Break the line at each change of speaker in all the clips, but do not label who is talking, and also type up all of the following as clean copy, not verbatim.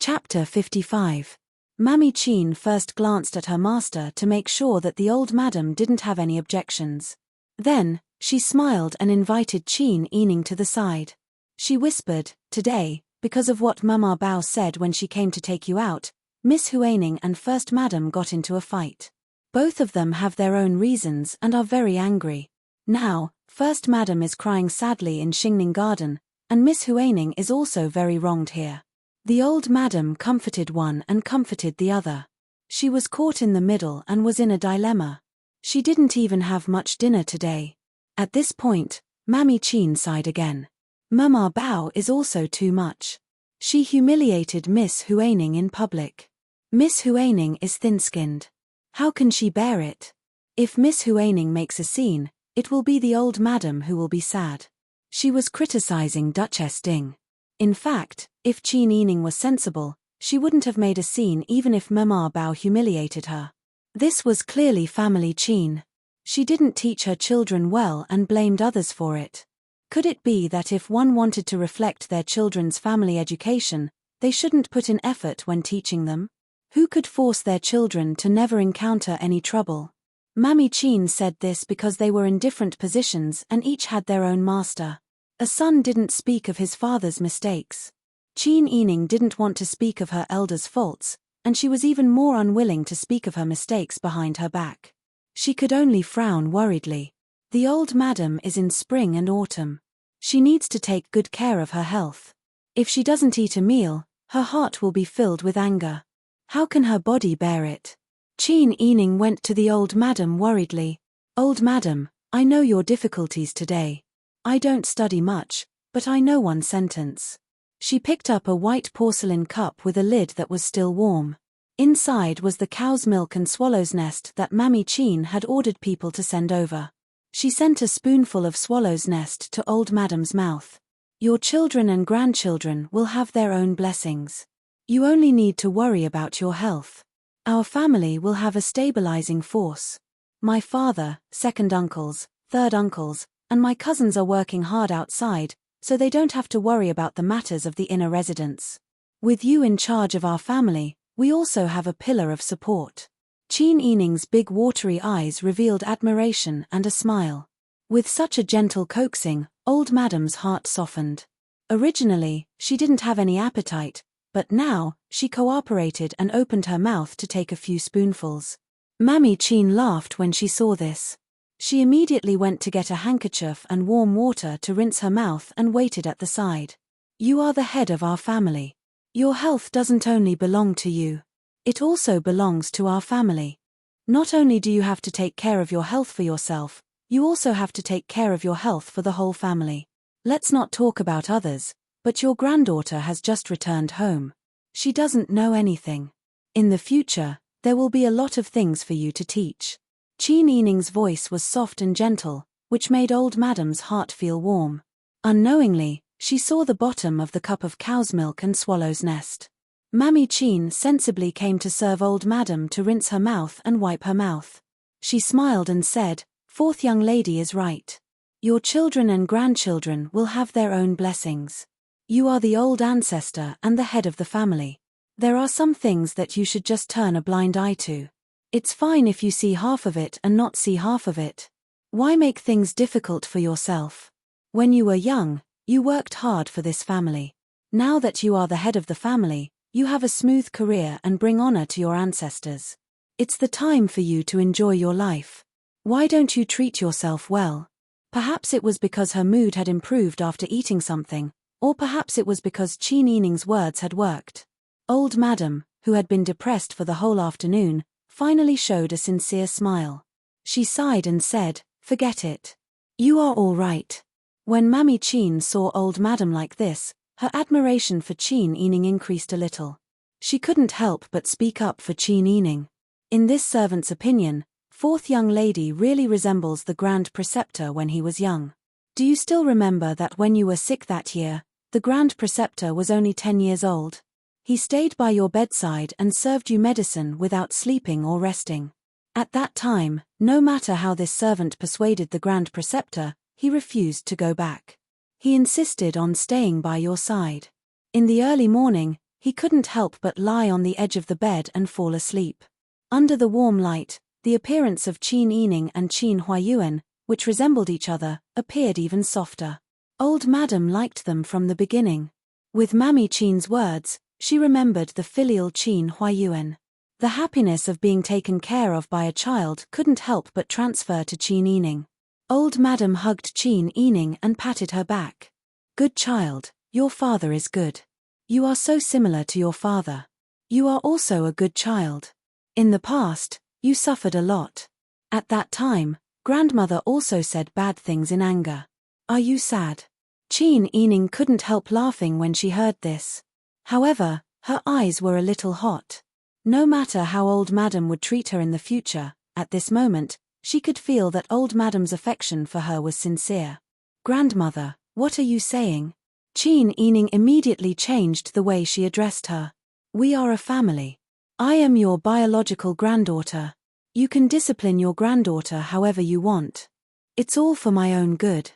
Chapter 55. Mammy Chin first glanced at her master to make sure that the old madam didn't have any objections. Then, she smiled and invited Chin Ening to the side. She whispered, "Today, because of what Mama Bao said when she came to take you out, Miss Huaining and First Madam got into a fight. Both of them have their own reasons and are very angry. Now, First Madam is crying sadly in Xingning Garden, and Miss Huaining is also very wronged here." The old madam comforted one and comforted the other. She was caught in the middle and was in a dilemma. She didn't even have much dinner today. At this point, Mammy Chin sighed again. Mama Bao is also too much. She humiliated Miss Huaining in public. Miss Huaining is thin-skinned. How can she bear it? If Miss Huaining makes a scene, it will be the old madam who will be sad. She was criticizing Duchess Ding. In fact, if Chin Ening was sensible, she wouldn't have made a scene even if Mama Bao humiliated her. This was clearly family Chin. She didn't teach her children well and blamed others for it. Could it be that if one wanted to reflect their children's family education, they shouldn't put in effort when teaching them? Who could force their children to never encounter any trouble? Mammy Chin said this because they were in different positions and each had their own master. A son didn't speak of his father's mistakes. Chin Ening didn't want to speak of her elder's faults, and she was even more unwilling to speak of her mistakes behind her back. She could only frown worriedly. The old madam is in spring and autumn. She needs to take good care of her health. If she doesn't eat a meal, her heart will be filled with anger. How can her body bear it? Chin Ening went to the old madam worriedly. "Old madam, I know your difficulties today. I don't study much, but I know one sentence." She picked up a white porcelain cup with a lid that was still warm. Inside was the cow's milk and swallow's nest that Mammy Chin had ordered people to send over. She sent a spoonful of swallow's nest to old madam's mouth. "Your children and grandchildren will have their own blessings. You only need to worry about your health. Our family will have a stabilizing force. My father, second uncles, third uncles, and my cousins are working hard outside, so they don't have to worry about the matters of the inner residence. With you in charge of our family, we also have a pillar of support." Chin Ening's big watery eyes revealed admiration and a smile. With such a gentle coaxing, old madam's heart softened. Originally, she didn't have any appetite, but now, she cooperated and opened her mouth to take a few spoonfuls. Mammy Chin laughed when she saw this. She immediately went to get a handkerchief and warm water to rinse her mouth and waited at the side. "You are the head of our family. Your health doesn't only belong to you. It also belongs to our family. Not only do you have to take care of your health for yourself, you also have to take care of your health for the whole family. Let's not talk about others, but your granddaughter has just returned home. She doesn't know anything. In the future, there will be a lot of things for you to teach." Chin Ening's voice was soft and gentle, which made old madam's heart feel warm. Unknowingly, she saw the bottom of the cup of cow's milk and swallow's nest. Mammy Chin sensibly came to serve old madam to rinse her mouth and wipe her mouth. She smiled and said, "Fourth young lady is right. Your children and grandchildren will have their own blessings. You are the old ancestor and the head of the family. There are some things that you should just turn a blind eye to. It's fine if you see half of it and not see half of it. Why make things difficult for yourself? When you were young, you worked hard for this family. Now that you are the head of the family, you have a smooth career and bring honor to your ancestors. It's the time for you to enjoy your life. Why don't you treat yourself well?" Perhaps it was because her mood had improved after eating something, or perhaps it was because Chin Ening's words had worked. Old madam, who had been depressed for the whole afternoon, finally showed a sincere smile. She sighed and said, "Forget it. You are all right." When Mammy Chin saw old madam like this, her admiration for Chin Ening increased a little. She couldn't help but speak up for Chin Ening. In this servant's opinion, fourth young lady really resembles the grand preceptor when he was young. Do you still remember that when you were sick that year, the grand preceptor was only 10 years old? He stayed by your bedside and served you medicine without sleeping or resting. At that time, no matter how this servant persuaded the grand preceptor, he refused to go back. He insisted on staying by your side. In the early morning, he couldn't help but lie on the edge of the bed and fall asleep. Under the warm light, the appearance of Qin Yining and Qin Huayuan, which resembled each other, appeared even softer. Old Madam liked them from the beginning. With Mammy Qin's words, she remembered the filial Qin Huayuan. The happiness of being taken care of by a child couldn't help but transfer to Qin Yining. Old Madam hugged Qin Yining and patted her back. "Good child, your father is good. You are so similar to your father. You are also a good child. In the past, you suffered a lot. At that time, grandmother also said bad things in anger. Are you sad?" Qin Yining couldn't help laughing when she heard this. However, her eyes were a little hot. No matter how Old Madam would treat her in the future, at this moment, she could feel that Old Madam's affection for her was sincere. "Grandmother, what are you saying?" Qin Yining immediately changed the way she addressed her. "We are a family. I am your biological granddaughter. You can discipline your granddaughter however you want. It's all for my own good.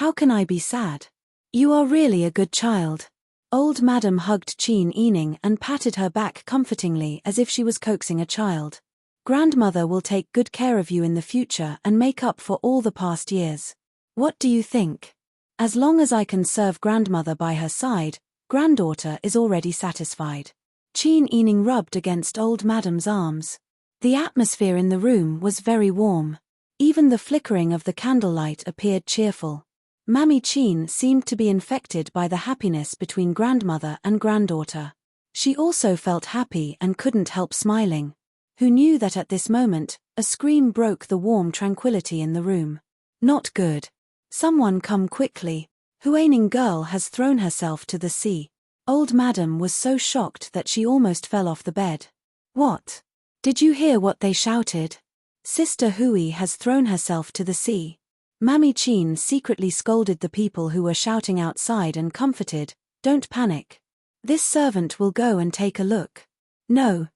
How can I be sad? You are really a good child." Old Madam hugged Qin Yining and patted her back comfortingly as if she was coaxing a child. "Grandmother will take good care of you in the future and make up for all the past years. What do you think? As long as I can serve grandmother by her side, granddaughter is already satisfied." Qin Yining rubbed against Old Madam's arms. The atmosphere in the room was very warm. Even the flickering of the candlelight appeared cheerful. Mammy Qin seemed to be infected by the happiness between grandmother and granddaughter. She also felt happy and couldn't help smiling. Who knew that at this moment, a scream broke the warm tranquility in the room. "Not good. Someone come quickly. Huaining girl has thrown herself to the sea." Old Madam was so shocked that she almost fell off the bed. "What? Did you hear what they shouted? Sister Hui has thrown herself to the sea." Mammy Qin secretly scolded the people who were shouting outside and comforted, "Don't panic. This servant will go and take a look." No,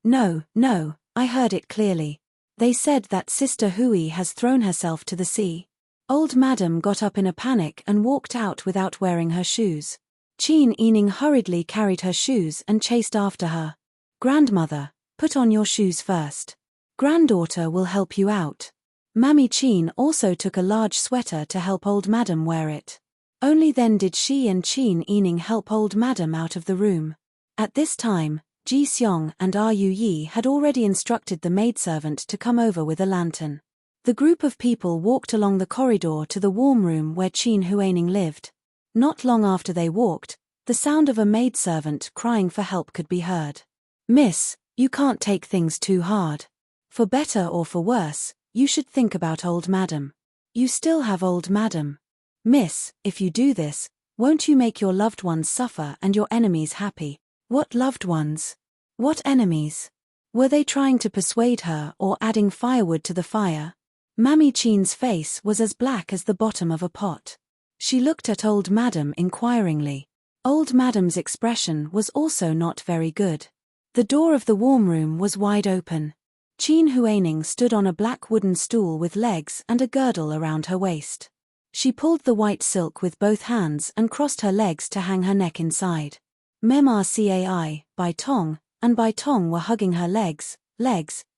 I heard it clearly. They said that Sister Hui has thrown herself to the sea." Old Madam got up in a panic and walked out without wearing her shoes. Qin Yining hurriedly carried her shoes and chased after her. "Grandmother, put on your shoes first. Granddaughter will help you out." Mammy Qin also took a large sweater to help Old Madam wear it. Only then did she and Qin Yining help Old Madam out of the room. At this time, Ji Xiong and Ru Yi had already instructed the maidservant to come over with a lantern. The group of people walked along the corridor to the warm room where Qin Huaining lived. Not long after they walked, the sound of a maidservant crying for help could be heard. "Miss, you can't take things too hard. For better or for worse, you should think about Old Madam. You still have Old Madam. Miss, if you do this, won't you make your loved ones suffer and your enemies happy?" "What loved ones? What enemies?" Were they trying to persuade her or adding firewood to the fire? Mammy Qin's face was as black as the bottom of a pot. She looked at Old Madam inquiringly. Old Madam's expression was also not very good. The door of the warm room was wide open. Qin Huaining stood on a black wooden stool with legs and a girdle around her waist. She pulled the white silk with both hands and crossed her legs to hang her neck inside. Memar Cai, Bai Tong, and Bai Tong were hugging her legs,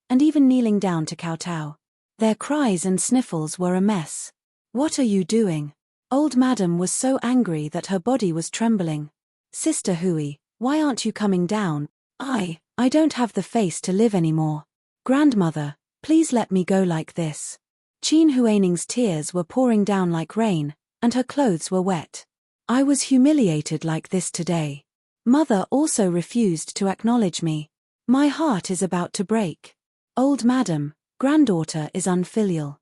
and even kneeling down to kowtow. Their cries and sniffles were a mess. "What are you doing?" Old Madam was so angry that her body was trembling. "Sister Hui, why aren't you coming down? I don't have the face to live anymore. Grandmother, please let me go like this." Qin Huaining's tears were pouring down like rain, and her clothes were wet. "I was humiliated like this today. Mother also refused to acknowledge me. My heart is about to break. Old Madam, granddaughter is unfilial.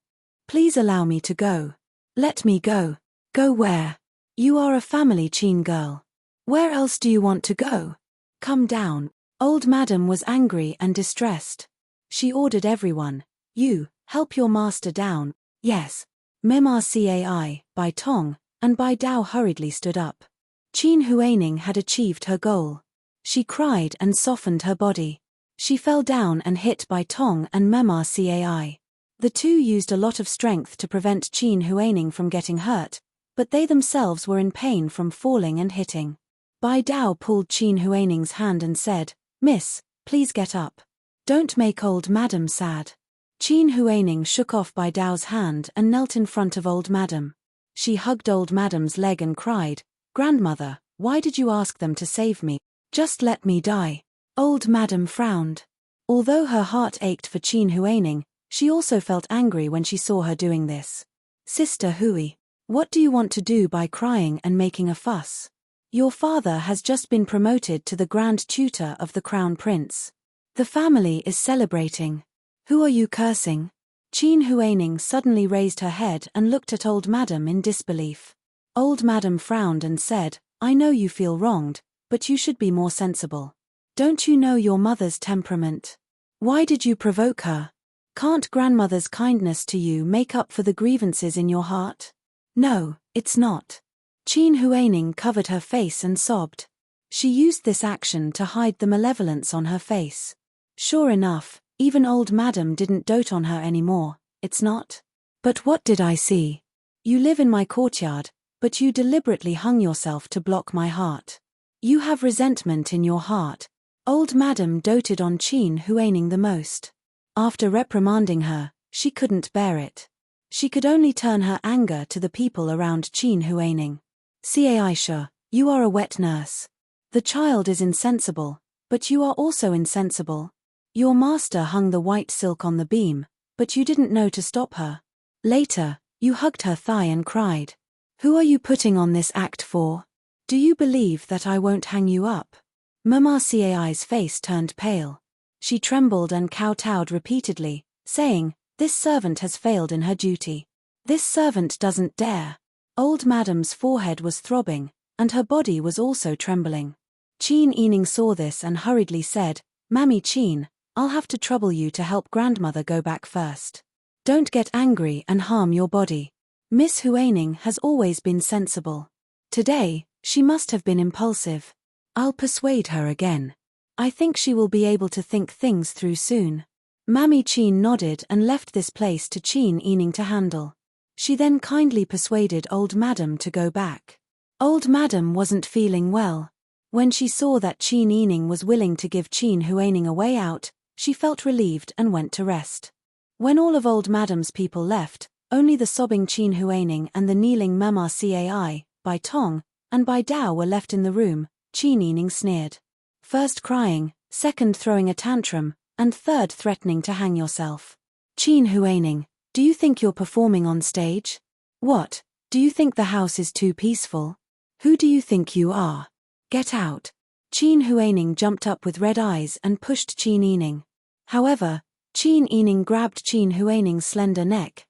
Please allow me to go. Let me go." "Go where? You are a family Qin girl. Where else do you want to go? Come down." Old Madam was angry and distressed. She ordered everyone, "You, help your master down." "Yes." Memar Cai, Bai Tong, and Bai Dao hurriedly stood up. Qin Huaining had achieved her goal. She cried and softened her body. She fell down and hit Bai Tong and Memar Cai. The two used a lot of strength to prevent Qin Huaining from getting hurt, but they themselves were in pain from falling and hitting. Bai Dao pulled Qin Huining's hand and said, "Miss, please get up. Don't make old madam sad." Qin Huining shook off Bai Dao's hand and knelt in front of old madam. She hugged old madam's leg and cried, "Grandmother, why did you ask them to save me? Just let me die." Old madam frowned. Although her heart ached for Qin Huining, she also felt angry when she saw her doing this. "Sister Hui, what do you want to do by crying and making a fuss? Your father has just been promoted to the Grand Tutor of the Crown Prince. The family is celebrating. Who are you cursing?" Qin Huining suddenly raised her head and looked at old madam in disbelief. Old madam frowned and said, "I know you feel wronged, but you should be more sensible. Don't you know your mother's temperament? Why did you provoke her? Can't grandmother's kindness to you make up for the grievances in your heart?" "No, it's not." Qin Huining covered her face and sobbed. She used this action to hide the malevolence on her face. Sure enough, even old madam didn't dote on her anymore. "It's not. But what did I see? You live in my courtyard, but you deliberately hung yourself to block my heart. You have resentment in your heart." Old madam doted on Qin Huining the most. After reprimanding her, she couldn't bear it. She could only turn her anger to the people around Qin Huining. "Aisha, you are a wet nurse. The child is insensible, but you are also insensible. Your master hung the white silk on the beam, but you didn't know to stop her. Later, you hugged her thigh and cried. Who are you putting on this act for? Do you believe that I won't hang you up?" Mama Cai's face turned pale. She trembled and kowtowed repeatedly, saying, "This servant has failed in her duty. This servant doesn't dare." Old madam's forehead was throbbing, and her body was also trembling. Qin Yining saw this and hurriedly said, "Mammy Qin, I'll have to trouble you to help grandmother go back first. Don't get angry and harm your body. Miss Huining has always been sensible. Today, she must have been impulsive. I'll persuade her again. I think she will be able to think things through soon." Mammy Qin nodded and left this place to Qin Yining to handle. She then kindly persuaded old madam to go back. Old madam wasn't feeling well. When she saw that Qin Yining was willing to give Qin Huining a way out, she felt relieved and went to rest. When all of old madam's people left, only the sobbing Qin Huining and the kneeling Mama Cai, Bai Tong, and Bai Dao were left in the room. Qin Yining sneered. "First crying, second throwing a tantrum, and third threatening to hang yourself. Qin Huining, do you think you're performing on stage? What, do you think the house is too peaceful? Who do you think you are? Get out." Qin Huining jumped up with red eyes and pushed Qin Yining. However, Qin Yining grabbed Qin Huining's slender neck.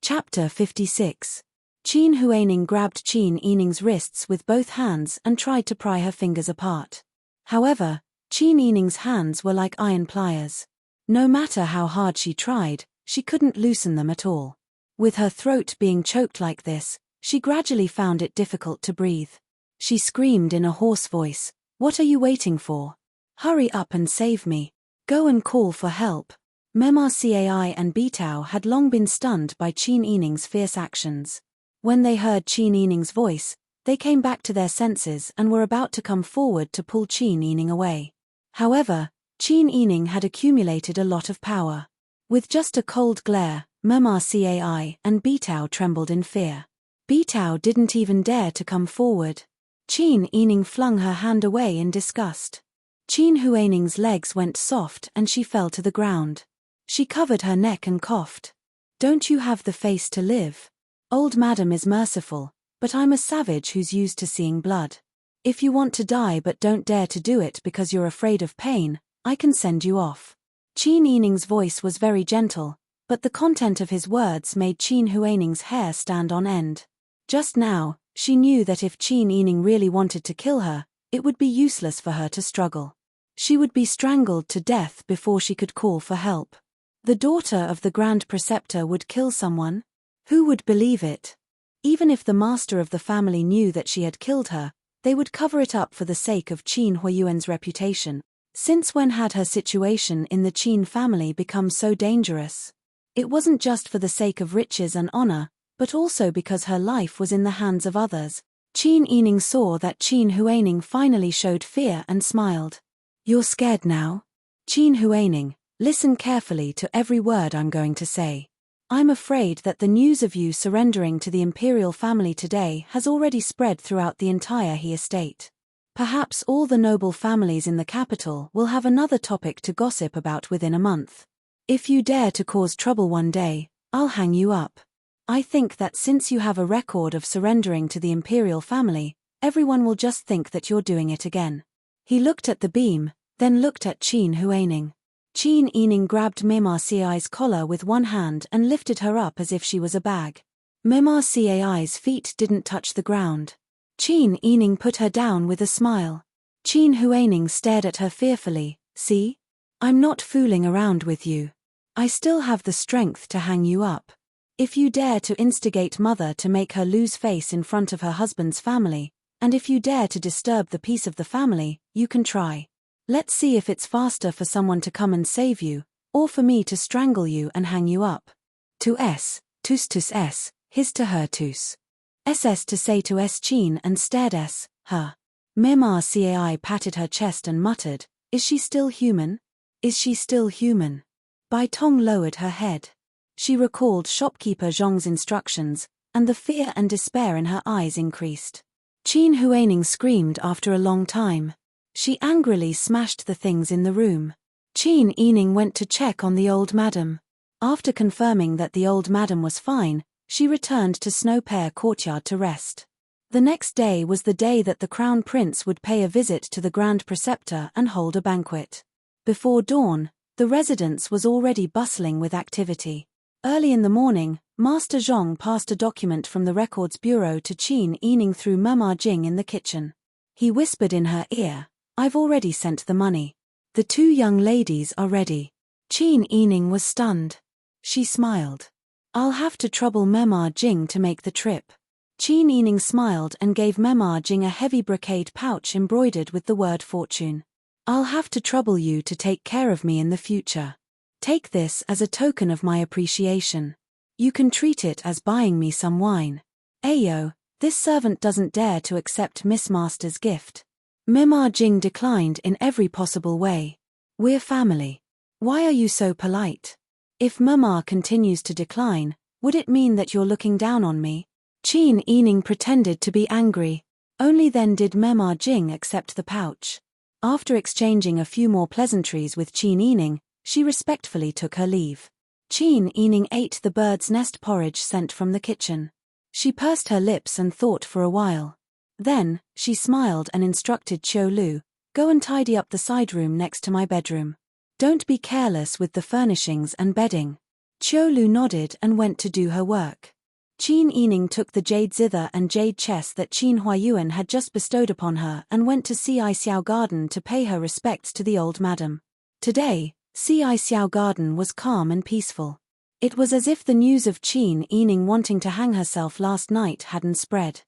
Chapter 56. Qin Huining grabbed Qin Yining's wrists with both hands and tried to pry her fingers apart. However, Qin Yining's hands were like iron pliers. No matter how hard she tried, she couldn't loosen them at all. With her throat being choked like this, she gradually found it difficult to breathe. She screamed in a hoarse voice, "What are you waiting for? Hurry up and save me. Go and call for help." Mema Cai and Bitao had long been stunned by Qin Yining's fierce actions. When they heard Qin Yining's voice, they came back to their senses and were about to come forward to pull Qin Yining away. However, Qin Yining had accumulated a lot of power. With just a cold glare, Mema Cai and Bitao trembled in fear. Bitao didn't even dare to come forward. Qin Yining flung her hand away in disgust. Qin Huining's legs went soft and she fell to the ground. She covered her neck and coughed. "Don't you have the face to live? Old madam is merciful, but I'm a savage who's used to seeing blood. If you want to die but don't dare to do it because you're afraid of pain, I can send you off." Qin Yining's voice was very gentle, but the content of his words made Qin Huining's hair stand on end. Just now, she knew that if Qin Yining really wanted to kill her, it would be useless for her to struggle. She would be strangled to death before she could call for help. The daughter of the Grand Preceptor would kill someone? Who would believe it? Even if the master of the family knew that she had killed her, they would cover it up for the sake of Qin Huiyuan's reputation. Since when had her situation in the Qin family become so dangerous? It wasn't just for the sake of riches and honor, but also because her life was in the hands of others. Qin Yining saw that Qin Huaining finally showed fear and smiled. You're scared now? Qin Huaining, listen carefully to every word I'm going to say. I'm afraid that the news of you surrendering to the imperial family today has already spread throughout the entire He estate. Perhaps all the noble families in the capital will have another topic to gossip about within a month. If you dare to cause trouble one day, I'll hang you up. I think that since you have a record of surrendering to the imperial family, everyone will just think that you're doing it again. He looked at the beam, then looked at Qin Huaining. Qin Yining grabbed Mema Ci's collar with one hand and lifted her up as if she was a bag. Mema Ci's feet didn't touch the ground. Qin Yining put her down with a smile. Qin Huaining stared at her fearfully. See? I'm not fooling around with you. I still have the strength to hang you up. If you dare to instigate Mother to make her lose face in front of her husband's family, and if you dare to disturb the peace of the family, you can try. Let's see if it's faster for someone to come and save you, or for me to strangle you and hang you up. To s, tus his to her tus. Ss to say to Qin and stared her. Mema Cai patted her chest and muttered, Is she still human? Is she still human? Bai Tong lowered her head. She recalled shopkeeper Zhong's instructions, and the fear and despair in her eyes increased. Qin Huaining screamed after a long time. She angrily smashed the things in the room. Qin Yining went to check on the old madam. After confirming that the old madam was fine, she returned to Snow Pear Courtyard to rest. The next day was the day that the Crown Prince would pay a visit to the Grand Preceptor and hold a banquet. Before dawn, the residence was already bustling with activity. Early in the morning, Master Zhong passed a document from the Records Bureau to Qin Yining through Mema Jing in the kitchen. He whispered in her ear, I've already sent the money. The two young ladies are ready. Qin Yining was stunned. She smiled. I'll have to trouble Mema Jing to make the trip. Qin Yining smiled and gave Mema Jing a heavy brocade pouch embroidered with the word fortune. I'll have to trouble you to take care of me in the future. Take this as a token of my appreciation. You can treat it as buying me some wine. Ayo, this servant doesn't dare to accept Miss Master's gift. Mema Jing declined in every possible way. We're family. Why are you so polite? If Mema continues to decline, would it mean that you're looking down on me? Qin Yining pretended to be angry. Only then did Mema Jing accept the pouch. After exchanging a few more pleasantries with Qin Yining, she respectfully took her leave. Qin Yining ate the bird's nest porridge sent from the kitchen. She pursed her lips and thought for a while. Then, she smiled and instructed Qiu Lu, Go and tidy up the side room next to my bedroom. Don't be careless with the furnishings and bedding. Qiu Lu nodded and went to do her work. Qin Yining took the jade zither and jade chest that Qin Huayuan had just bestowed upon her and went to Ci Xiao Garden to pay her respects to the old madam. Today, Ci Xiao Garden was calm and peaceful. It was as if the news of Qin Yining wanting to hang herself last night hadn't spread.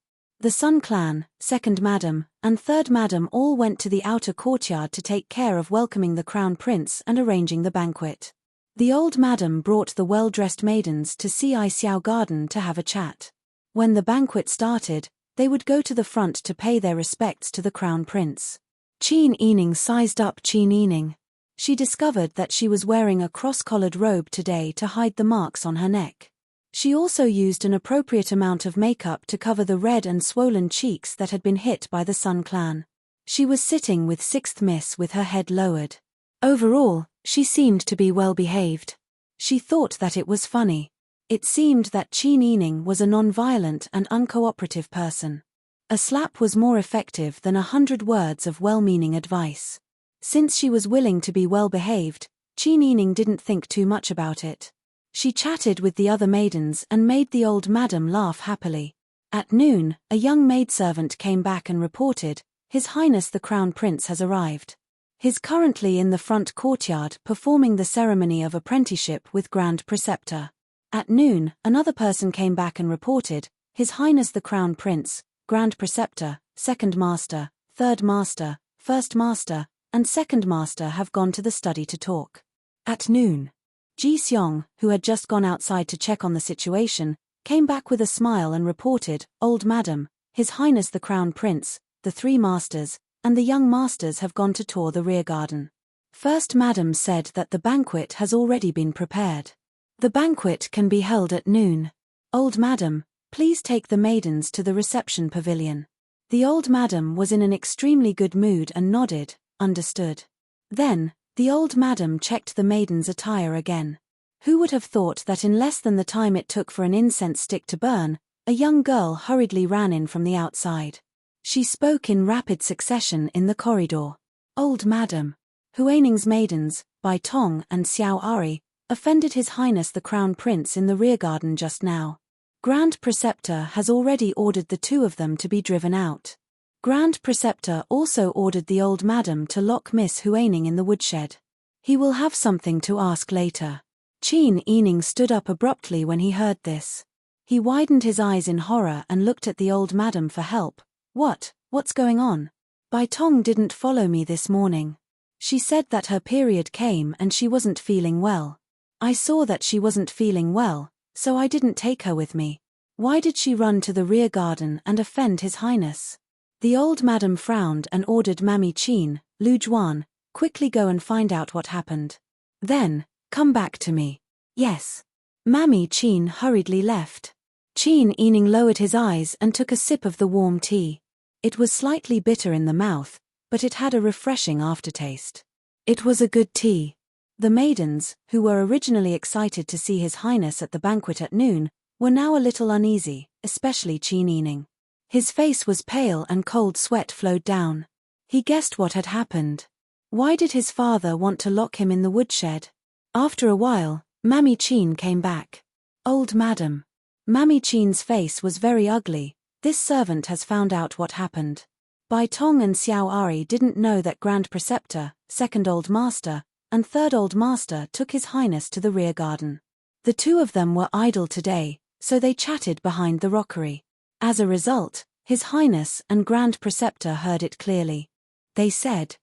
The Sun Clan, Second Madam, and Third Madam all went to the outer courtyard to take care of welcoming the Crown Prince and arranging the banquet. The old madam brought the well-dressed maidens to Ci Xiao Garden to have a chat. When the banquet started, they would go to the front to pay their respects to the Crown Prince. Qin Yining sized up Qin Yining. She discovered that she was wearing a cross-collared robe today to hide the marks on her neck. She also used an appropriate amount of makeup to cover the red and swollen cheeks that had been hit by the Sun Clan. She was sitting with Sixth Miss with her head lowered. Overall, she seemed to be well behaved. She thought that it was funny. It seemed that Qin Yining was a non-violent and uncooperative person. A slap was more effective than 100 words of well-meaning advice. Since she was willing to be well behaved, Qin Yining didn't think too much about it. She chatted with the other maidens and made the old madam laugh happily. At noon, a young maidservant came back and reported, His Highness the Crown Prince has arrived. He's currently in the front courtyard performing the ceremony of apprenticeship with Grand Preceptor. At noon, another person came back and reported, His Highness the Crown Prince, Grand Preceptor, Second Master, Third Master, First Master, and Second Master have gone to the study to talk. At noon, Ji Xiong, who had just gone outside to check on the situation, came back with a smile and reported, Old Madam, His Highness the Crown Prince, the 3 masters, and the young masters have gone to tour the rear garden. First Madam said that the banquet has already been prepared. The banquet can be held at noon. Old Madam, please take the maidens to the reception pavilion. The old madam was in an extremely good mood and nodded, understood. Then, the old madam checked the maidens' attire again. Who would have thought that in less than the time it took for an incense stick to burn, a young girl hurriedly ran in from the outside. She spoke in rapid succession in the corridor. Old Madam, Huaning's maidens, Bai Tong and Xiao Ari, offended His Highness the Crown Prince in the rear garden just now. Grand Preceptor has already ordered the 2 of them to be driven out. Grand Preceptor also ordered the old madam to lock Miss Huaning in the woodshed. He will have something to ask later. Qin Yining stood up abruptly when he heard this. He widened his eyes in horror and looked at the old madam for help. What's going on? Bai Tong didn't follow me this morning. She said that her period came and she wasn't feeling well. I saw that she wasn't feeling well, so I didn't take her with me. Why did she run to the rear garden and offend His Highness? The old madam frowned and ordered Mammy Qin, Lu Juan, quickly go and find out what happened. Then, come back to me. Yes. Mammy Qin hurriedly left. Qin Yining lowered his eyes and took a sip of the warm tea. It was slightly bitter in the mouth, but it had a refreshing aftertaste. It was a good tea. The maidens, who were originally excited to see His Highness at the banquet at noon, were now a little uneasy, especially Qin Yining. His face was pale and cold sweat flowed down. He guessed what had happened. Why did his father want to lock him in the woodshed? After a while, Mammy Qin came back. Old Madam. Mammy Qin's face was very ugly. This servant has found out what happened. Bai Tong and Xiao Ari didn't know that Grand Preceptor, Second Old Master, and Third Old Master took His Highness to the rear garden. The 2 of them were idle today, so they chatted behind the rockery. As a result, His Highness and Grand Preceptor heard it clearly. They said.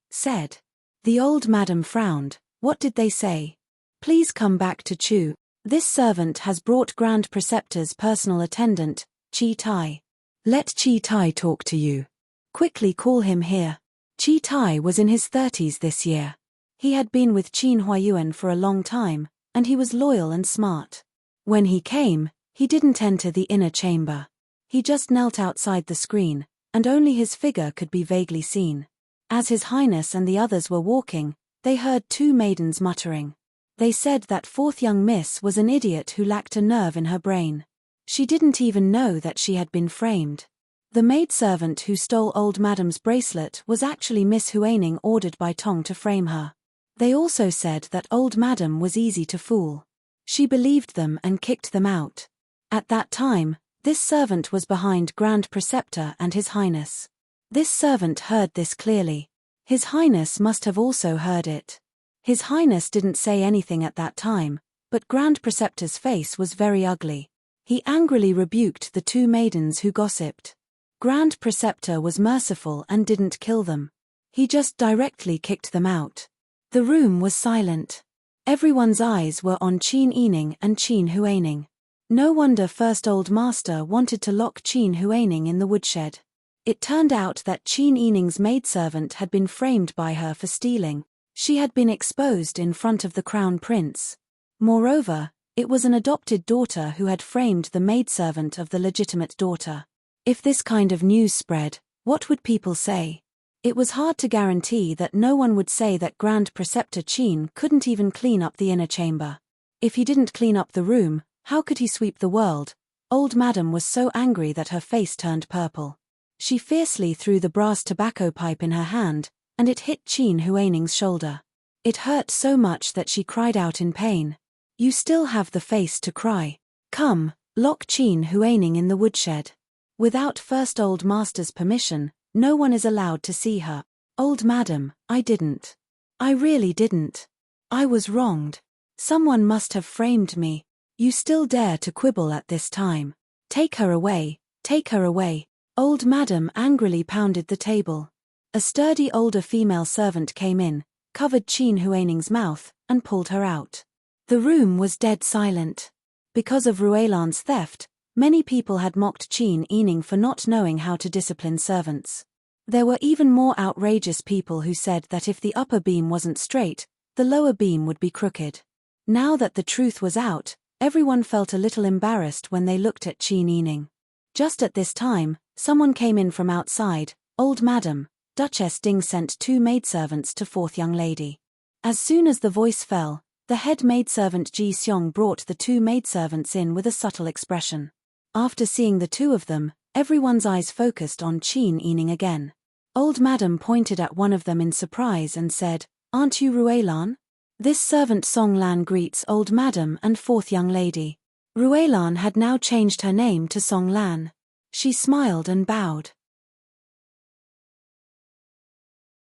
The old madam frowned. What did they say? Please come back to Chu. This servant has brought Grand Preceptor's personal attendant, Chi Tai. Let Chi Tai talk to you. Quickly call him here. Chi Tai was in his 30s this year. He had been with Qin Huayuan for a long time, and he was loyal and smart. When he came, he didn't enter the inner chamber. He just knelt outside the screen, and only his figure could be vaguely seen. As His Highness and the others were walking, they heard 2 maidens muttering. They said that 4th young miss was an idiot who lacked a nerve in her brain. She didn't even know that she had been framed. The maidservant who stole old madam's bracelet was actually Miss Huaning, ordered by Tong to frame her. They also said that old madam was easy to fool. She believed them and kicked them out. At that time, this servant was behind Grand Preceptor and His Highness. This servant heard this clearly. His Highness must have also heard it. His Highness didn't say anything at that time, but Grand Preceptor's face was very ugly. He angrily rebuked the 2 maidens who gossiped. Grand Preceptor was merciful and didn't kill them. He just directly kicked them out. The room was silent. Everyone's eyes were on Qin Yining and Qin Huaning. No wonder First Old Master wanted to lock Qin Huaning in the woodshed. It turned out that Qin Yining's maidservant had been framed by her for stealing. She had been exposed in front of the Crown Prince. Moreover, it was an adopted daughter who had framed the maidservant of the legitimate daughter. If this kind of news spread, what would people say? It was hard to guarantee that no one would say that Grand Preceptor Qin couldn't even clean up the inner chamber. If he didn't clean up the room, how could he sweep the world? Old Madam was so angry that her face turned purple. She fiercely threw the brass tobacco pipe in her hand, and it hit Qin Huaning's shoulder. It hurt so much that she cried out in pain. You still have the face to cry. Come, lock Qin Huaning in the woodshed. Without First Old Master's permission, no one is allowed to see her. Old Madam, I didn't. I really didn't. I was wronged. Someone must have framed me. You still dare to quibble at this time. Take her away, take her away. Old Madam angrily pounded the table. A sturdy older female servant came in, covered Qin Huaning's mouth, and pulled her out. The room was dead silent. Because of Ruelan's theft, Many people had mocked Qin Yining for not knowing how to discipline servants. There were even more outrageous people who said that if the upper beam wasn't straight, the lower beam would be crooked. Now that the truth was out, everyone felt a little embarrassed when they looked at Qin Yining. Just at this time, someone came in from outside. Old Madam, Duchess Ding sent 2 maidservants to 4th young lady. As soon as the voice fell, the head maidservant Ji Xiong brought the 2 maidservants in with a subtle expression. After seeing the 2 of them, everyone's eyes focused on Qin Yining again. Old Madam pointed at one of them in surprise and said, "Aren't you Ruelan?" This servant Song Lan greets Old Madam and 4th young lady. Ruelan had now changed her name to Song Lan. She smiled and bowed.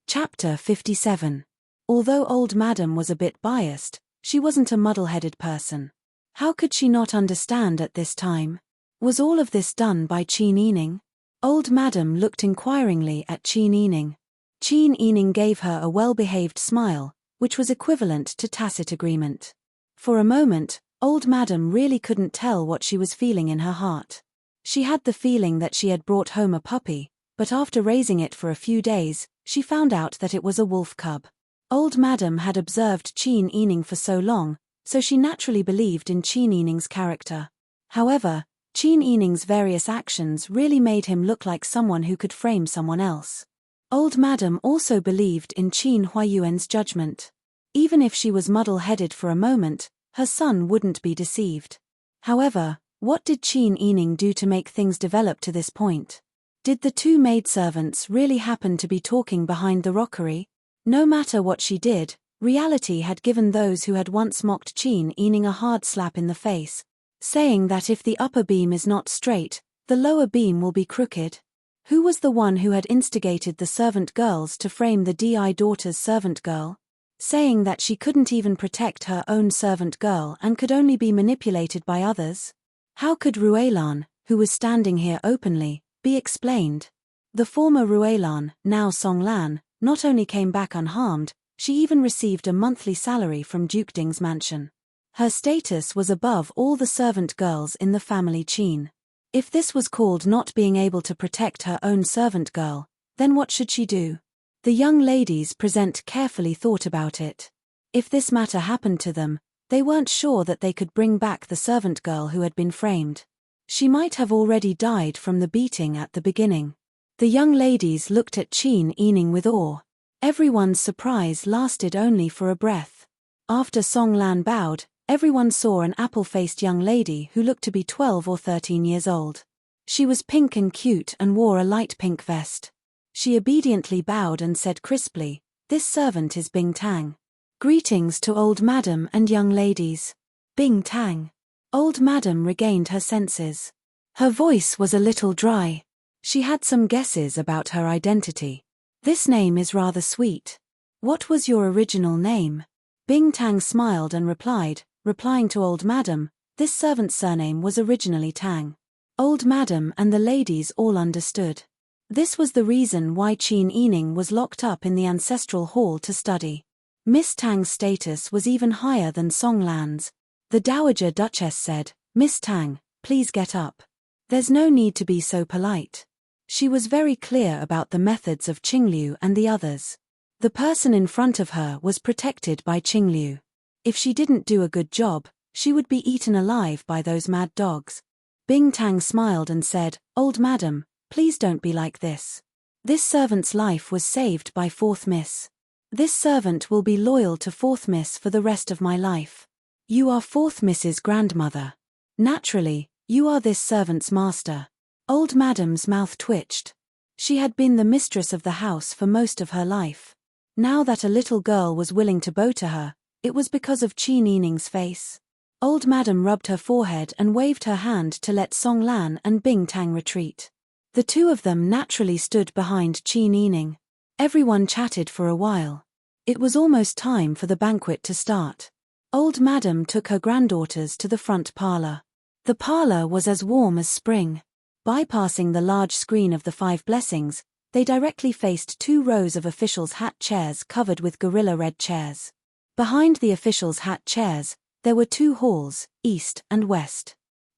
Chapter 57. Although Old Madam was a bit biased, she wasn't a muddle-headed person. How could she not understand at this time? Was all of this done by Qin Yining? Old Madam looked inquiringly at Qin Yining. Qin Yining gave her a well-behaved smile, which was equivalent to tacit agreement. For a moment, Old Madam really couldn't tell what she was feeling in her heart. She had the feeling that she had brought home a puppy, but after raising it for a few days, she found out that it was a wolf cub. Old Madam had observed Qin Yining for so long, so she naturally believed in Qin Yining's character. However, Qin Yining's various actions really made him look like someone who could frame someone else. Old Madam also believed in Qin Huayuan's judgment. Even if she was muddle-headed for a moment, her son wouldn't be deceived. However, what did Qin Yining do to make things develop to this point? Did the 2 maidservants really happen to be talking behind the rockery? No matter what she did, reality had given those who had once mocked Qin Yining a hard slap in the face, saying that if the upper beam is not straight, the lower beam will be crooked. Who was the one who had instigated the servant girls to frame the Di daughter's servant girl? Saying that she couldn't even protect her own servant girl and could only be manipulated by others? How could Ruelan, who was standing here openly, be explained? The former Ruelan, now Song Lan, not only came back unharmed, she even received a monthly salary from Duke Ding's mansion. Her status was above all the servant girls in the family Qin. If this was called not being able to protect her own servant girl, then what should she do? The young ladies present carefully thought about it. If this matter happened to them, they weren't sure that they could bring back the servant girl who had been framed. She might have already died from the beating at the beginning. The young ladies looked at Qin Yining with awe. Everyone's surprise lasted only for a breath. After Song Lan bowed, everyone saw an apple-faced young lady who looked to be 12 or 13 years old. She was pink and cute and wore a light pink vest. She obediently bowed and said crisply, "This servant is Bing Tang. Greetings to Old Madam and young ladies." Bing Tang. Old Madam regained her senses. Her voice was a little dry. She had some guesses about her identity. "This name is rather sweet. What was your original name?" Bing Tang smiled and replying to Old Madam, "This servant's surname was originally Tang." Old Madam and the ladies all understood. This was the reason why Qin Yining was locked up in the ancestral hall to study. Miss Tang's status was even higher than Song Lan's. The Dowager Duchess said, "Miss Tang, please get up. There's no need to be so polite." She was very clear about the methods of Qingliu and the others. The person in front of her was protected by Qingliu. If she didn't do a good job, she would be eaten alive by those mad dogs. Bing Tang smiled and said, "Old Madam, please don't be like this. This servant's life was saved by 4th Miss. This servant will be loyal to 4th Miss for the rest of my life. You are 4th Miss's grandmother. Naturally, you are this servant's master." Old Madam's mouth twitched. She had been the mistress of the house for most of her life. Now that a little girl was willing to bow to her, it was because of Qin Yining's face. Old Madam rubbed her forehead and waved her hand to let Song Lan and Bing Tang retreat. The 2 of them naturally stood behind Qin Yining. Everyone chatted for a while. It was almost time for the banquet to start. Old Madam took her granddaughters to the front parlor. The parlor was as warm as spring. Bypassing the large screen of the 5 blessings, they directly faced 2 rows of officials' hat chairs covered with gorilla red chairs. Behind the officials' hat chairs, there were 2 halls, east and west.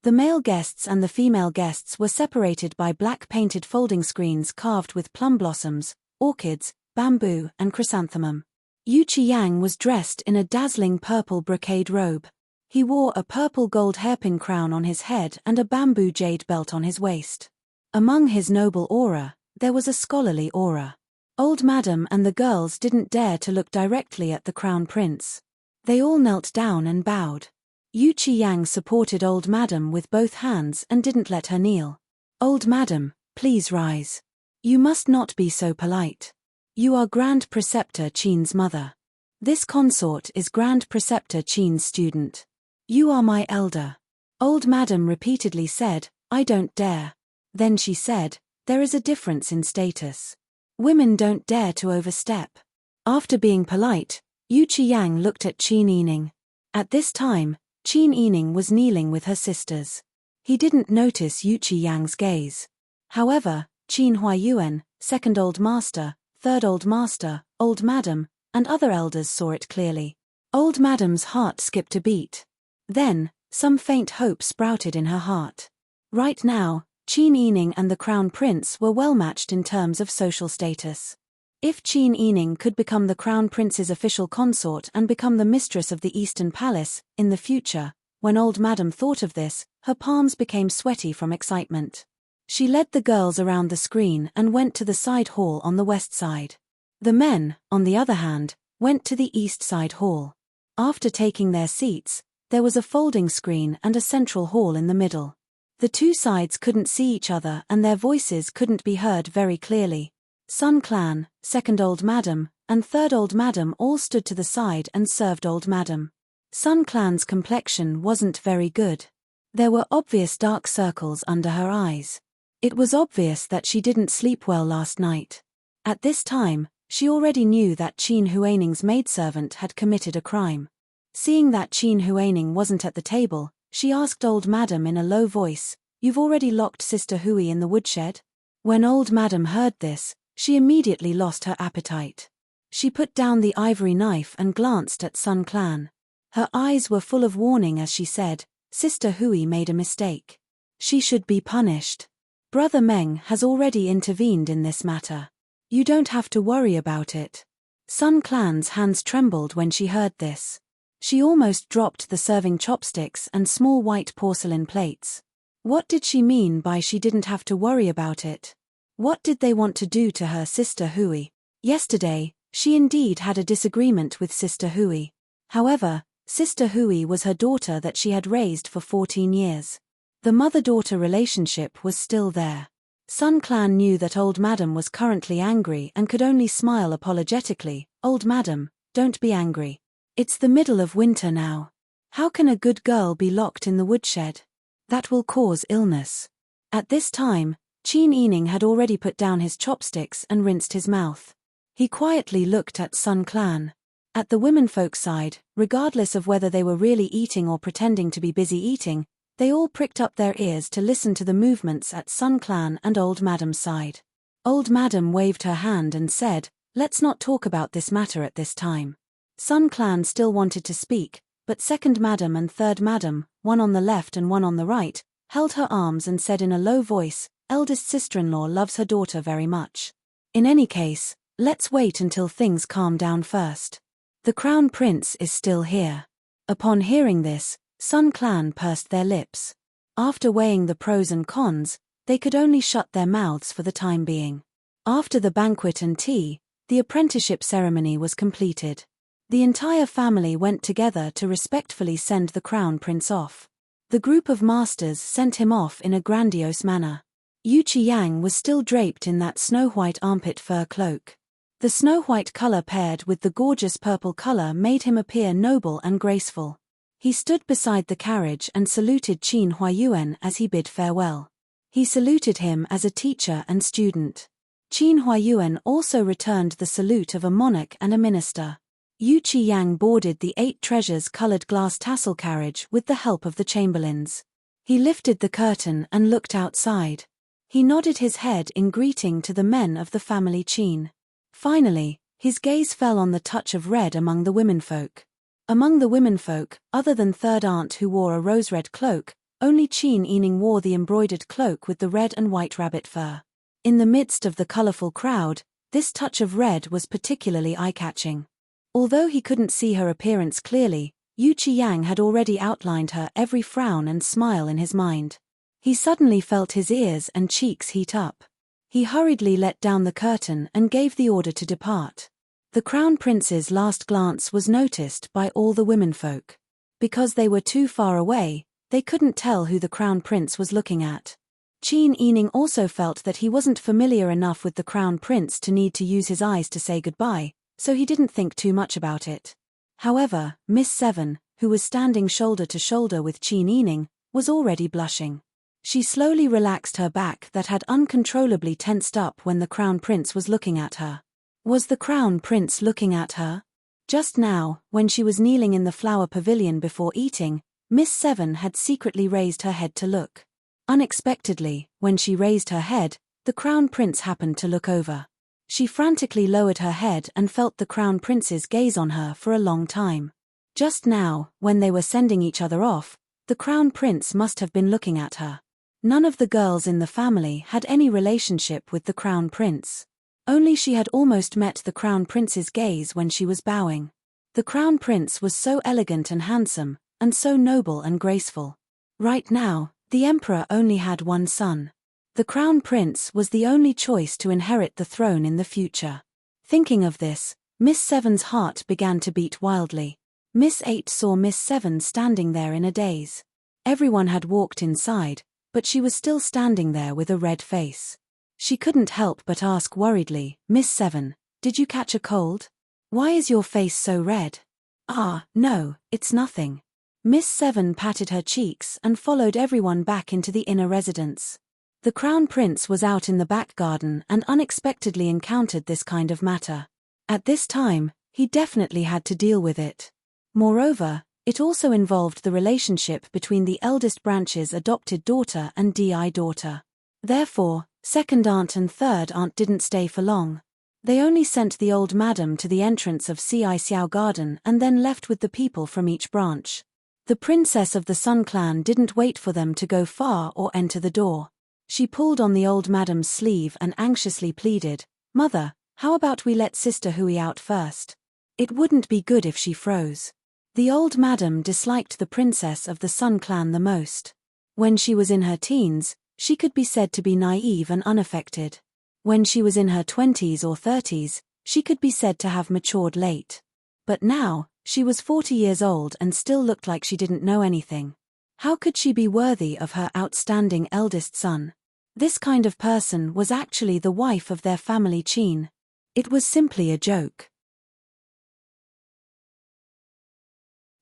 The male guests and the female guests were separated by black painted folding screens carved with plum blossoms, orchids, bamboo, and chrysanthemum. Yu Qiyang was dressed in a dazzling purple brocade robe. He wore a purple gold hairpin crown on his head and a bamboo jade belt on his waist. Among his noble aura, there was a scholarly aura. Old Madam and the girls didn't dare to look directly at the crown prince. They all knelt down and bowed. Yu Qiyang supported Old Madam with both hands and didn't let her kneel. "Old Madam, please rise. You must not be so polite. You are Grand Preceptor Qin's mother. This consort is Grand Preceptor Qin's student. You are my elder." Old Madam repeatedly said, "I don't dare." Then she said, "There is a difference in status. Women don't dare to overstep." After being polite, Yu Qiyang looked at Qin Yining. At this time, Qin Yining was kneeling with her sisters. He didn't notice Yu Qiyang's gaze. However, Qin Huayuan, second Old Master, third Old Master, Old Madam, and other elders saw it clearly. Old Madam's heart skipped a beat. Then, some faint hope sprouted in her heart. Right now, Qin Yining and the Crown Prince were well matched in terms of social status. If Qin Yining could become the Crown Prince's official consort and become the mistress of the Eastern Palace, in the future, when Old Madam thought of this, her palms became sweaty from excitement. She led the girls around the screen and went to the side hall on the west side. The men, on the other hand, went to the east side hall. After taking their seats, there was a folding screen and a central hall in the middle. The two sides couldn't see each other and their voices couldn't be heard very clearly. Sun Clan, second Old Madam, and third Old Madam all stood to the side and served Old Madam. Sun Clan's complexion wasn't very good. There were obvious dark circles under her eyes. It was obvious that she didn't sleep well last night. At this time, she already knew that Qin Huaining's maidservant had committed a crime. Seeing that Qin Huaining wasn't at the table, she asked Old Madam in a low voice, "You've already locked Sister Hui in the woodshed?" When Old Madam heard this, she immediately lost her appetite. She put down the ivory knife and glanced at Sun Clan. Her eyes were full of warning as she said, "Sister Hui made a mistake. She should be punished. Brother Meng has already intervened in this matter. You don't have to worry about it." Sun Clan's hands trembled when she heard this. She almost dropped the serving chopsticks and small white porcelain plates. What did she mean by she didn't have to worry about it? What did they want to do to her Sister Hui? Yesterday, she indeed had a disagreement with Sister Hui. However, Sister Hui was her daughter that she had raised for 14 years. The mother-daughter relationship was still there. Sun Clan knew that Old Madam was currently angry and could only smile apologetically. "Old Madam, don't be angry. It's the middle of winter now. How can a good girl be locked in the woodshed? That will cause illness." At this time, Qin Yining had already put down his chopsticks and rinsed his mouth. He quietly looked at Sun Clan. At the womenfolk side, regardless of whether they were really eating or pretending to be busy eating, they all pricked up their ears to listen to the movements at Sun Clan and Old Madam's side. Old Madam waved her hand and said, "Let's not talk about this matter at this time." Sun Clan still wanted to speak, but second Madam and third Madam, one on the left and one on the right, held her arms and said in a low voice, "Eldest sister-in-law loves her daughter very much. In any case, let's wait until things calm down first. The Crown Prince is still here." Upon hearing this, Sun Clan pursed their lips. After weighing the pros and cons, they could only shut their mouths for the time being. After the banquet and tea, the apprenticeship ceremony was completed. The entire family went together to respectfully send the Crown Prince off. The group of masters sent him off in a grandiose manner. Yu Qiyang was still draped in that snow-white armpit fur cloak. The snow-white color paired with the gorgeous purple color made him appear noble and graceful. He stood beside the carriage and saluted Qin Huayuan as he bid farewell. He saluted him as a teacher and student. Qin Huayuan also returned the salute of a monarch and a minister. Yu Qiyang boarded the 8 treasures-colored glass tassel carriage with the help of the chamberlains. He lifted the curtain and looked outside. He nodded his head in greeting to the men of the family Qin. Finally, his gaze fell on the touch of red among the womenfolk. Among the womenfolk, other than third aunt who wore a rose-red cloak, Only Qin Yining wore the embroidered cloak with the red and white rabbit fur. In the midst of the colorful crowd, this touch of red was particularly eye-catching. Although he couldn't see her appearance clearly, Yu Qiyang had already outlined her every frown and smile in his mind. He suddenly felt his ears and cheeks heat up. He hurriedly let down the curtain and gave the order to depart. The Crown Prince's last glance was noticed by all the womenfolk. Because they were too far away, they couldn't tell who the Crown Prince was looking at. Qin Yining also felt that he wasn't familiar enough with the Crown Prince to need to use his eyes to say goodbye, so he didn't think too much about it. However, Miss Seven, who was standing shoulder to shoulder with Qin Yining, was already blushing. She slowly relaxed her back that had uncontrollably tensed up when the Crown Prince was looking at her. Was the Crown Prince looking at her? Just now, when she was kneeling in the flower pavilion before eating, Miss Seven had secretly raised her head to look. Unexpectedly, when she raised her head, the Crown Prince happened to look over. She frantically lowered her head and felt the Crown Prince's gaze on her for a long time. Just now, when they were sending each other off, the Crown Prince must have been looking at her. None of the girls in the family had any relationship with the Crown Prince. Only she had almost met the Crown Prince's gaze when she was bowing. The Crown Prince was so elegant and handsome, and so noble and graceful. Right now, the Emperor only had one son. The Crown Prince was the only choice to inherit the throne in the future. Thinking of this, Miss Seven's heart began to beat wildly. Miss Eight saw Miss Seven standing there in a daze. Everyone had walked inside, but she was still standing there with a red face. She couldn't help but ask worriedly, "Miss Seven, did you catch a cold? Why is your face so red?" "Ah, no, it's nothing." Miss Seven patted her cheeks and followed everyone back into the inner residence. The Crown Prince was out in the back garden and unexpectedly encountered this kind of matter. At this time, he definitely had to deal with it. Moreover, it also involved the relationship between the eldest branch's adopted daughter and DI daughter. Therefore, second aunt and third aunt didn't stay for long. They only sent the old madam to the entrance of Ci Xiao Garden and then left with the people from each branch. The princess of the Sun Clan didn't wait for them to go far or enter the door. She pulled on the old madam's sleeve and anxiously pleaded, "Mother, how about we let Sister Hui out first? It wouldn't be good if she froze." The old madam disliked the princess of the Sun Clan the most. When she was in her teens, she could be said to be naive and unaffected. When she was in her 20s or 30s, she could be said to have matured late. But now, she was 40 years old and still looked like she didn't know anything. How could she be worthy of her outstanding eldest son? This kind of person was actually the wife of their family Qin. It was simply a joke.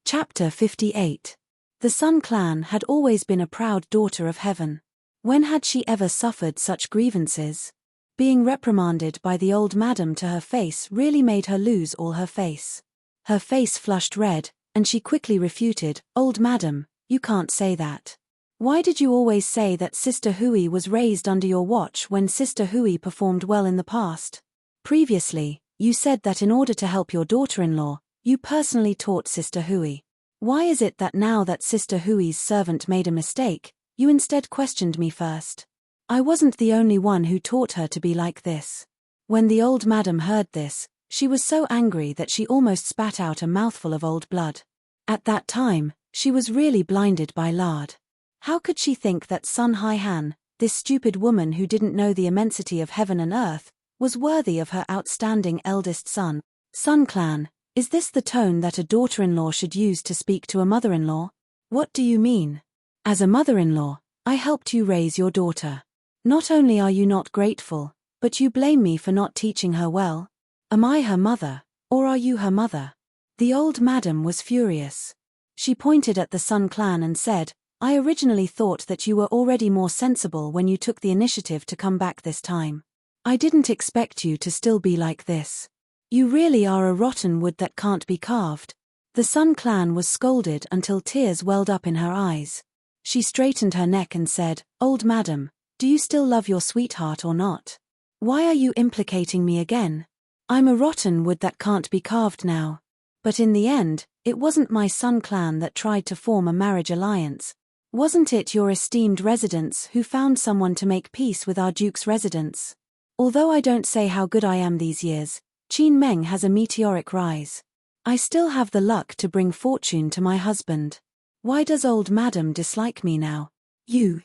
Chapter 58. The Sun Clan had always been a proud daughter of heaven. When had she ever suffered such grievances? Being reprimanded by the old madam to her face really made her lose all her face. Her face flushed red, and she quickly refuted, "Old madam, you can't say that. Why did you always say that Sister Hui was raised under your watch when Sister Hui performed well in the past? Previously, you said that in order to help your daughter-in-law, you personally taught Sister Hui. Why is it that now that Sister Hui's servant made a mistake, you instead questioned me first? I wasn't the only one who taught her to be like this." When the old madam heard this, she was so angry that she almost spat out a mouthful of old blood. At that time, she was really blinded by lard. How could she think that Sun Haihan, this stupid woman who didn't know the immensity of heaven and earth, was worthy of her outstanding eldest son? "Sun Clan, is this the tone that a daughter-in-law should use to speak to a mother-in-law? What do you mean? As a mother-in-law, I helped you raise your daughter. Not only are you not grateful, but you blame me for not teaching her well. Am I her mother, or are you her mother?" The old madam was furious. She pointed at the Sun Clan and said, "I originally thought that you were already more sensible when you took the initiative to come back this time. I didn't expect you to still be like this. You really are a rotten wood that can't be carved." The Sun Clan was scolded until tears welled up in her eyes. She straightened her neck and said, "Old madam, do you still love your sweetheart or not? Why are you implicating me again? I'm a rotten wood that can't be carved now. But in the end, it wasn't my Sun Clan that tried to form a marriage alliance. Wasn't it your esteemed residents who found someone to make peace with our duke's residence? Although I don't say how good I am these years, Qin Meng has a meteoric rise. I still have the luck to bring fortune to my husband. Why does old madam dislike me now? You.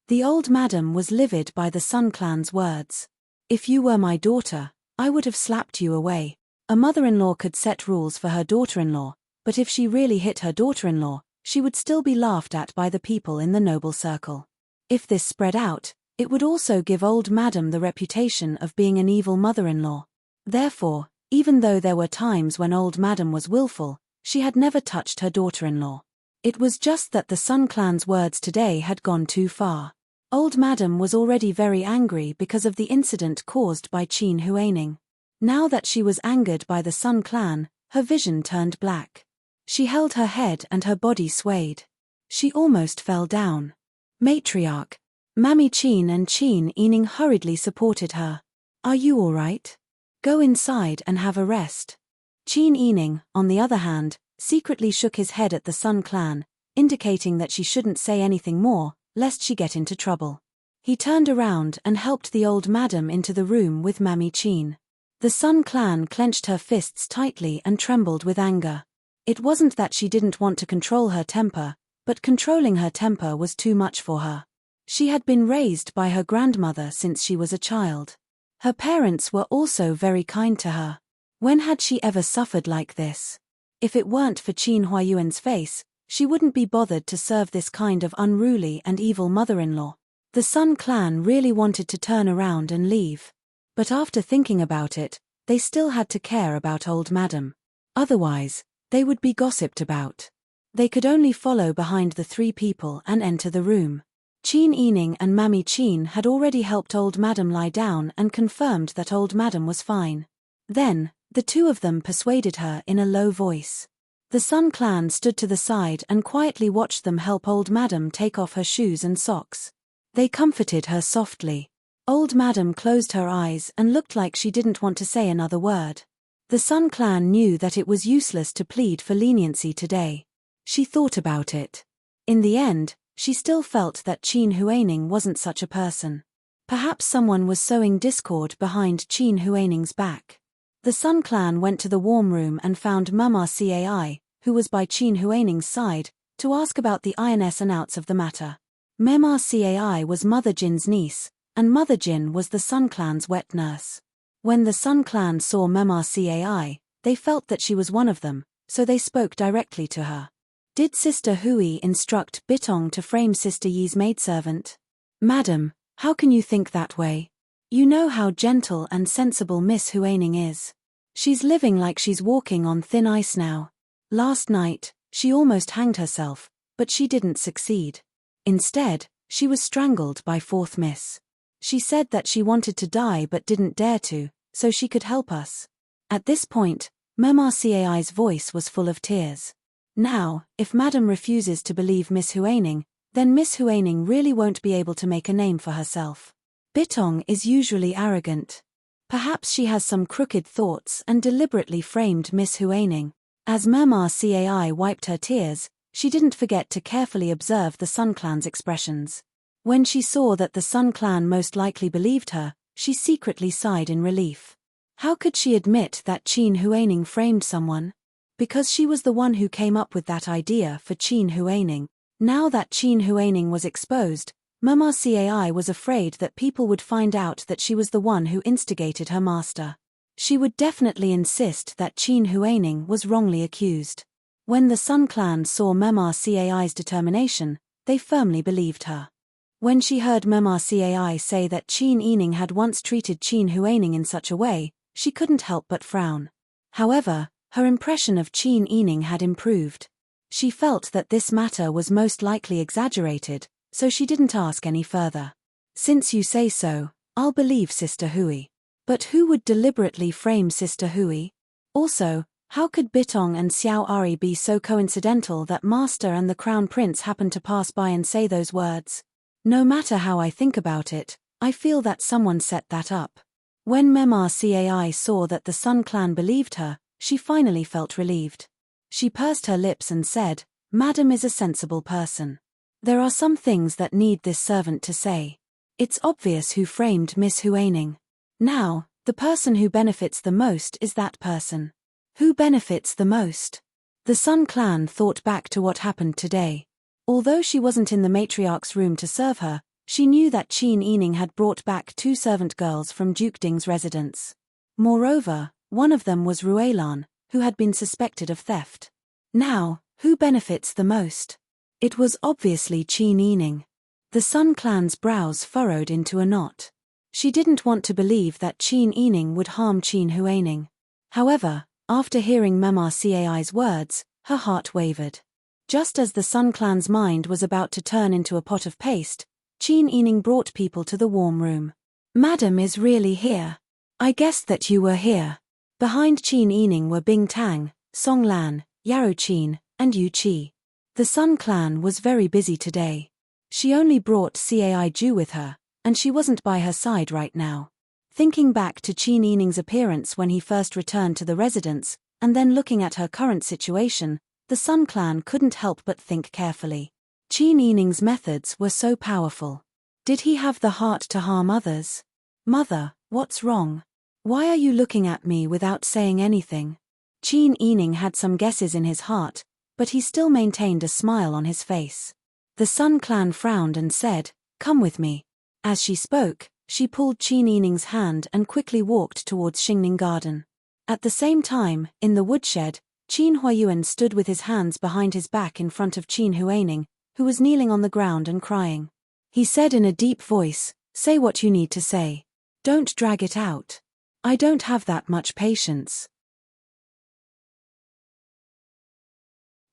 The old madam was livid by the Sun Clan's words. If you were my daughter, I would have slapped you away. A mother-in-law could set rules for her daughter-in-law, but if she really hit her daughter-in-law, she would still be laughed at by the people in the noble circle. If this spread out, it would also give old madam the reputation of being an evil mother-in-law. Therefore, even though there were times when old madam was willful, she had never touched her daughter-in-law. It was just that the Sun Clan's words today had gone too far. Old madam was already very angry because of the incident caused by Qin Huaining. Now that she was angered by the Sun Clan, her vision turned black. She held her head and her body swayed. She almost fell down. Matriarch Mami Qin and Qin Yining hurriedly supported her. Are you all right? Go inside and have a rest. Qin Yining, on the other hand, secretly shook his head at the Sun Clan, indicating that she shouldn't say anything more, lest she get into trouble. He turned around and helped the old madam into the room with Mami Qin. The Sun Clan clenched her fists tightly and trembled with anger. It wasn't that she didn't want to control her temper, but controlling her temper was too much for her. She had been raised by her grandmother since she was a child. Her parents were also very kind to her. When had she ever suffered like this? If it weren't for Qin Huayuan's face, she wouldn't be bothered to serve this kind of unruly and evil mother-in-law. The Sun Clan really wanted to turn around and leave. But after thinking about it, they still had to care about old madam. Otherwise, they would be gossiped about. They could only follow behind the three people and enter the room. Qin Yining and Mami Qin had already helped old madam lie down and confirmed that old madam was fine. Then, the two of them persuaded her in a low voice. The Sun Clan stood to the side and quietly watched them help old madam take off her shoes and socks. They comforted her softly. Old madam closed her eyes and looked like she didn't want to say another word. The Sun Clan knew that it was useless to plead for leniency today. She thought about it. In the end, she still felt that Qin Huaining wasn't such a person. Perhaps someone was sowing discord behind Qin Huaining's back. The Sun Clan went to the warm room and found Mama Cai, who was by Qin Huaining's side, to ask about the ins and outs of the matter. Mema Cai was Mother Jin's niece, and Mother Jin was the Sun Clan's wet nurse. When the Sun Clan saw Mema Cai, they felt that she was one of them, so they spoke directly to her. Did Sister Hui instruct Bitong to frame Sister Yi's maidservant? Madam, how can you think that way? You know how gentle and sensible Miss Huaining is. She's living like she's walking on thin ice now. Last night, she almost hanged herself, but she didn't succeed. Instead, she was strangled by Fourth Miss. She said that she wanted to die but didn't dare to, so she could help us. At this point, Mema Cai's voice was full of tears. Now, if Madam refuses to believe Miss Huaining, then Miss Huaining really won't be able to make a name for herself. Bitong is usually arrogant. Perhaps she has some crooked thoughts and deliberately framed Miss Huaining. As Mema Cai wiped her tears, she didn't forget to carefully observe the Sun Clan's expressions. When she saw that the Sun Clan most likely believed her, she secretly sighed in relief. How could she admit that Qin Huaining framed someone? Because she was the one who came up with that idea for Qin Huaining. Now that Qin Huaining was exposed, Mema Cai was afraid that people would find out that she was the one who instigated her master. She would definitely insist that Qin Huaining was wrongly accused. When the Sun Clan saw Mema Cai's determination, they firmly believed her. When she heard Mema Cai say that Qin Yining had once treated Qin Huaining in such a way, she couldn't help but frown. However, her impression of Qin Yining had improved. She felt that this matter was most likely exaggerated, so she didn't ask any further. Since you say so, I'll believe Sister Hui. But who would deliberately frame Sister Hui? Also, how could Bitong and Xiao Ari be so coincidental that Master and the Crown Prince happened to pass by and say those words? No matter how I think about it, I feel that someone set that up. When Mema Cai saw that the Sun Clan believed her, she finally felt relieved. She pursed her lips and said, Madam is a sensible person. There are some things that need this servant to say. It's obvious who framed Miss Huaning. Now, the person who benefits the most is that person. Who benefits the most? The Sun Clan thought back to what happened today. Although she wasn't in the matriarch's room to serve her, she knew that Qin Yining had brought back 2 servant girls from Duke Ding's residence. Moreover, one of them was Ruelan, who had been suspected of theft. Now, who benefits the most? It was obviously Qin Yining. The Sun Clan's brows furrowed into a knot. She didn't want to believe that Qin Yining would harm Qin Huaning. However, after hearing Mama Cai's words, her heart wavered. Just as the Sun Clan's mind was about to turn into a pot of paste, Qin Yining brought people to the warm room. "Madam is really here. I guessed that you were here." Behind Qin Yining were Bing Tang, Song Lan, Yarrow Qin, and Yu Qi. The Sun Clan was very busy today. She only brought Cai Ju with her, and she wasn't by her side right now. Thinking back to Qin Yining's appearance when he first returned to the residence, and then looking at her current situation, the Sun Clan couldn't help but think carefully. Qin Yining's methods were so powerful. Did he have the heart to harm others? "Mother, what's wrong? Why are you looking at me without saying anything?" Qin Yining had some guesses in his heart, but he still maintained a smile on his face. The Sun Clan frowned and said, "Come with me." As she spoke, she pulled Qin Yining's hand and quickly walked towards Xingning Garden. At the same time, in the woodshed, Qin Huayuan stood with his hands behind his back in front of Qin Huaning, who was kneeling on the ground and crying. He said in a deep voice, "Say what you need to say. Don't drag it out. I don't have that much patience."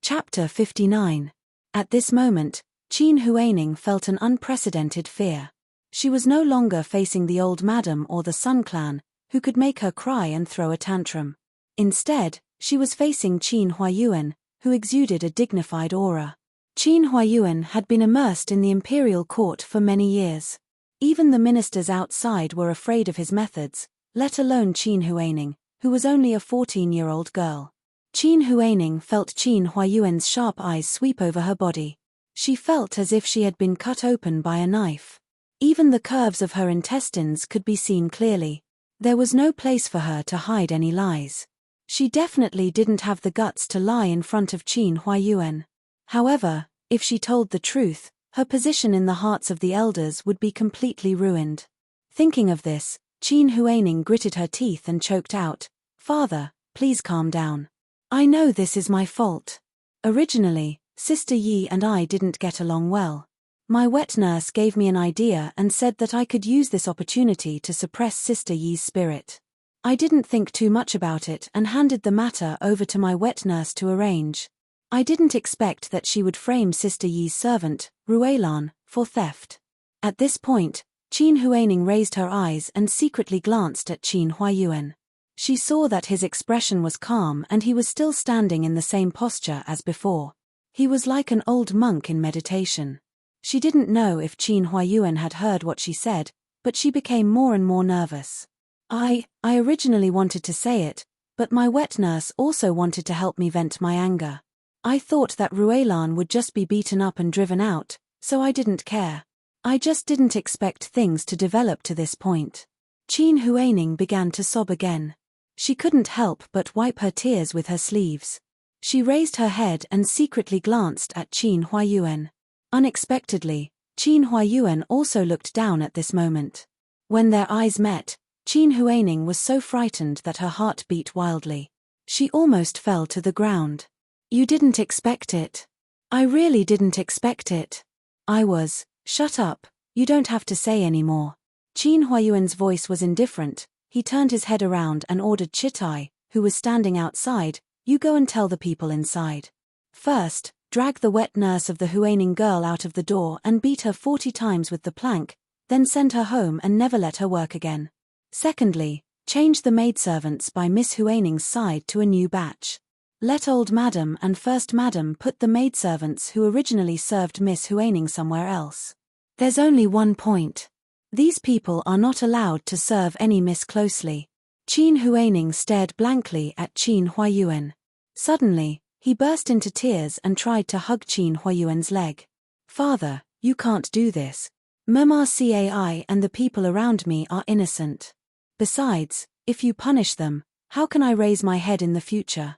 Chapter 59. At this moment, Qin Huaning felt an unprecedented fear. She was no longer facing the old madam or the Sun Clan, who could make her cry and throw a tantrum. Instead, she was facing Qin Huayuan, who exuded a dignified aura. Qin Huayuan had been immersed in the imperial court for many years. Even the ministers outside were afraid of his methods, let alone Qin Huaning, who was only a 14-year-old girl. Qin Huaning felt Qin Huayuan's sharp eyes sweep over her body. She felt as if she had been cut open by a knife. Even the curves of her intestines could be seen clearly. There was no place for her to hide any lies. She definitely didn't have the guts to lie in front of Qin Huayuan. However, if she told the truth, her position in the hearts of the elders would be completely ruined. Thinking of this, Qin Huaning gritted her teeth and choked out, "Father, please calm down. I know this is my fault. Originally, Sister Yi and I didn't get along well. My wet nurse gave me an idea and said that I could use this opportunity to suppress Sister Yi's spirit. I didn't think too much about it and handed the matter over to my wet nurse to arrange. I didn't expect that she would frame Sister Yi's servant, Ruelan, for theft." At this point, Qin Huaning raised her eyes and secretly glanced at Qin Huayuan. She saw that his expression was calm and he was still standing in the same posture as before. He was like an old monk in meditation. She didn't know if Qin Huayuan had heard what she said, but she became more and more nervous. I originally wanted to say it, but my wet nurse also wanted to help me vent my anger. I thought that Ruelan would just be beaten up and driven out, so I didn't care. I just didn't expect things to develop to this point." Qin Huaning began to sob again. She couldn't help but wipe her tears with her sleeves. She raised her head and secretly glanced at Qin Huayuan. Unexpectedly, Qin Huayuan also looked down at this moment. When their eyes met, Qin Huaning was so frightened that her heart beat wildly. She almost fell to the ground. "You didn't expect it. I really didn't expect it. Shut up, you don't have to say any more." Qin Huayuan's voice was indifferent. He turned his head around and ordered Chitai, who was standing outside, "You go and tell the people inside. First, drag the wet nurse of the Huaning girl out of the door and beat her 40 times with the plank, then send her home and never let her work again. Secondly, change the maidservants by Miss Huaning's side to a new batch. Let old madam and first madam put the maidservants who originally served Miss Huaning somewhere else. There's only one point. These people are not allowed to serve any miss closely." Qin Huaning stared blankly at Qin Huayuan. Suddenly, he burst into tears and tried to hug Qin Huayuan's leg. Father, you can't do this. Mama Cai and the people around me are innocent. Besides, if you punish them, how can I raise my head in the future?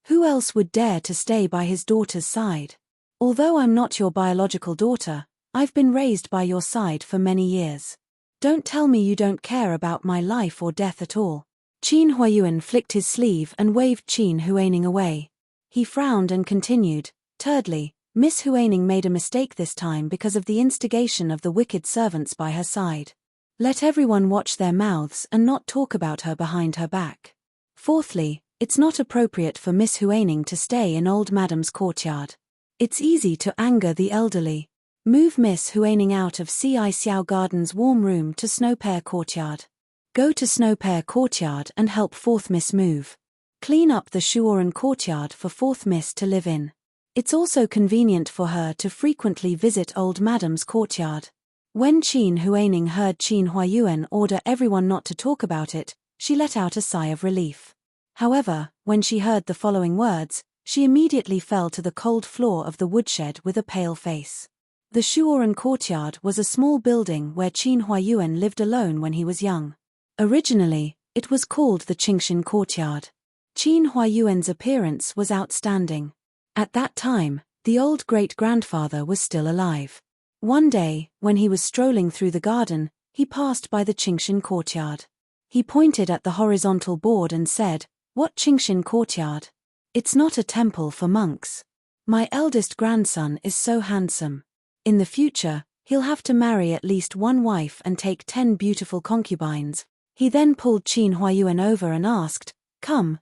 Who else would dare to stay by his daughter's side? Although I'm not your biological daughter, I've been raised by your side for many years. Don't tell me you don't care about my life or death at all. Qin Huayuan flicked his sleeve and waved Qin Huaining away. He frowned and continued, "Thirdly, Miss Huaining made a mistake this time because of the instigation of the wicked servants by her side. Let everyone watch their mouths and not talk about her behind her back. Fourthly, it's not appropriate for Miss Huaining to stay in old Madam's courtyard. It's easy to anger the elderly. Move Miss Huaining out of Ci Xiao Garden's warm room to Snow Pear Courtyard. Go to Snow Pear Courtyard and help fourth Miss move. Clean up the Soaring courtyard for fourth Miss to live in. It's also convenient for her to frequently visit old Madam's courtyard." When Qin Huaining heard Qin Huayuan order everyone not to talk about it, she let out a sigh of relief. However, when she heard the following words, she immediately fell to the cold floor of the woodshed with a pale face. The Soaring courtyard was a small building where Qin Huayuan lived alone when he was young. Originally, it was called the Qingshan courtyard. Qin Huayuan's appearance was outstanding. At that time, the old great-grandfather was still alive. One day, when he was strolling through the garden, he passed by the Qingshan courtyard. He pointed at the horizontal board and said, "What Qingshan courtyard? It's not a temple for monks. My eldest grandson is so handsome. In the future, he'll have to marry at least one wife and take 10 beautiful concubines." He then pulled Qin Huayuan over and asked, Come.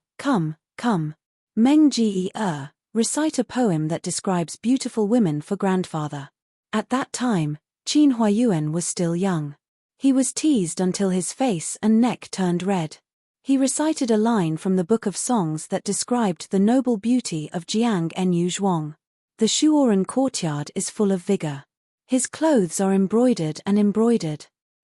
Meng Ji recite a poem that describes beautiful women for grandfather." At that time, Qin Huayuan was still young. He was teased until his face and neck turned red. He recited a line from the book of songs that described the noble beauty of Jiang Enyu Zhuang. The Soaring courtyard is full of vigor. His clothes are embroidered.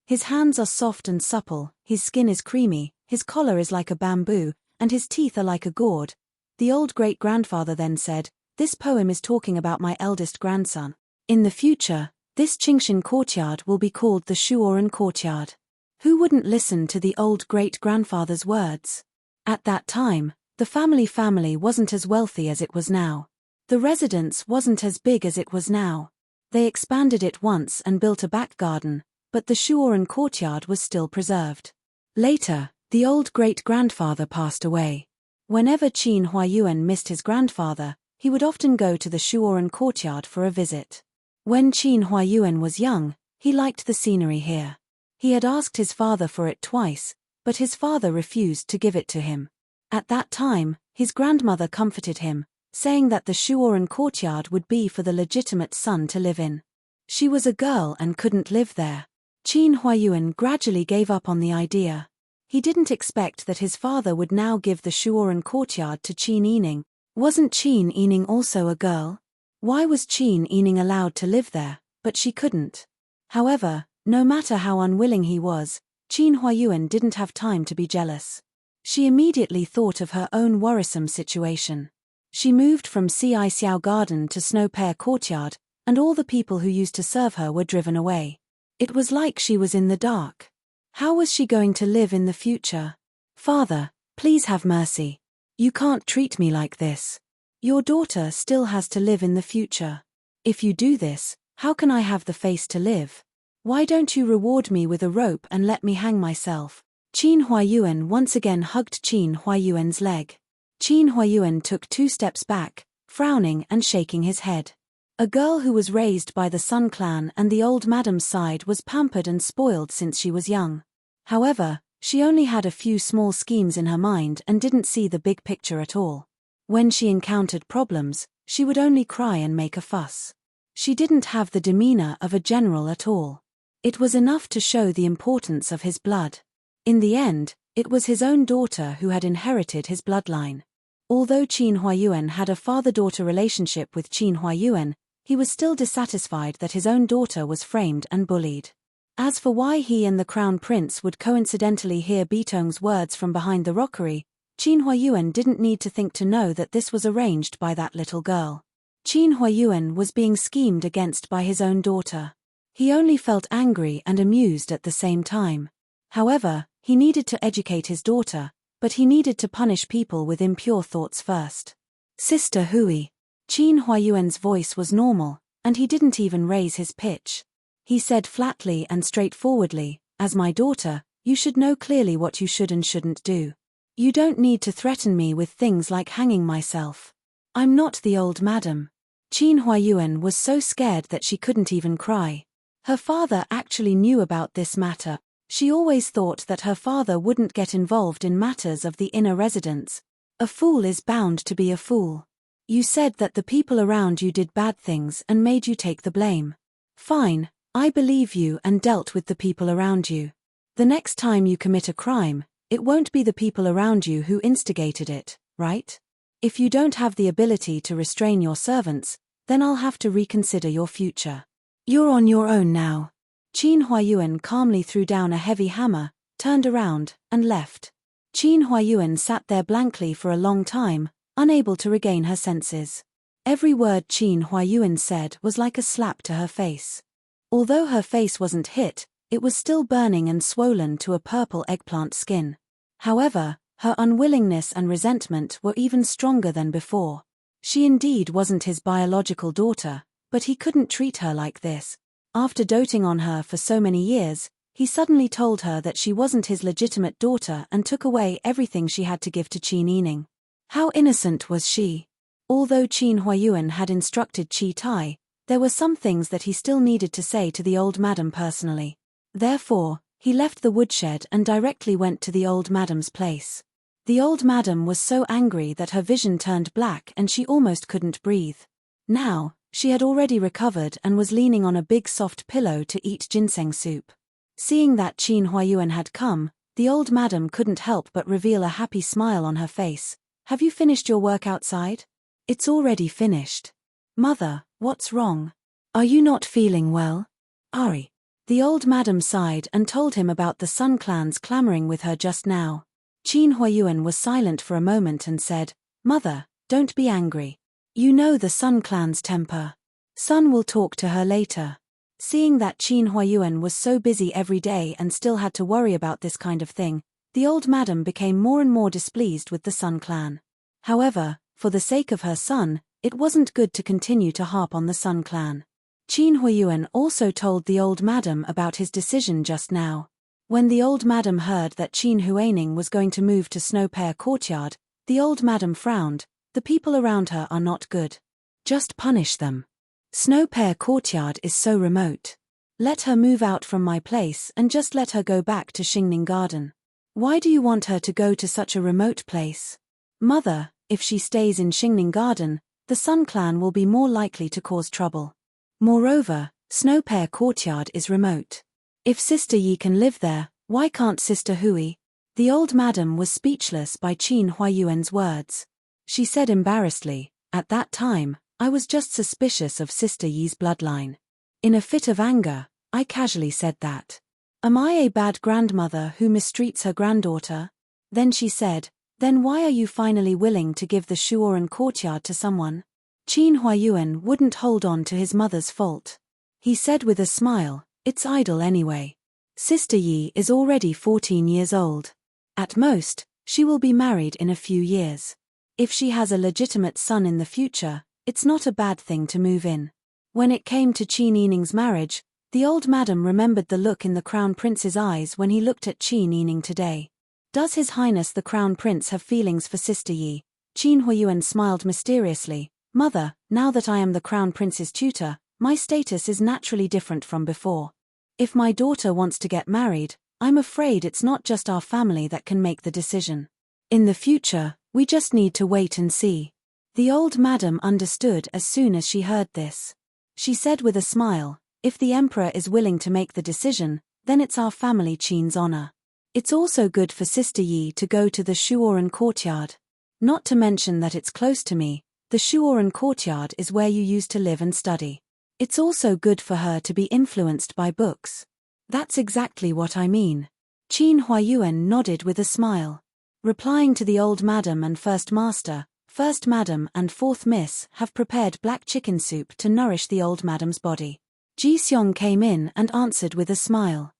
His hands are soft and supple, his skin is creamy, his collar is like a bamboo, and his teeth are like a gourd. The old great-grandfather then said, "This poem is talking about my eldest grandson. In the future, this Qingshan courtyard will be called the Soaring courtyard." Who wouldn't listen to the old great-grandfather's words? At that time, the family wasn't as wealthy as it was now. The residence wasn't as big as it was now. They expanded it once and built a back garden, but the Soaring courtyard was still preserved. Later, the old great-grandfather passed away. Whenever Qin Huayuan missed his grandfather, he would often go to the Soaring courtyard for a visit. When Qin Huayuan was young, he liked the scenery here. He had asked his father for it twice, but his father refused to give it to him. At that time, his grandmother comforted him, saying that the Soaring courtyard would be for the legitimate son to live in. She was a girl and couldn't live there. Qin Huayuan gradually gave up on the idea. He didn't expect that his father would now give the Soaring courtyard to Qin Yining. Wasn't Qin Yining also a girl? Why was Qin Yining allowed to live there, but she couldn't? However, no matter how unwilling he was, Qin Huayuan didn't have time to be jealous. She immediately thought of her own worrisome situation. She moved from Ci Xiao Garden to Snow Pear Courtyard, and all the people who used to serve her were driven away. It was like she was in the dark. How was she going to live in the future? "Father, please have mercy. You can't treat me like this. Your daughter still has to live in the future. If you do this, how can I have the face to live? Why don't you reward me with a rope and let me hang myself?" Qin Huayuan once again hugged Qin Huayuan's leg. Qin Huayuan took 2 steps back, frowning and shaking his head. A girl who was raised by the Sun clan and the old madam's side was pampered and spoiled since she was young. However, she only had a few small schemes in her mind and didn't see the big picture at all. When she encountered problems, she would only cry and make a fuss. She didn't have the demeanor of a general at all. It was enough to show the importance of his blood. In the end, it was his own daughter who had inherited his bloodline. Although Qin Huayuan had a father-daughter relationship with Qin Huayuan, he was still dissatisfied that his own daughter was framed and bullied. As for why he and the crown prince would coincidentally hear Bitong's words from behind the rockery, Qin Huayuan didn't need to think to know that this was arranged by that little girl. Qin Huayuan was being schemed against by his own daughter. He only felt angry and amused at the same time. However, he needed to educate his daughter, but he needed to punish people with impure thoughts first. Sister Hui. Qin Huayuan's voice was normal, and he didn't even raise his pitch. He said flatly and straightforwardly, "As my daughter, you should know clearly what you should and shouldn't do. You don't need to threaten me with things like hanging myself. I'm not the old madam." Qin Huayuan was so scared that she couldn't even cry. Her father actually knew about this matter. She always thought that her father wouldn't get involved in matters of the inner residence. A fool is bound to be a fool. You said that the people around you did bad things and made you take the blame. Fine, I believe you and dealt with the people around you. The next time you commit a crime, it won't be the people around you who instigated it, right? If you don't have the ability to restrain your servants, then I'll have to reconsider your future. You're on your own now. Qin Huayuan calmly threw down a heavy hammer, turned around, and left. Qin Huayuan sat there blankly for a long time, unable to regain her senses. Every word Qin Huayuan said was like a slap to her face. Although her face wasn't hit, it was still burning and swollen to a purple eggplant skin. However, her unwillingness and resentment were even stronger than before. She indeed wasn't his biological daughter, but he couldn't treat her like this. After doting on her for so many years, he suddenly told her that she wasn't his legitimate daughter and took away everything she had to give to Qin Yining. How innocent was she? Although Qin Huayuan had instructed Qi Tai, there were some things that he still needed to say to the old madam personally. Therefore, he left the woodshed and directly went to the old madam's place. The old madam was so angry that her vision turned black and she almost couldn't breathe. Now, she had already recovered and was leaning on a big soft pillow to eat ginseng soup. Seeing that Qin Huayuan had come, the old madam couldn't help but reveal a happy smile on her face. "Have you finished your work outside?" "It's already finished." "Mother, what's wrong? Are you not feeling well?" "Ari." The old madam sighed and told him about the Sun clans clamoring with her just now. Qin Huayuan was silent for a moment and said, "Mother, don't be angry. You know the Sun clan's temper. Sun will talk to her later." Seeing that Qin Huayuan was so busy every day and still had to worry about this kind of thing, the old madam became more and more displeased with the Sun clan. However, for the sake of her son, it wasn't good to continue to harp on the Sun clan. Qin Huayuan also told the old madam about his decision just now. When the old madam heard that Qin Huaining was going to move to Snow Pear Courtyard, the old madam frowned. "The people around her are not good. Just punish them. Snow Pear Courtyard is so remote. Let her move out from my place and just let her go back to Xingning Garden." "Why do you want her to go to such a remote place?" "Mother, if she stays in Xingning Garden, the Sun clan will be more likely to cause trouble. Moreover, Snow Pear Courtyard is remote. If Sister Yi can live there, why can't Sister Hui?" The old madam was speechless by Qin Huayuan's words. She said embarrassedly, "At that time, I was just suspicious of Sister Yi's bloodline. In a fit of anger, I casually said that. Am I a bad grandmother who mistreats her granddaughter?" Then she said, "Then why are you finally willing to give the Soaring courtyard to someone?" Qin Huayuan wouldn't hold on to his mother's fault. He said with a smile, "It's idle anyway. Sister Yi is already 14 years old. At most, she will be married in a few years. If she has a legitimate son in the future, it's not a bad thing to move in." When it came to Qin Yining's marriage, the old madam remembered the look in the Crown Prince's eyes when he looked at Qin Yining today. Does His Highness the Crown Prince have feelings for Sister Yi? Qin Huayuan smiled mysteriously. "Mother, now that I am the Crown Prince's tutor, my status is naturally different from before. If my daughter wants to get married, I'm afraid it's not just our family that can make the decision. In the future, we just need to wait and see." The old madam understood as soon as she heard this. She said with a smile, "If the emperor is willing to make the decision, then it's our family Qin's honor. It's also good for Sister Yi to go to the Soaring courtyard. Not to mention that it's close to me. The Soaring courtyard is where you used to live and study. It's also good for her to be influenced by books." "That's exactly what I mean." Qin Huayuan nodded with a smile. Replying to the old madam and first master, First Madam and Fourth Miss have prepared black chicken soup to nourish the old madam's body. Ji Seong came in and answered with a smile.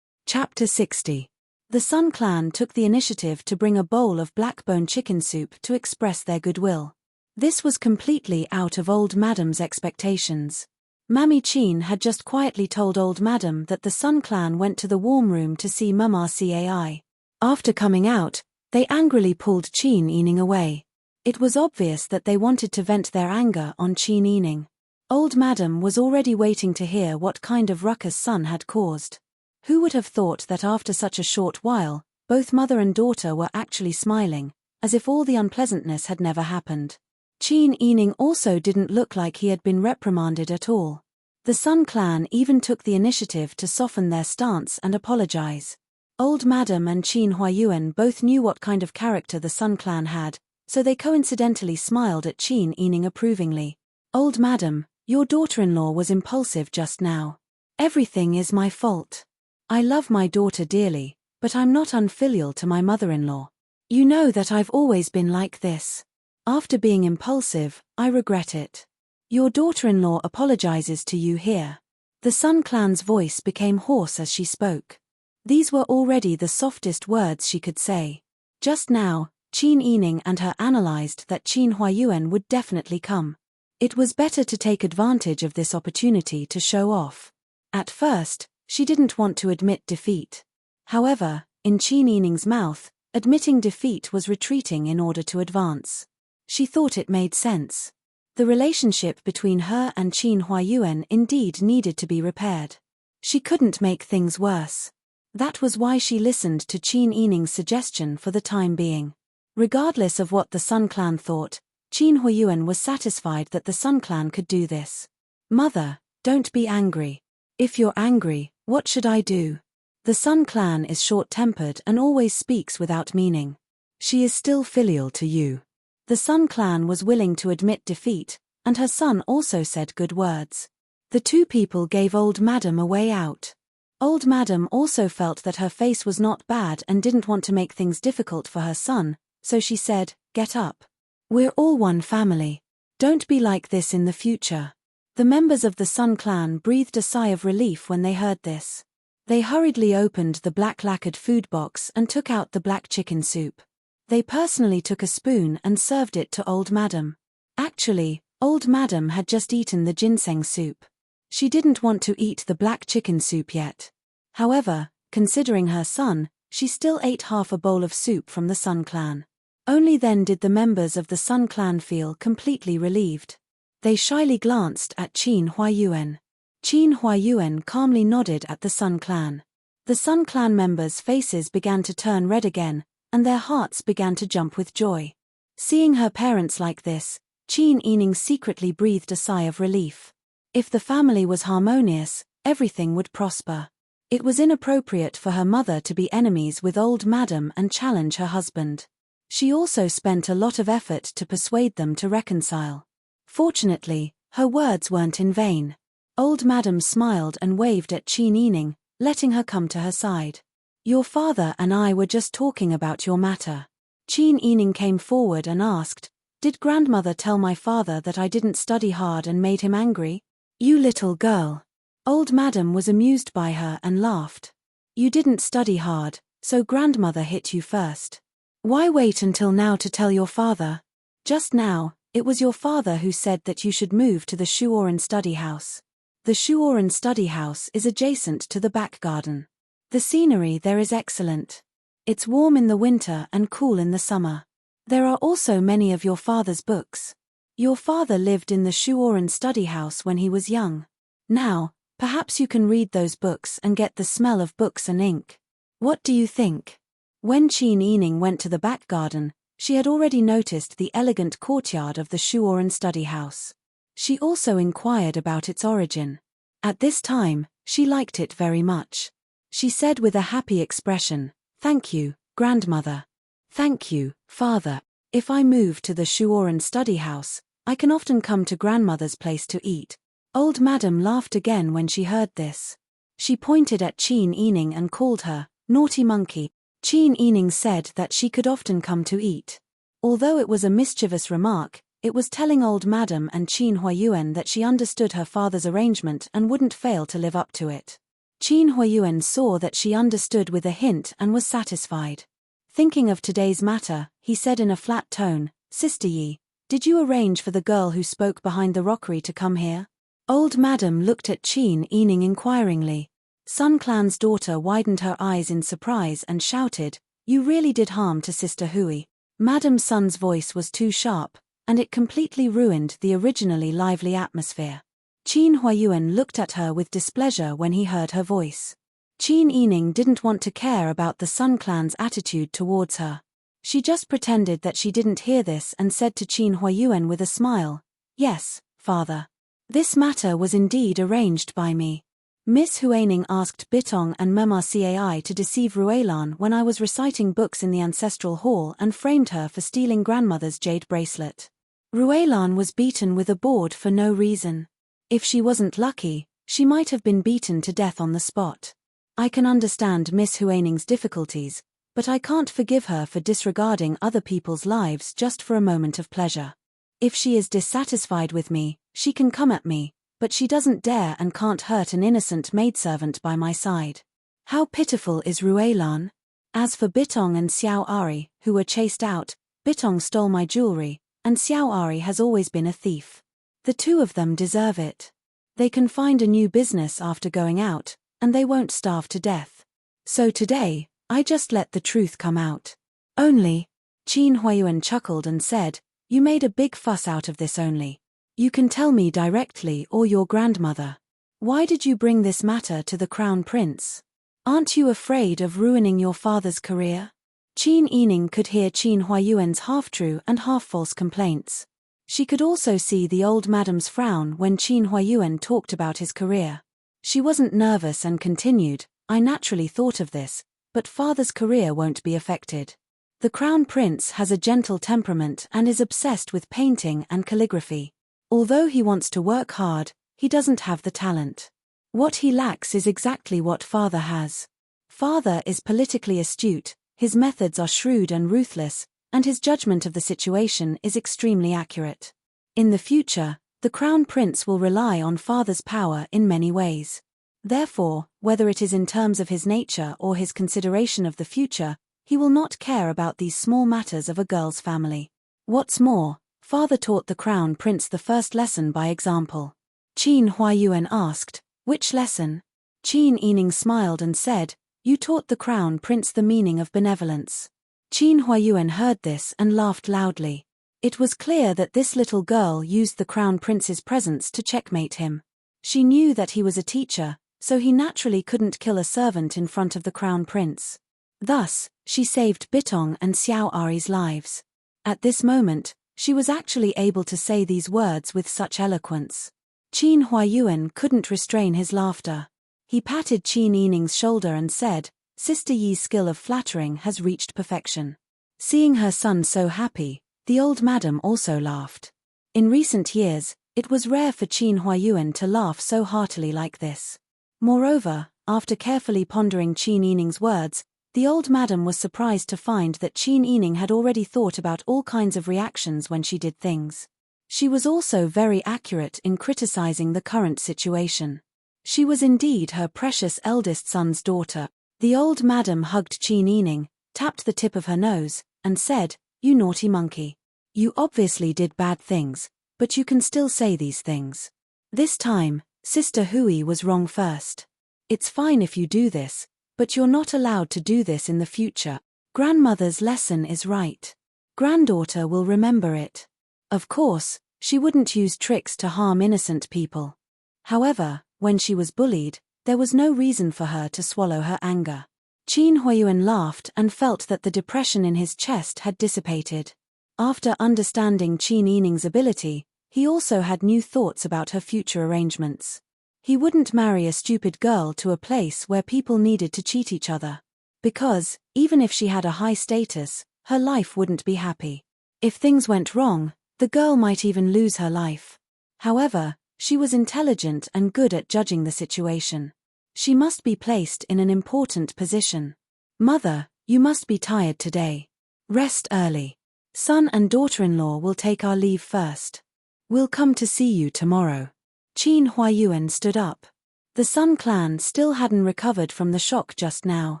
Chapter 60. The Sun Clan took the initiative to bring a bowl of black-bone chicken soup to express their goodwill. This was completely out of Old Madam's expectations. Mammy Chin had just quietly told Old Madam that the Sun Clan went to the warm room to see Mama Cai. After coming out, they angrily pulled Chin Ening away. It was obvious that they wanted to vent their anger on Chin Ening. Old Madam was already waiting to hear what kind of ruckus Sun had caused. Who would have thought that after such a short while, both mother and daughter were actually smiling, as if all the unpleasantness had never happened. Chin Ening also didn't look like he had been reprimanded at all. The Sun Clan even took the initiative to soften their stance and apologize. Old Madam and Chin Huayuan both knew what kind of character the Sun Clan had, so they coincidentally smiled at Chin Ening approvingly. Old Madam, your daughter-in-law was impulsive just now. Everything is my fault. I love my daughter dearly, but I'm not unfilial to my mother-in-law. You know that I've always been like this. After being impulsive, I regret it. Your daughter-in-law apologizes to you here. The Sun Clan's voice became hoarse as she spoke. These were already the softest words she could say. Just now, Chin Ening and her analyzed that Chin Huayuan would definitely come. It was better to take advantage of this opportunity to show off. At first, she didn't want to admit defeat. However, in Chin Ening's mouth, admitting defeat was retreating in order to advance. She thought it made sense. The relationship between her and Chin Huayuan indeed needed to be repaired. She couldn't make things worse. That was why she listened to Chin Ening's suggestion for the time being. Regardless of what the Sun Clan thought, Chin Huayuan was satisfied that the Sun Clan could do this. Mother, don't be angry. If you're angry, what should I do? The Sun Clan is short-tempered and always speaks without meaning. She is still filial to you. The Sun Clan was willing to admit defeat, and her son also said good words. The two people gave Old Madam a way out. Old Madam also felt that her face was not bad and didn't want to make things difficult for her son, so she said, "Get up. We're all one family. Don't be like this in the future." The members of the Sun Clan breathed a sigh of relief when they heard this. They hurriedly opened the black lacquered food box and took out the black chicken soup. They personally took a spoon and served it to Old Madam. Actually, Old Madam had just eaten the ginseng soup. She didn't want to eat the black chicken soup yet. However, considering her son, she still ate half a bowl of soup from the Sun Clan. Only then did the members of the Sun Clan feel completely relieved. They shyly glanced at Chin Huayuan. Chin Huayuan calmly nodded at the Sun Clan. The Sun Clan members' faces began to turn red again, and their hearts began to jump with joy. Seeing her parents like this, Chin Ening secretly breathed a sigh of relief. If the family was harmonious, everything would prosper. It was inappropriate for her mother to be enemies with Old Madam and challenge her husband. She also spent a lot of effort to persuade them to reconcile. Fortunately, her words weren't in vain. Old Madam smiled and waved at Chin Ening, letting her come to her side. Your father and I were just talking about your matter. Chin Ening came forward and asked, "Did grandmother tell my father that I didn't study hard and made him angry?" You little girl. Old Madam was amused by her and laughed. You didn't study hard, so grandmother hit you first. Why wait until now to tell your father? Just now, it was your father who said that you should move to the Soaring study house. The Soaring study house is adjacent to the back garden. The scenery there is excellent. It's warm in the winter and cool in the summer. There are also many of your father's books. Your father lived in the Soaring study house when he was young. Now, perhaps you can read those books and get the smell of books and ink. What do you think? When Chin Ening went to the back garden, she had already noticed the elegant courtyard of the Soaring study house. She also inquired about its origin. At this time, she liked it very much. She said with a happy expression, "Thank you, grandmother." "Thank you, father. If I move to the Soaring study house, I can often come to grandmother's place to eat." Old Madam laughed again when she heard this. She pointed at Chin Ening and called her, "Naughty monkey." Qin Yining said that she could often come to eat. Although it was a mischievous remark, it was telling old madam and Qin Huayuan that she understood her father's arrangement and wouldn't fail to live up to it. Qin Huayuan saw that she understood with a hint and was satisfied. Thinking of today's matter, he said in a flat tone, "Sister Yi, did you arrange for the girl who spoke behind the rockery to come here?" Old madam looked at Qin Yining inquiringly. Sun Clan's daughter widened her eyes in surprise and shouted, "You really did harm to Sister Hui." Madam Sun's voice was too sharp, and it completely ruined the originally lively atmosphere. Qin Huayuan looked at her with displeasure when he heard her voice. Qin Yining didn't want to care about the Sun Clan's attitude towards her. She just pretended that she didn't hear this and said to Qin Huayuan with a smile, "Yes, father. This matter was indeed arranged by me. Miss Huaining asked Bitong and Mema Cai to deceive Ruelan when I was reciting books in the ancestral hall and framed her for stealing grandmother's jade bracelet. Ruelan was beaten with a board for no reason. If she wasn't lucky, she might have been beaten to death on the spot. I can understand Miss Huaining's difficulties, but I can't forgive her for disregarding other people's lives just for a moment of pleasure. If she is dissatisfied with me, she can come at me, but she doesn't dare and can't hurt an innocent maidservant by my side. How pitiful is Ruelan? As for Bitong and Xiao Ari, who were chased out, Bitong stole my jewelry, and Xiao Ari has always been a thief. The two of them deserve it. They can find a new business after going out, and they won't starve to death. So today, I just let the truth come out. Only," Qin Huayuan chuckled and said, "You made a big fuss out of this only. You can tell me directly or your grandmother. Why did you bring this matter to the Crown Prince? Aren't you afraid of ruining your father's career?" Qin Yining could hear Qin Huayuan's half-true and half-false complaints. She could also see the old madam's frown when Qin Huayuan talked about his career. She wasn't nervous and continued, "I naturally thought of this, but father's career won't be affected. The Crown Prince has a gentle temperament and is obsessed with painting and calligraphy. Although he wants to work hard, he doesn't have the talent. What he lacks is exactly what father has. Father is politically astute, his methods are shrewd and ruthless, and his judgment of the situation is extremely accurate. In the future, the Crown Prince will rely on father's power in many ways. Therefore, whether it is in terms of his nature or his consideration of the future, he will not care about these small matters of a girl's family. What's more, father taught the Crown Prince the first lesson by example." Qin Huayuan asked, "Which lesson?" Qin Yining smiled and said, "You taught the Crown Prince the meaning of benevolence." Qin Huayuan heard this and laughed loudly. It was clear that this little girl used the Crown Prince's presence to checkmate him. She knew that he was a teacher, so he naturally couldn't kill a servant in front of the Crown Prince. Thus, she saved Bitong and Xiao Ari's lives. At this moment, she was actually able to say these words with such eloquence. Qin Huayuan couldn't restrain his laughter. He patted Qin Yining's shoulder and said, "Sister Yi's skill of flattering has reached perfection." Seeing her son so happy, the old madam also laughed. In recent years, it was rare for Qin Huayuan to laugh so heartily like this. Moreover, after carefully pondering Qin Yining's words, the old madam was surprised to find that Qin Yining had already thought about all kinds of reactions when she did things. She was also very accurate in criticizing the current situation. She was indeed her precious eldest son's daughter. The old madam hugged Qin Yining, tapped the tip of her nose, and said, "You naughty monkey. You obviously did bad things, but you can still say these things. This time, Sister Hui was wrong first. It's fine if you do this, but you're not allowed to do this in the future. Grandmother's lesson is right. Granddaughter will remember it." Of course, she wouldn't use tricks to harm innocent people. However, when she was bullied, there was no reason for her to swallow her anger. Qin Huayuan laughed and felt that the depression in his chest had dissipated. After understanding Qin Yining's ability, he also had new thoughts about her future arrangements. He wouldn't marry a stupid girl to a place where people needed to cheat each other. Because, even if she had a high status, her life wouldn't be happy. If things went wrong, the girl might even lose her life. However, she was intelligent and good at judging the situation. She must be placed in an important position. "Mother, You must be tired today. Rest early. Son and daughter-in-law will take our leave first. We'll come to see you tomorrow. Qin Huayuan stood up. The Sun clan still hadn't recovered from the shock just now.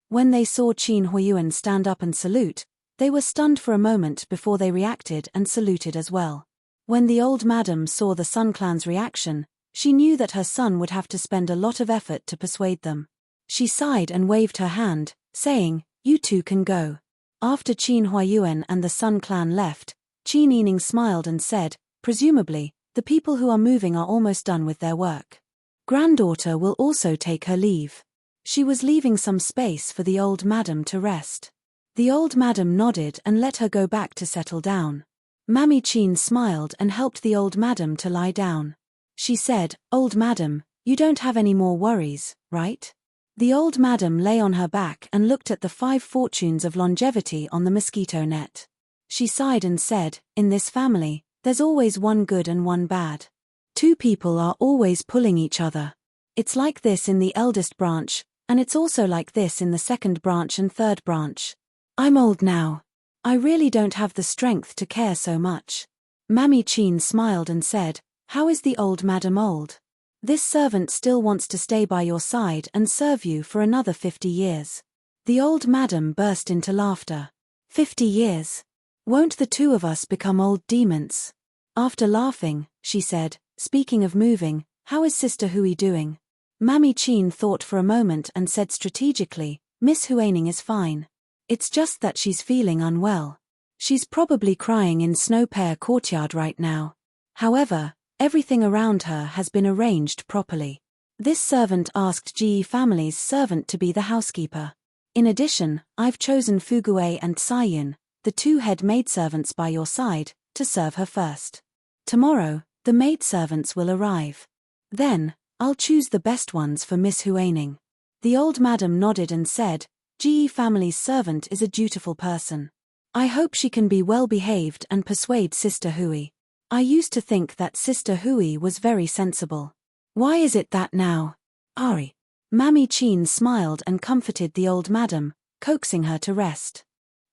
When they saw Qin Huayuan stand up and salute, they were stunned for a moment before they reacted and saluted as well. When the old madam saw the Sun clan's reaction, she knew that her son would have to spend a lot of effort to persuade them. She sighed and waved her hand, saying, "You two can go." After Qin Huayuan and the Sun clan left, Qin Yining smiled and said, "Presumably, the people who are moving are almost done with their work. Granddaughter will also take her leave." She was leaving some space for the old madam to rest. The old madam nodded and let her go back to settle down. Mammy Qin smiled and helped the old madam to lie down. She said, "Old madam, you don't have any more worries, right?" The old madam lay on her back and looked at the 5 fortunes of longevity on the mosquito net. She sighed and said, "In this family, there's always one good and one bad. 2 people are always pulling each other. It's like this in the eldest branch, and it's also like this in the second branch and third branch. I'm old now. I really don't have the strength to care so much." Mammy Qin smiled and said, "How is the old madam old? This servant still wants to stay by your side and serve you for another 50 years. The old madam burst into laughter. 50 years? Won't the 2 of us become old demons?" After laughing, she said, "Speaking of moving, how is Sister Hui doing?" Mammy Qin thought for a moment and said strategically, "Miss Huaning is fine. It's just that she's feeling unwell. She's probably crying in Snow Pear Courtyard right now. However, everything around her has been arranged properly. This servant asked Ji family's servant to be the housekeeper. In addition, I've chosen Fugue and Sayun, the 2 head maidservants by your side, to serve her first. Tomorrow, the maidservants will arrive. Then, I'll choose the best ones for Miss Huaning." The old madam nodded and said, "Ji family's servant is a dutiful person. I hope she can be well behaved and persuade Sister Hui. I used to think that Sister Hui was very sensible. Why is it that now? Ari." Mammy Qin smiled and comforted the old madam, coaxing her to rest.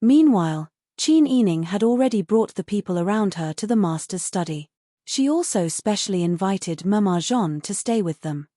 Meanwhile, Qin Yining had already brought the people around her to the master's study. She also specially invited Mama Jean to stay with them.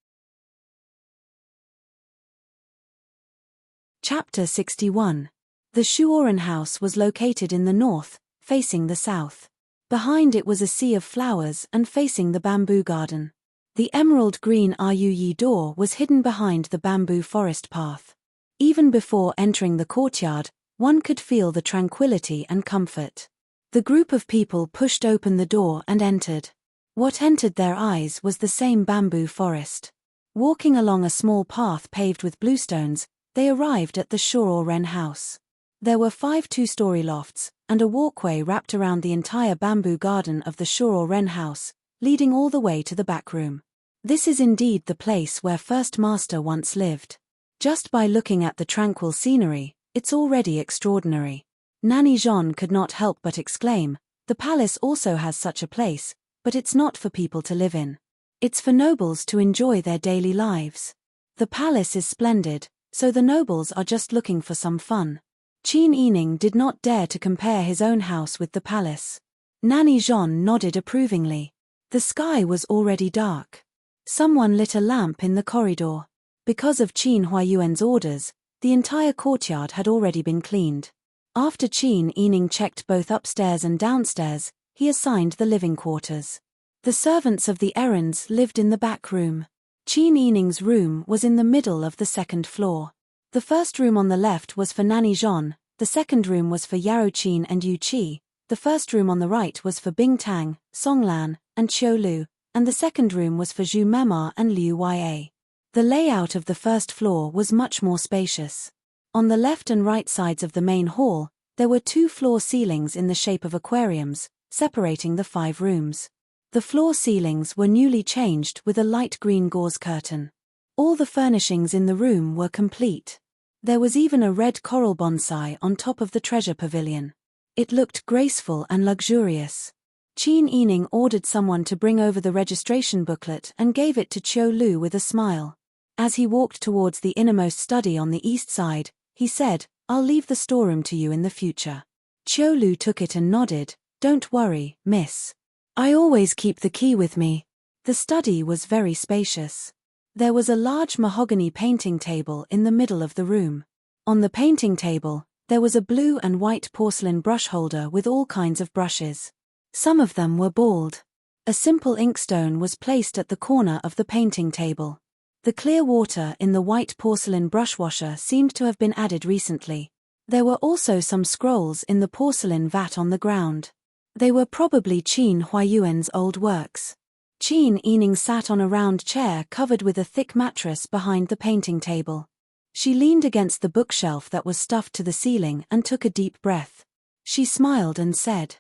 Chapter 61. The Soaring house was located in the north, facing the south. Behind it was a sea of flowers and facing the bamboo garden. The emerald green Ruyi door was hidden behind the bamboo forest path. Even before entering the courtyard, one could feel the tranquility and comfort. The group of people pushed open the door and entered. What entered their eyes was the same bamboo forest. Walking along a small path paved with bluestones, they arrived at the Soaring house. There were 5 2-story lofts, and a walkway wrapped around the entire bamboo garden of the Soaring house, leading all the way to the back room. This is indeed the place where First Master once lived. Just by looking at the tranquil scenery, it's already extraordinary. Nanny Jean could not help but exclaim, "The palace also has such a place, but it's not for people to live in. It's for nobles to enjoy their daily lives. The palace is splendid, so the nobles are just looking for some fun." Qin Yining did not dare to compare his own house with the palace. Nanny Jean nodded approvingly. The sky was already dark. Someone lit a lamp in the corridor. Because of Qin Huayuan's orders, the entire courtyard had already been cleaned. After Qin Yining checked both upstairs and downstairs, he assigned the living quarters. The servants of the errands lived in the back room. Qin Yining's room was in the middle of the 2nd floor. The first room on the left was for Nanny Jean, the second room was for Yaro Qin and Yu Qi, the first room on the right was for Bing Tang, Song Lan, and Qiu Lu, and the second room was for Zhu Mema and Liu Ya. The layout of the first floor was much more spacious. On the left and right sides of the main hall, there were 2 floor ceilings in the shape of aquariums, separating the 5 rooms. The floor ceilings were newly changed with a light green gauze curtain. All the furnishings in the room were complete. There was even a red coral bonsai on top of the treasure pavilion. It looked graceful and luxurious. Qin Yining ordered someone to bring over the registration booklet and gave it to Qiu Lu with a smile. As he walked towards the innermost study on the east side, he said, I'll leave the storeroom to you in the future. Chiolu took it and nodded. Don't worry, miss. I always keep the key with me. The study was very spacious. There was a large mahogany painting table in the middle of the room. On the painting table, there was a blue and white porcelain brush holder with all kinds of brushes. Some of them were bald. A simple inkstone was placed at the corner of the painting table. The clear water in the white porcelain brush washer seemed to have been added recently. There were also some scrolls in the porcelain vat on the ground. They were probably Qin Huayuan's old works. Qin Yining sat on a round chair covered with a thick mattress behind the painting table. She leaned against the bookshelf that was stuffed to the ceiling and took a deep breath. She smiled and said.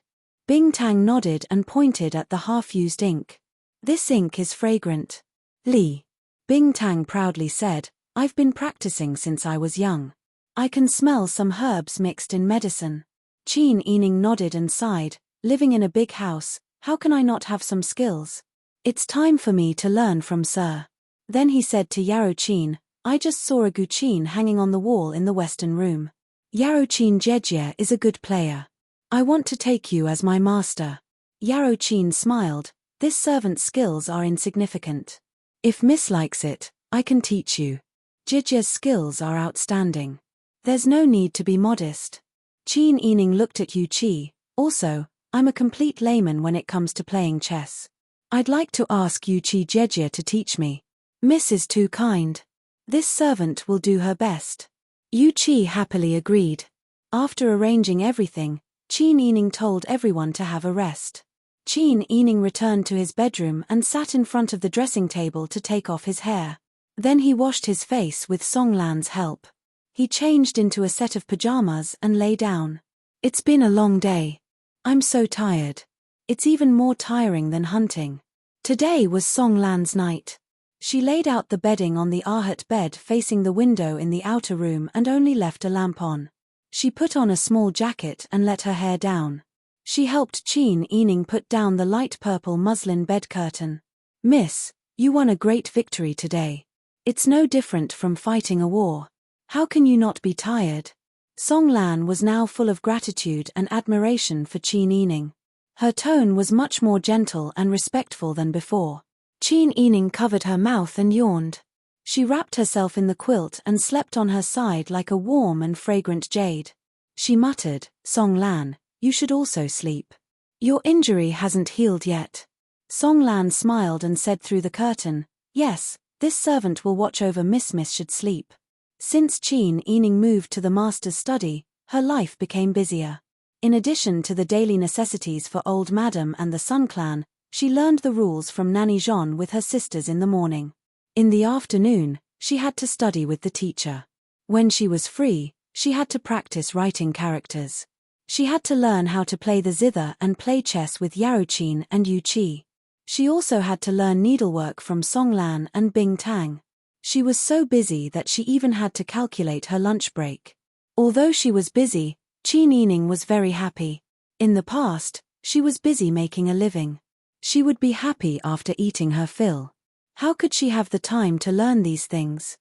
Bingtang nodded and pointed at the half-used ink. This ink is fragrant. Li. Bingtang proudly said, I've been practicing since I was young. I can smell some herbs mixed in medicine. Qin Yining nodded and sighed. Living in a big house, how can I not have some skills? It's time for me to learn from Sir. Then he said to Yarochin, I just saw a guqin hanging on the wall in the western room. Yarochin Jejie is a good player. I want to take you as my master. Yarochin smiled. This servant's skills are insignificant. If Miss likes it, I can teach you. Jejie's skills are outstanding. There's no need to be modest. Qin Yining looked at Yu Qi. Also, I'm a complete layman when it comes to playing chess. I'd like to ask Yu Qi Jejie to teach me. Miss is too kind. This servant will do her best. Yu Qi happily agreed. After arranging everything, Qin Yining told everyone to have a rest. Qin Yining returned to his bedroom and sat in front of the dressing table to take off his hair. Then he washed his face with Songlan's help. He changed into a set of pajamas and lay down. It's been a long day. I'm so tired. It's even more tiring than hunting. Today was Songlan's night. She laid out the bedding on the Ahat bed facing the window in the outer room and only left a lamp on. She put on a small jacket and let her hair down. She helped Qin Yining put down the light purple muslin bed curtain. Miss, you won a great victory today. It's no different from fighting a war. How can you not be tired? Songlan was now full of gratitude and admiration for Qin Yining. Her tone was much more gentle and respectful than before. Qin Yining covered her mouth and yawned. She wrapped herself in the quilt and slept on her side like a warm and fragrant jade. She muttered, Songlan, you should also sleep. Your injury hasn't healed yet. Songlan smiled and said through the curtain, Yes, this servant will watch over Miss should sleep. Since Qin Yining moved to the master's study, her life became busier. In addition to the daily necessities for Old Madam and the Sun Clan, she learned the rules from Nanny Jean with her sisters in the morning. In the afternoon, she had to study with the teacher. When she was free, she had to practice writing characters. She had to learn how to play the zither and play chess with Yarochin and Yu Qi. She also had to learn needlework from Songlan and Bing Tang. She was so busy that she even had to calculate her lunch break. Although she was busy, Qin Yining was very happy. In the past, she was busy making a living. She would be happy after eating her fill. How could she have the time to learn these things?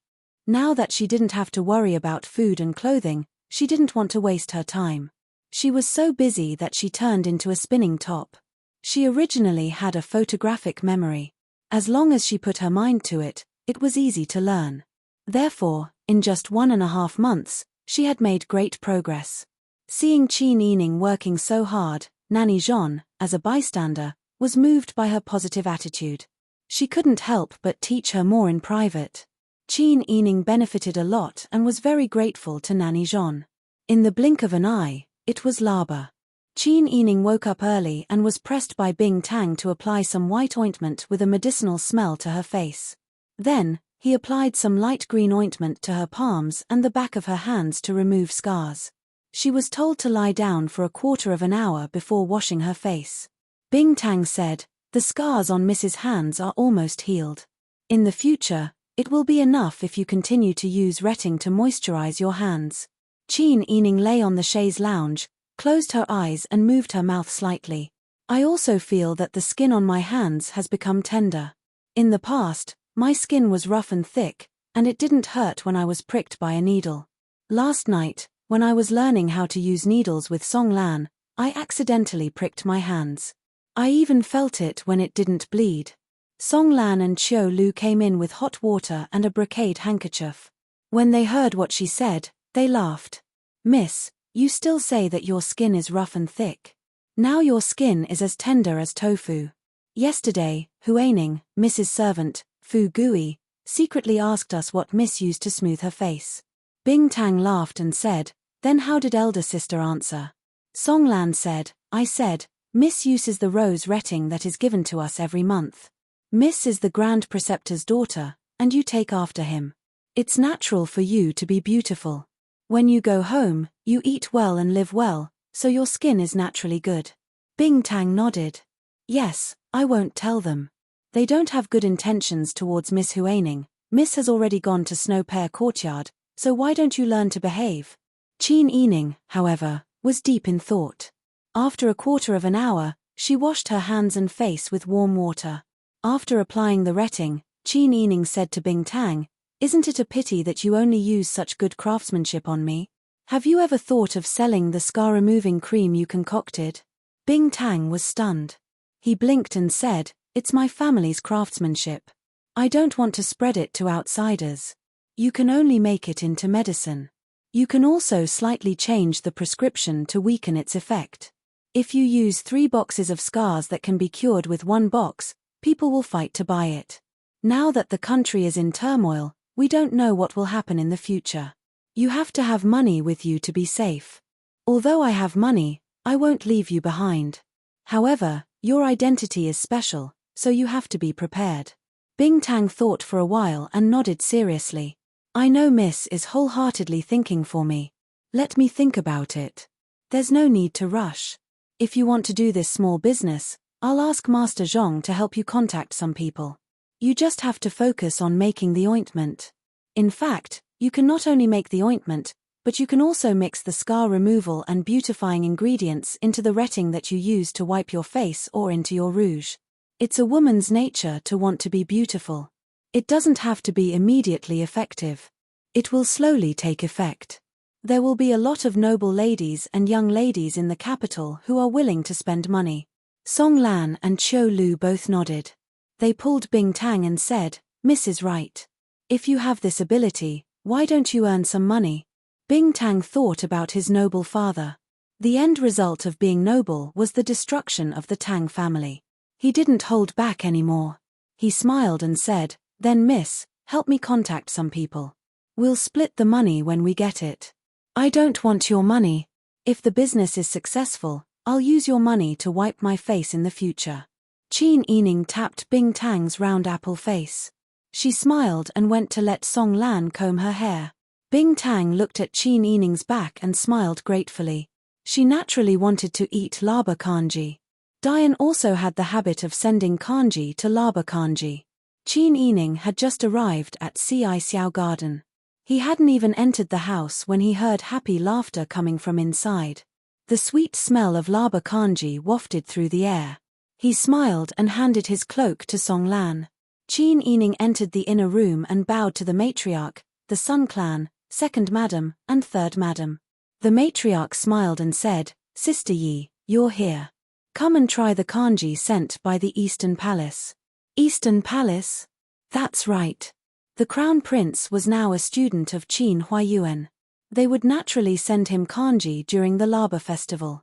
Now that she didn't have to worry about food and clothing, she didn't want to waste her time. She was so busy that she turned into a spinning top. She originally had a photographic memory. As long as she put her mind to it, it was easy to learn. Therefore, in just 1.5 months, she had made great progress. Seeing Qin Yining working so hard, Nanny Jean, as a bystander, was moved by her positive attitude. She couldn't help but teach her more in private. Qin Yining benefited a lot and was very grateful to Nanny Jean. In the blink of an eye, it was Laba. Qin Yining woke up early and was pressed by Bing Tang to apply some white ointment with a medicinal smell to her face. Then, he applied some light green ointment to her palms and the back of her hands to remove scars. She was told to lie down for a quarter of an hour before washing her face. Bing Tang said, The scars on Mrs. Hands are almost healed. In the future, it will be enough if you continue to use retting to moisturize your hands. Qin Yining lay on the chaise lounge, closed her eyes and moved her mouth slightly. I also feel that the skin on my hands has become tender. In the past, my skin was rough and thick, and it didn't hurt when I was pricked by a needle. Last night, When I was learning how to use needles with Song Lan, I accidentally pricked my hands. I even felt it when it didn't bleed. Song Lan and Chiu Lu came in with hot water and a brocade handkerchief. When they heard what she said, they laughed. Miss, you still say that your skin is rough and thick. Now your skin is as tender as tofu. Yesterday, Huaining, Mrs. Servant, Fu Gui, secretly asked us what Miss used to smooth her face. Bing Tang laughed and said, then how did elder sister answer? Song Lan said, I said, Miss uses the rose retting that is given to us every month. Miss is the Grand Preceptor's daughter, and you take after him. It's natural for you to be beautiful. When you go home, you eat well and live well, so your skin is naturally good. Bing Tang nodded. Yes, I won't tell them. They don't have good intentions towards Miss Huaining. Miss has already gone to Snow Pear Courtyard, so why don't you learn to behave? Qin Yining, however, was deep in thought. After a quarter of an hour, she washed her hands and face with warm water. After applying the retting, Qin Yining said to Bing Tang, isn't it a pity that you only use such good craftsmanship on me? Have you ever thought of selling the scar-removing cream you concocted? Bing Tang was stunned. He blinked and said, it's my family's craftsmanship. I don't want to spread it to outsiders. You can only make it into medicine. You can also slightly change the prescription to weaken its effect. If you use 3 boxes of scars that can be cured with 1 box, people will fight to buy it. Now that the country is in turmoil, we don't know what will happen in the future. You have to have money with you to be safe. Although I have money, I won't leave you behind. However, your identity is special, so you have to be prepared. Bing Tang thought for a while and nodded seriously. I know Miss is wholeheartedly thinking for me. Let me think about it. There's no need to rush. If you want to do this small business, I'll ask Master Zhong to help you contact some people. You just have to focus on making the ointment. In fact, you can not only make the ointment, but you can also mix the scar removal and beautifying ingredients into the retting that you use to wipe your face or into your rouge. It's a woman's nature to want to be beautiful. It doesn't have to be immediately effective. It will slowly take effect. There will be a lot of noble ladies and young ladies in the capital who are willing to spend money. Song Lan and Chiu Lu both nodded. They pulled Bing Tang and said, Miss is right. If you have this ability, why don't you earn some money? Bing Tang thought about his noble father. The end result of being noble was the destruction of the Tang family. He didn't hold back anymore. He smiled and said, then Miss, help me contact some people. We'll split the money when we get it. I don't want your money. If the business is successful, I'll use your money to wipe my face in the future. Qin Yining tapped Bing Tang's round apple face. She smiled and went to let Song Lan comb her hair. Bing Tang looked at Qin Yining's back and smiled gratefully. She naturally wanted to eat laba kanji. Dian also had the habit of sending kanji to laba kanji. Qin Yining had just arrived at Ci Xiao Garden. He hadn't even entered the house when he heard happy laughter coming from inside. The sweet smell of laba kanji wafted through the air. He smiled and handed his cloak to Song Lan. Qin Yining entered the inner room and bowed to the matriarch, the Sun Clan, 2nd Madam, and 3rd Madam. The matriarch smiled and said, Sister Yi, you're here. Come and try the kanji sent by the Eastern Palace. Eastern Palace? That's right. The Crown Prince was now a student of Qin Huayuan. They would naturally send him kanji during the Laba festival.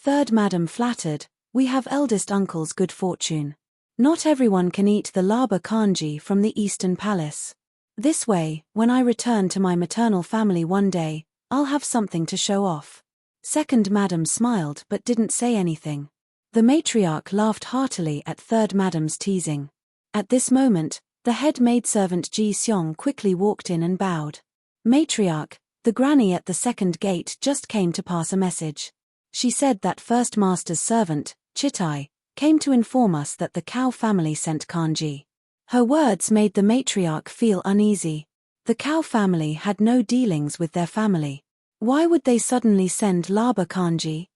3rd Madam flattered, we have eldest uncle's good fortune. Not everyone can eat the Laba kanji from the Eastern Palace. This way, when I return to my maternal family one day, I'll have something to show off. 2nd Madam smiled but didn't say anything. The matriarch laughed heartily at 3rd Madam's teasing. At this moment, the head maidservant Ji Xiong quickly walked in and bowed. Matriarch, the granny at the 2nd gate just came to pass a message. She said that 1st Master's servant, Chitai, came to inform us that the Cow family sent kanji. Her words made the matriarch feel uneasy. The Cow family had no dealings with their family. Why would they suddenly send laba kanji?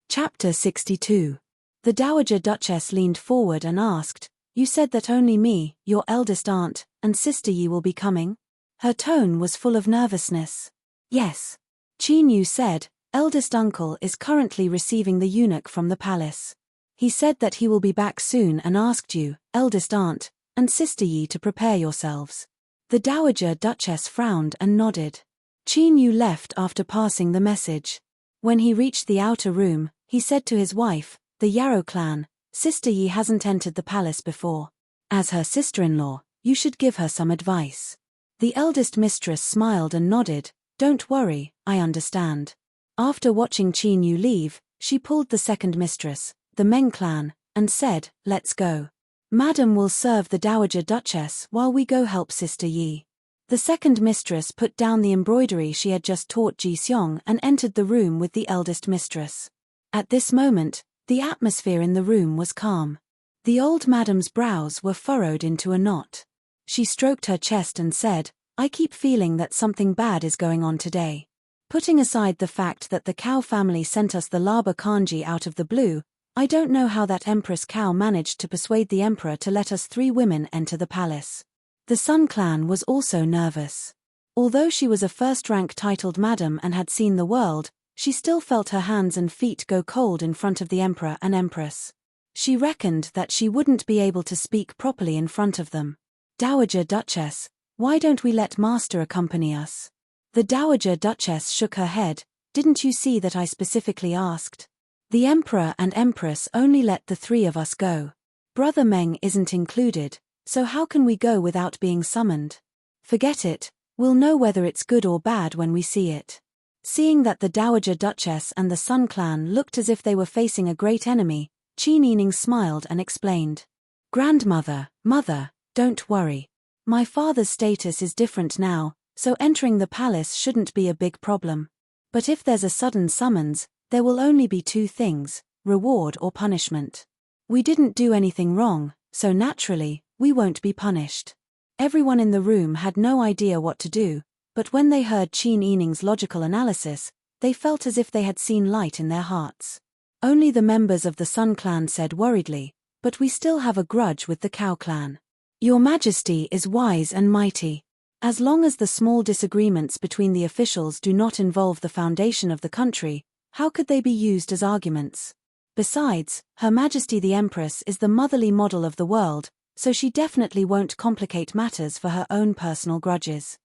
Chapter 62. The Dowager Duchess leaned forward and asked, you said that only me, your eldest aunt, and Sister Yi will be coming? Her tone was full of nervousness. Yes. Qin Yu said, eldest uncle is currently receiving the eunuch from the palace. He said that he will be back soon and asked you, eldest aunt, and sister Yi to prepare yourselves. The Dowager Duchess frowned and nodded. Qin Yu left after passing the message. When he reached the outer room, he said to his wife, the Yarrow clan, Sister Yi hasn't entered the palace before. As her sister-in-law, you should give her some advice. The eldest mistress smiled and nodded, don't worry, I understand. After watching Qin Yu leave, she pulled the second mistress, the Meng clan, and said, let's go. Madam will serve the Dowager Duchess while we go help Sister Yi. The second mistress put down the embroidery she had just taught Ji Xiong and entered the room with the eldest mistress. At this moment, the atmosphere in the room was calm. The old madam's brows were furrowed into a knot. She stroked her chest and said, I keep feeling that something bad is going on today. Putting aside the fact that the Cao family sent us the Laba kanji out of the blue, I don't know how that Empress Cao managed to persuade the emperor to let us 3 women enter the palace. The Sun clan was also nervous. Although she was a first-rank titled madam and had seen the world, she still felt her hands and feet go cold in front of the emperor and empress. She reckoned that she wouldn't be able to speak properly in front of them. Dowager Duchess, why don't we let Master accompany us? The Dowager Duchess shook her head, didn't you see that I specifically asked? The emperor and empress only let the 3 of us go. Brother Meng isn't included, so how can we go without being summoned? Forget it, we'll know whether it's good or bad when we see it. Seeing that the Dowager Duchess and the Sun clan looked as if they were facing a great enemy, Qin Yining smiled and explained. Grandmother, mother, don't worry. My father's status is different now, so entering the palace shouldn't be a big problem. But if there's a sudden summons, there will only be 2 things, reward or punishment. We didn't do anything wrong, so naturally, we won't be punished. Everyone in the room had no idea what to do, but when they heard Qin Yining's logical analysis, they felt as if they had seen light in their hearts. Only the members of the Sun clan said worriedly, but we still have a grudge with the Cao clan. Your Majesty is wise and mighty. As long as the small disagreements between the officials do not involve the foundation of the country, how could they be used as arguments? Besides, Her Majesty the Empress is the motherly model of the world, so she definitely won't complicate matters for her own personal grudges.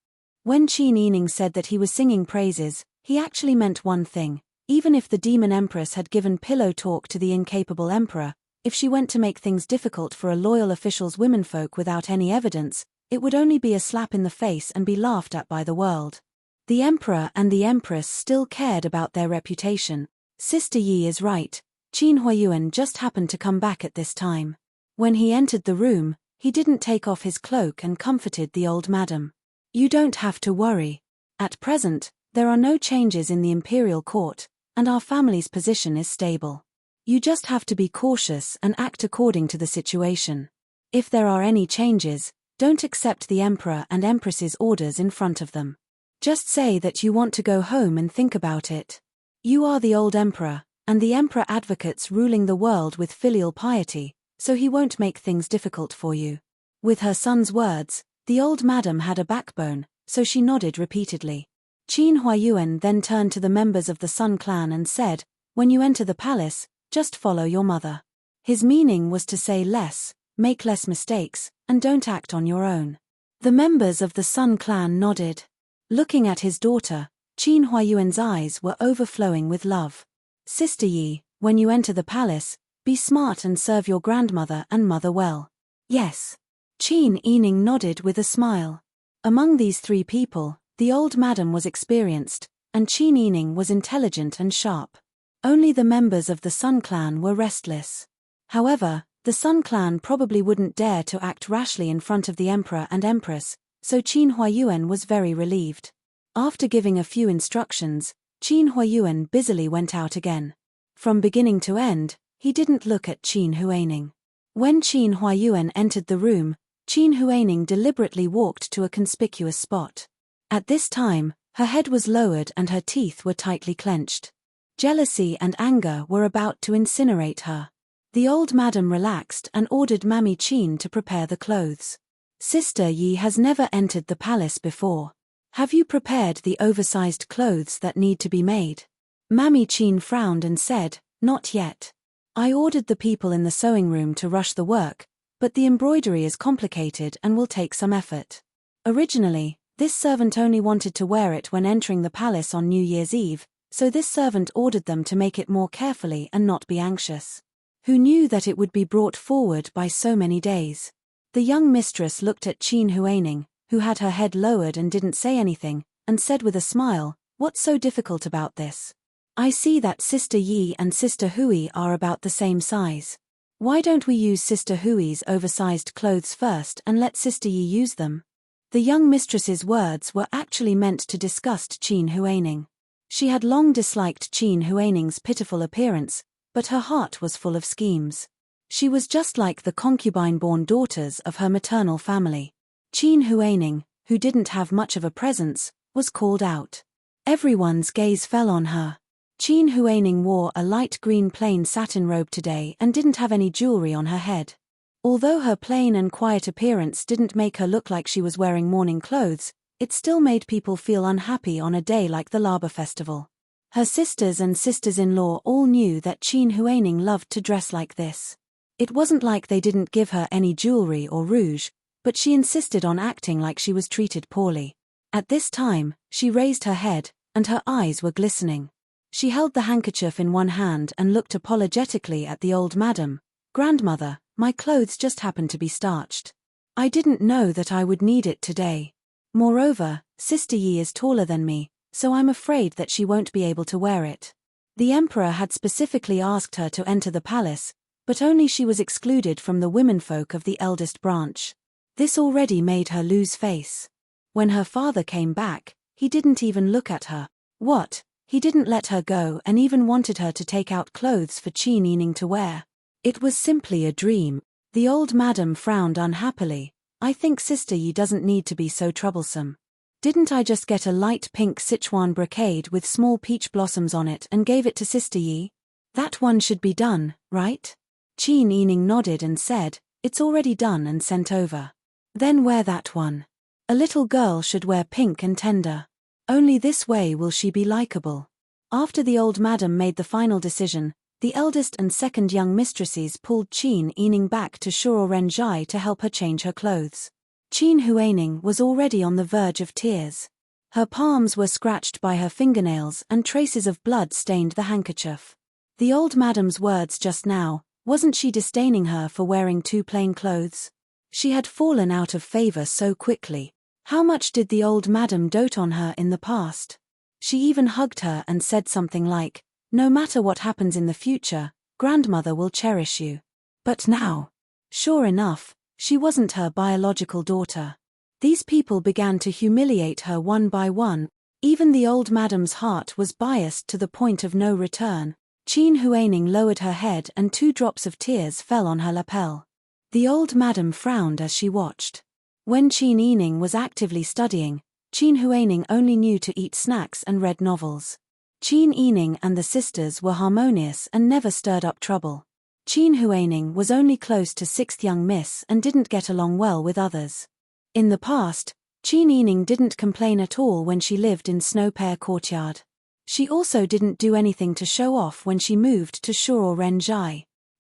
When Qin Yining said that he was singing praises, he actually meant one thing. Even if the demon empress had given pillow talk to the incapable emperor, if she went to make things difficult for a loyal official's womenfolk without any evidence, it would only be a slap in the face and be laughed at by the world. The emperor and the empress still cared about their reputation. Sister Yi is right, Qin Huayuan just happened to come back at this time. When he entered the room, he didn't take off his cloak and comforted the old madam. You don't have to worry. At present, there are no changes in the imperial court, and our family's position is stable. You just have to be cautious and act according to the situation. If there are any changes, don't accept the emperor and empress's orders in front of them. Just say that you want to go home and think about it. You are the old emperor, and the emperor advocates ruling the world with filial piety, so he won't make things difficult for you. With her son's words, the old madam had a backbone, so she nodded repeatedly. Qin Huayuan then turned to the members of the Sun clan and said, when you enter the palace, just follow your mother. His meaning was to say less, make less mistakes, and don't act on your own. The members of the Sun clan nodded. Looking at his daughter, Qin Huayuan's eyes were overflowing with love. Sister Yi, when you enter the palace, be smart and serve your grandmother and mother well. Yes. Qin Yining nodded with a smile. Among these 3 people, the old madam was experienced, and Qin Yining was intelligent and sharp. Only the members of the Sun clan were restless. However, the Sun clan probably wouldn't dare to act rashly in front of the emperor and empress, so Qin Huayuan was very relieved. After giving a few instructions, Qin Huayuan busily went out again. From beginning to end, he didn't look at Qin Huaining. When Qin Huayuan entered the room, Qin Huaining deliberately walked to a conspicuous spot. At this time, her head was lowered and her teeth were tightly clenched. Jealousy and anger were about to incinerate her. The old madam relaxed and ordered Mammy Qin to prepare the clothes. Sister Yi has never entered the palace before. Have you prepared the oversized clothes that need to be made? Mami Qin frowned and said, Not yet. I ordered the people in the sewing room to rush the work, but the embroidery is complicated and will take some effort. Originally, this servant only wanted to wear it when entering the palace on New Year's Eve, so this servant ordered them to make it more carefully and not be anxious. Who knew that it would be brought forward by so many days? The young mistress looked at Qin Huaining, who had her head lowered and didn't say anything, and said with a smile, What's so difficult about this? I see that Sister Yi and Sister Hui are about the same size. Why don't we use Sister Hui's oversized clothes first and let Sister Yi use them? The young mistress's words were actually meant to disgust Qin Huaining. She had long disliked Qin Huaining's pitiful appearance, but her heart was full of schemes. She was just like the concubine-born daughters of her maternal family. Qin Huaining, who didn't have much of a presence, was called out. Everyone's gaze fell on her. Qin Huaining wore a light green plain satin robe today and didn't have any jewelry on her head. Although her plain and quiet appearance didn't make her look like she was wearing mourning clothes, it still made people feel unhappy on a day like the Laba festival. Her sisters and sisters-in-law all knew that Qin Huaining loved to dress like this. It wasn't like they didn't give her any jewelry or rouge, but she insisted on acting like she was treated poorly. At this time, she raised her head, and her eyes were glistening. She held the handkerchief in one hand and looked apologetically at the old madam. Grandmother, my clothes just happened to be starched. I didn't know that I would need it today. Moreover, Sister Yi is taller than me, so I'm afraid that she won't be able to wear it. The emperor had specifically asked her to enter the palace, but only she was excluded from the womenfolk of the eldest branch. This already made her lose face. When her father came back, he didn't even look at her. What? He didn't let her go and even wanted her to take out clothes for Qin Huaining to wear. It was simply a dream. The old madam frowned unhappily. I think Sister Yi doesn't need to be so troublesome. Didn't I just get a light pink Sichuan brocade with small peach blossoms on it and gave it to Sister Yi? That one should be done, right? Qin Huaining nodded and said, It's already done and sent over. Then wear that one. A little girl should wear pink and tender. Only this way will she be likable. After the old madam made the final decision, the eldest and second young mistresses pulled Qin Huaining back to Soaring to help her change her clothes. Qin Huaining was already on the verge of tears. Her palms were scratched by her fingernails and traces of blood stained the handkerchief. The old madam's words just now, wasn't she disdaining her for wearing too plain clothes? She had fallen out of favor so quickly. How much did the old madam dote on her in the past? She even hugged her and said something like, No matter what happens in the future, grandmother will cherish you. But now, sure enough, she wasn't her biological daughter. These people began to humiliate her one by one. Even the old madam's heart was biased to the point of no return. Qin Huaining lowered her head and 2 drops of tears fell on her lapel. The old madam frowned as she watched. When Qin Huaining was actively studying, Qin Huaining only knew to eat snacks and read novels. Qin Huaining and the sisters were harmonious and never stirred up trouble. Qin Huaining was only close to 6th young miss and didn't get along well with others. In the past, Qin Huaining didn't complain at all when she lived in Snow Pear Courtyard. She also didn't do anything to show off when she moved to Soaring.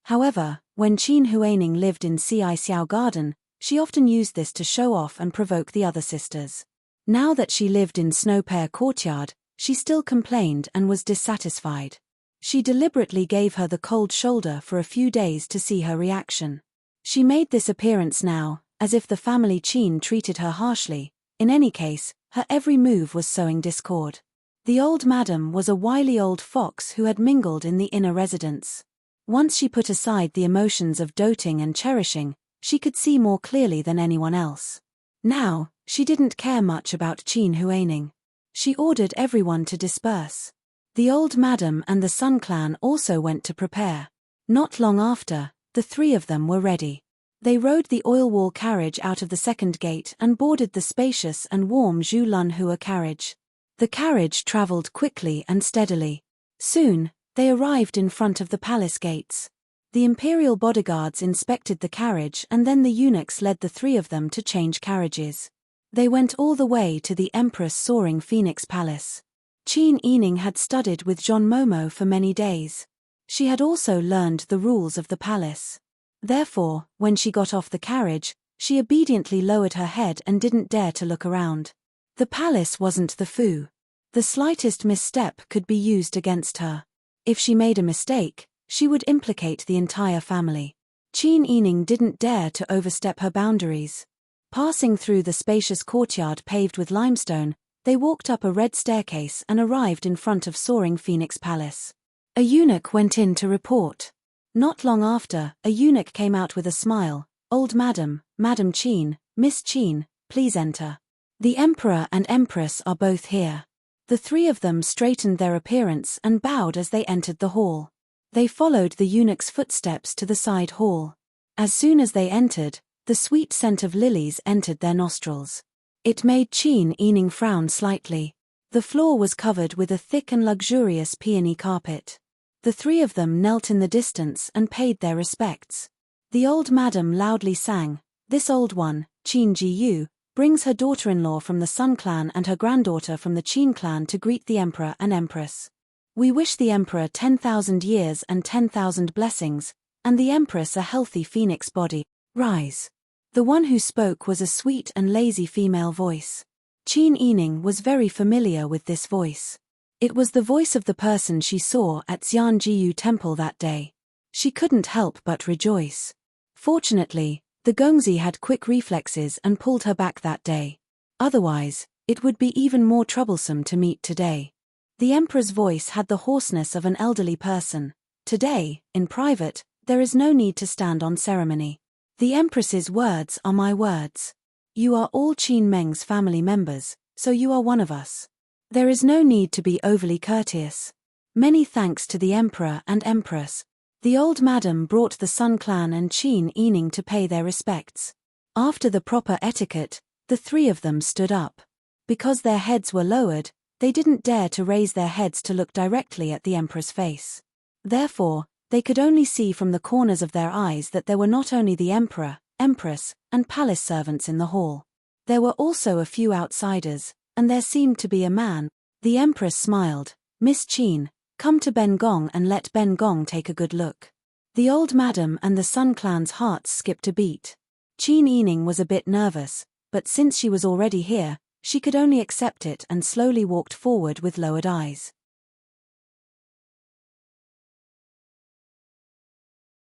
However, when Qin Huaining lived in Xiao Garden, she often used this to show off and provoke the other sisters. Now that she lived in Snow Pear Courtyard, she still complained and was dissatisfied. She deliberately gave her the cold shoulder for a few days to see her reaction. She made this appearance now, as if the family Qin treated her harshly. In any case, her every move was sowing discord. The old madam was a wily old fox who had mingled in the inner residence. Once she put aside the emotions of doting and cherishing, she could see more clearly than anyone else. Now, she didn't care much about Qin Huaining. She ordered everyone to disperse. The old madam and the Sun clan also went to prepare. Not long after, the 3 of them were ready. They rode the oil wall carriage out of the second gate and boarded the spacious and warm Zhu Lun Hua carriage. The carriage traveled quickly and steadily. Soon, they arrived in front of the palace gates. The imperial bodyguards inspected the carriage and then the eunuchs led the three of them to change carriages. They went all the way to the Empress Soaring Phoenix Palace. Qin Yining had studied with Jean Momo for many days. She had also learned the rules of the palace. Therefore, when she got off the carriage, she obediently lowered her head and didn't dare to look around. The palace wasn't the Fu. The slightest misstep could be used against her. If she made a mistake, she would implicate the entire family. Qin Yining didn't dare to overstep her boundaries. Passing through the spacious courtyard paved with limestone, they walked up a red staircase and arrived in front of Soaring Phoenix Palace. A eunuch went in to report. Not long after, a eunuch came out with a smile. "Old Madam, Madam Qin, Miss Qin, please enter. The Emperor and Empress are both here." The three of them straightened their appearance and bowed as they entered the hall. They followed the eunuch's footsteps to the side hall. As soon as they entered, the sweet scent of lilies entered their nostrils. It made Qin Yining frown slightly. The floor was covered with a thick and luxurious peony carpet. The three of them knelt in the distance and paid their respects. The old madam loudly sang, "This old one, Qin Ji, brings her daughter-in-law from the Sun clan and her granddaughter from the Qin clan to greet the Emperor and Empress. We wish the Emperor 10,000 years and 10,000 blessings, and the Empress a healthy phoenix body. Rise." The one who spoke was a sweet and lazy female voice. Qin Yining was very familiar with this voice. It was the voice of the person she saw at Xianjiyu Temple that day. She couldn't help but rejoice. Fortunately, the Gongzi had quick reflexes and pulled her back that day. Otherwise, it would be even more troublesome to meet today. The Emperor's voice had the hoarseness of an elderly person. Today, in private, there is no need to stand on ceremony. The Empress's words are my words. You are all Qin Meng's family members, so you are one of us. There is no need to be overly courteous. Many thanks to the Emperor and Empress. The old madam brought the Sun clan and Qin Yining to pay their respects. After the proper etiquette, the three of them stood up. Because their heads were lowered, they didn't dare to raise their heads to look directly at the Emperor's face. Therefore, they could only see from the corners of their eyes that there were not only the Emperor, Empress, and palace servants in the hall. There were also a few outsiders, and there seemed to be a man. The Empress smiled. "Miss Qin, come to Ben Gong and let Ben Gong take a good look." The old madam and the Sun clan's hearts skipped a beat. Qin Yining was a bit nervous, but since she was already here, she could only accept it and slowly walked forward with lowered eyes.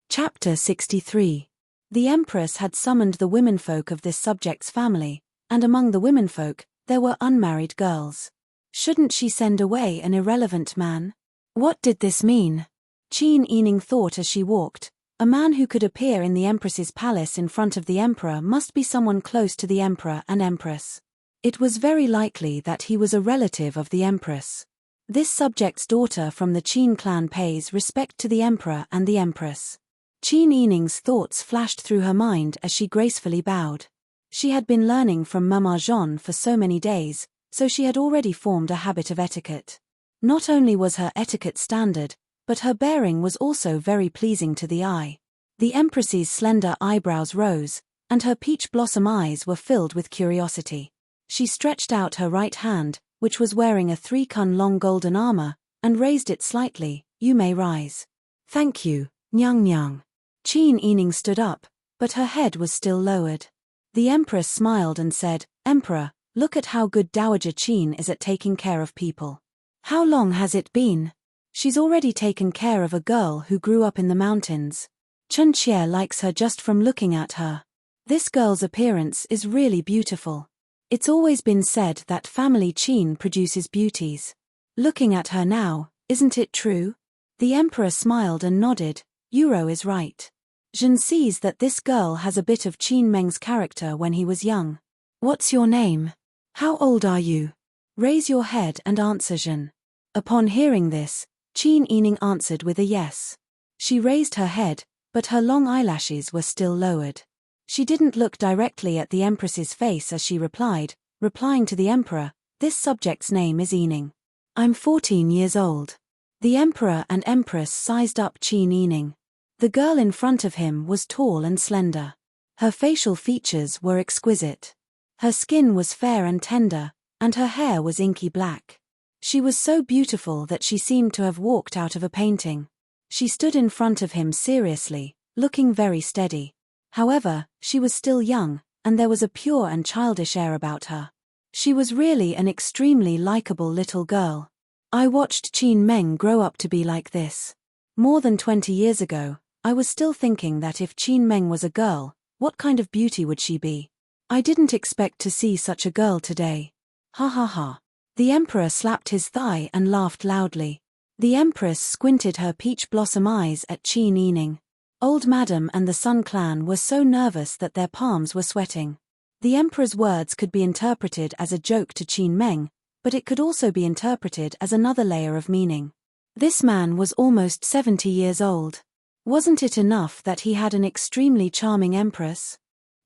Chapter 63. The Empress had summoned the womenfolk of this subject's family, and among the womenfolk, there were unmarried girls. Shouldn't she send away an irrelevant man? What did this mean? Qin Yining thought as she walked. A man who could appear in the Empress's palace in front of the Emperor must be someone close to the Emperor and Empress. It was very likely that he was a relative of the Empress. This subject's daughter from the Qin clan pays respect to the Emperor and the Empress. Qin Yining's thoughts flashed through her mind as she gracefully bowed. She had been learning from Mama Jean for so many days, so she had already formed a habit of etiquette. Not only was her etiquette standard, but her bearing was also very pleasing to the eye. The Empress's slender eyebrows rose, and her peach blossom eyes were filled with curiosity. She stretched out her right hand, which was wearing a 3-kun long golden armor, and raised it slightly. "You may rise." "Thank you, Nyang Nyang." Qin Yining stood up, but her head was still lowered. The Empress smiled and said, "Emperor, look at how good Dowager Qin is at taking care of people. How long has it been? She's already taken care of a girl who grew up in the mountains. Chen Xie likes her just from looking at her. This girl's appearance is really beautiful. It's always been said that family Qin produces beauties. Looking at her now, isn't it true?" The Emperor smiled and nodded. "Yuro is right. Zhen sees that this girl has a bit of Qin Meng's character when he was young. What's your name? How old are you? Raise your head and answer, Zhen." Upon hearing this, Qin Yining answered with a yes. She raised her head, but her long eyelashes were still lowered. She didn't look directly at the Empress's face as she replied, replying to the Emperor, "This subject's name is Yining. I'm 14 years old." The Emperor and Empress sized up Qin Yining. The girl in front of him was tall and slender. Her facial features were exquisite. Her skin was fair and tender, and her hair was inky black. She was so beautiful that she seemed to have walked out of a painting. She stood in front of him seriously, looking very steady. However, she was still young, and there was a pure and childish air about her. She was really an extremely likable little girl. I watched Qin Meng grow up to be like this. More than 20 years ago, I was still thinking that if Qin Meng was a girl, what kind of beauty would she be? I didn't expect to see such a girl today. Ha ha ha. The emperor slapped his thigh and laughed loudly. The empress squinted her peach blossom eyes at Qin Yining. Old Madam and the Sun clan were so nervous that their palms were sweating. The emperor's words could be interpreted as a joke to Qin Meng, but it could also be interpreted as another layer of meaning. This man was almost 70 years old. Wasn't it enough that he had an extremely charming empress?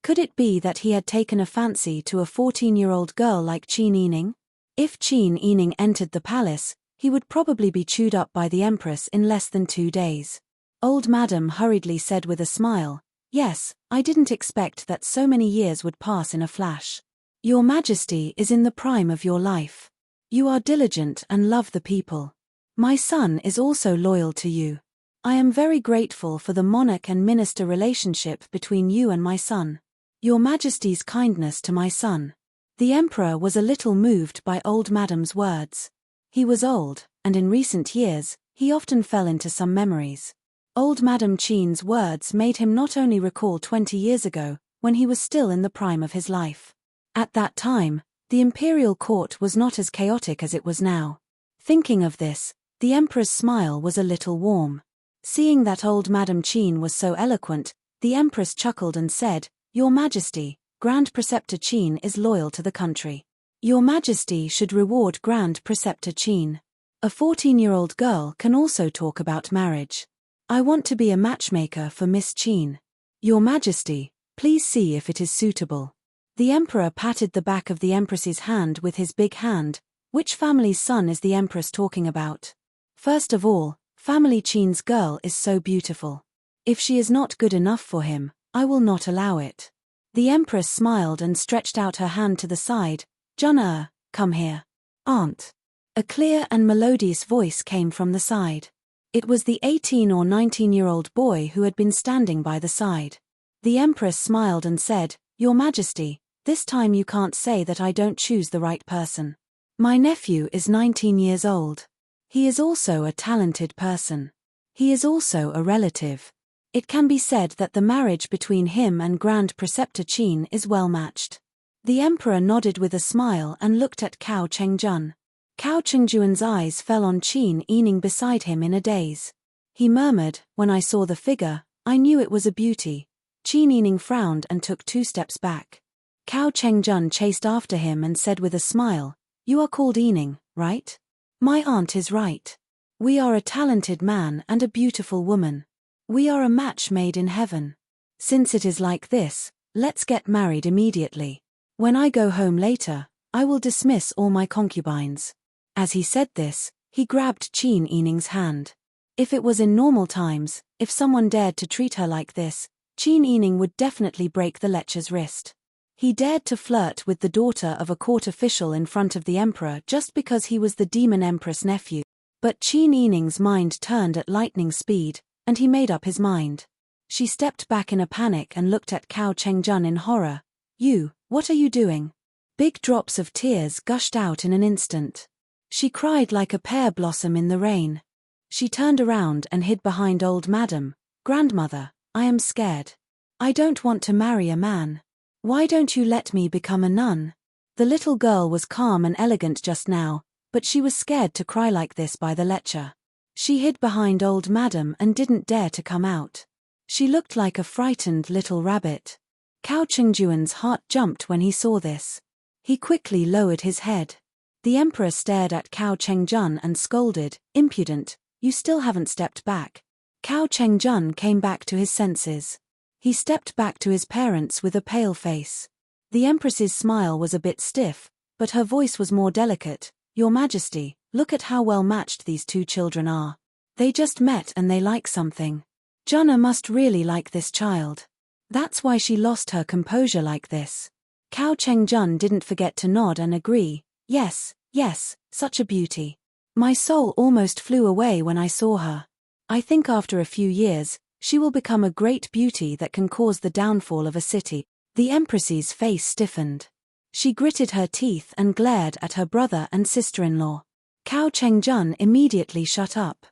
Could it be that he had taken a fancy to a 14-year-old girl like Qin Yining? If Qin Yining entered the palace, he would probably be chewed up by the empress in less than 2 days. Old Madam hurriedly said with a smile, "Yes, I didn't expect that so many years would pass in a flash. Your Majesty is in the prime of your life. You are diligent and love the people. My son is also loyal to you. I am very grateful for the monarch and minister relationship between you and my son. Your Majesty's kindness to my son." The emperor was a little moved by Old Madam's words. He was old, and in recent years, he often fell into some memories. Old Madam Qin's words made him not only recall 20 years ago, when he was still in the prime of his life. At that time, the imperial court was not as chaotic as it was now. Thinking of this, the emperor's smile was a little warm. Seeing that Old Madam Qin was so eloquent, the empress chuckled and said, "Your Majesty, Grand Preceptor Qin is loyal to the country. Your Majesty should reward Grand Preceptor Qin. A 14-year-old girl can also talk about marriage. I want to be a matchmaker for Miss Qin. Your Majesty, please see if it is suitable." The emperor patted the back of the empress's hand with his big hand. Which family's son is the empress talking about? First of all, Family Qin's girl is so beautiful. If she is not good enough for him, I will not allow it. The empress smiled and stretched out her hand to the side. "Jun'er, come here. Aunt." A clear and melodious voice came from the side. It was the 18 or 19-year-old boy who had been standing by the side. The empress smiled and said, "Your Majesty, this time you can't say that I don't choose the right person. My nephew is 19 years old. He is also a talented person. He is also a relative. It can be said that the marriage between him and Grand Preceptor Qin is well matched." The emperor nodded with a smile and looked at Cao Chengjun. Cao Chengjuan's eyes fell on Qin Yining beside him in a daze. He murmured, "When I saw the figure, I knew it was a beauty." Qin Yining frowned and took 2 steps back. Cao Chengjun chased after him and said with a smile, "You are called Yining, right? My aunt is right. We are a talented man and a beautiful woman. We are a match made in heaven. Since it is like this, let's get married immediately. When I go home later, I will dismiss all my concubines." As he said this, he grabbed Qin Yining's hand. If it was in normal times, if someone dared to treat her like this, Qin Yining would definitely break the lecher's wrist. He dared to flirt with the daughter of a court official in front of the emperor just because he was the demon empress nephew. But Qin Yining's mind turned at lightning speed, and he made up his mind. She stepped back in a panic and looked at Cao Chengjun in horror. "You, what are you doing?" Big drops of tears gushed out in an instant. She cried like a pear blossom in the rain. She turned around and hid behind Old Madam. "Grandmother, I am scared. I don't want to marry a man. Why don't you let me become a nun?" The little girl was calm and elegant just now, but she was scared to cry like this by the lecher. She hid behind Old Madam and didn't dare to come out. She looked like a frightened little rabbit. Cao Chengjuan's heart jumped when he saw this. He quickly lowered his head. The emperor stared at Cao Chengjun and scolded, "Impudent, you still haven't stepped back." Cao Chengjun came back to his senses. He stepped back to his parents with a pale face. The empress's smile was a bit stiff, but her voice was more delicate. "Your Majesty, look at how well matched these 2 children are. They just met and they like something. Junna must really like this child. That's why she lost her composure like this. Cao Chengjun didn't forget to nod and agree. Yes, yes, such a beauty. My soul almost flew away when I saw her. I think after a few years, she will become a great beauty that can cause the downfall of a city. The Empress's face stiffened. She gritted her teeth and glared at her brother and sister-in-law. Cao Chengjun immediately shut up.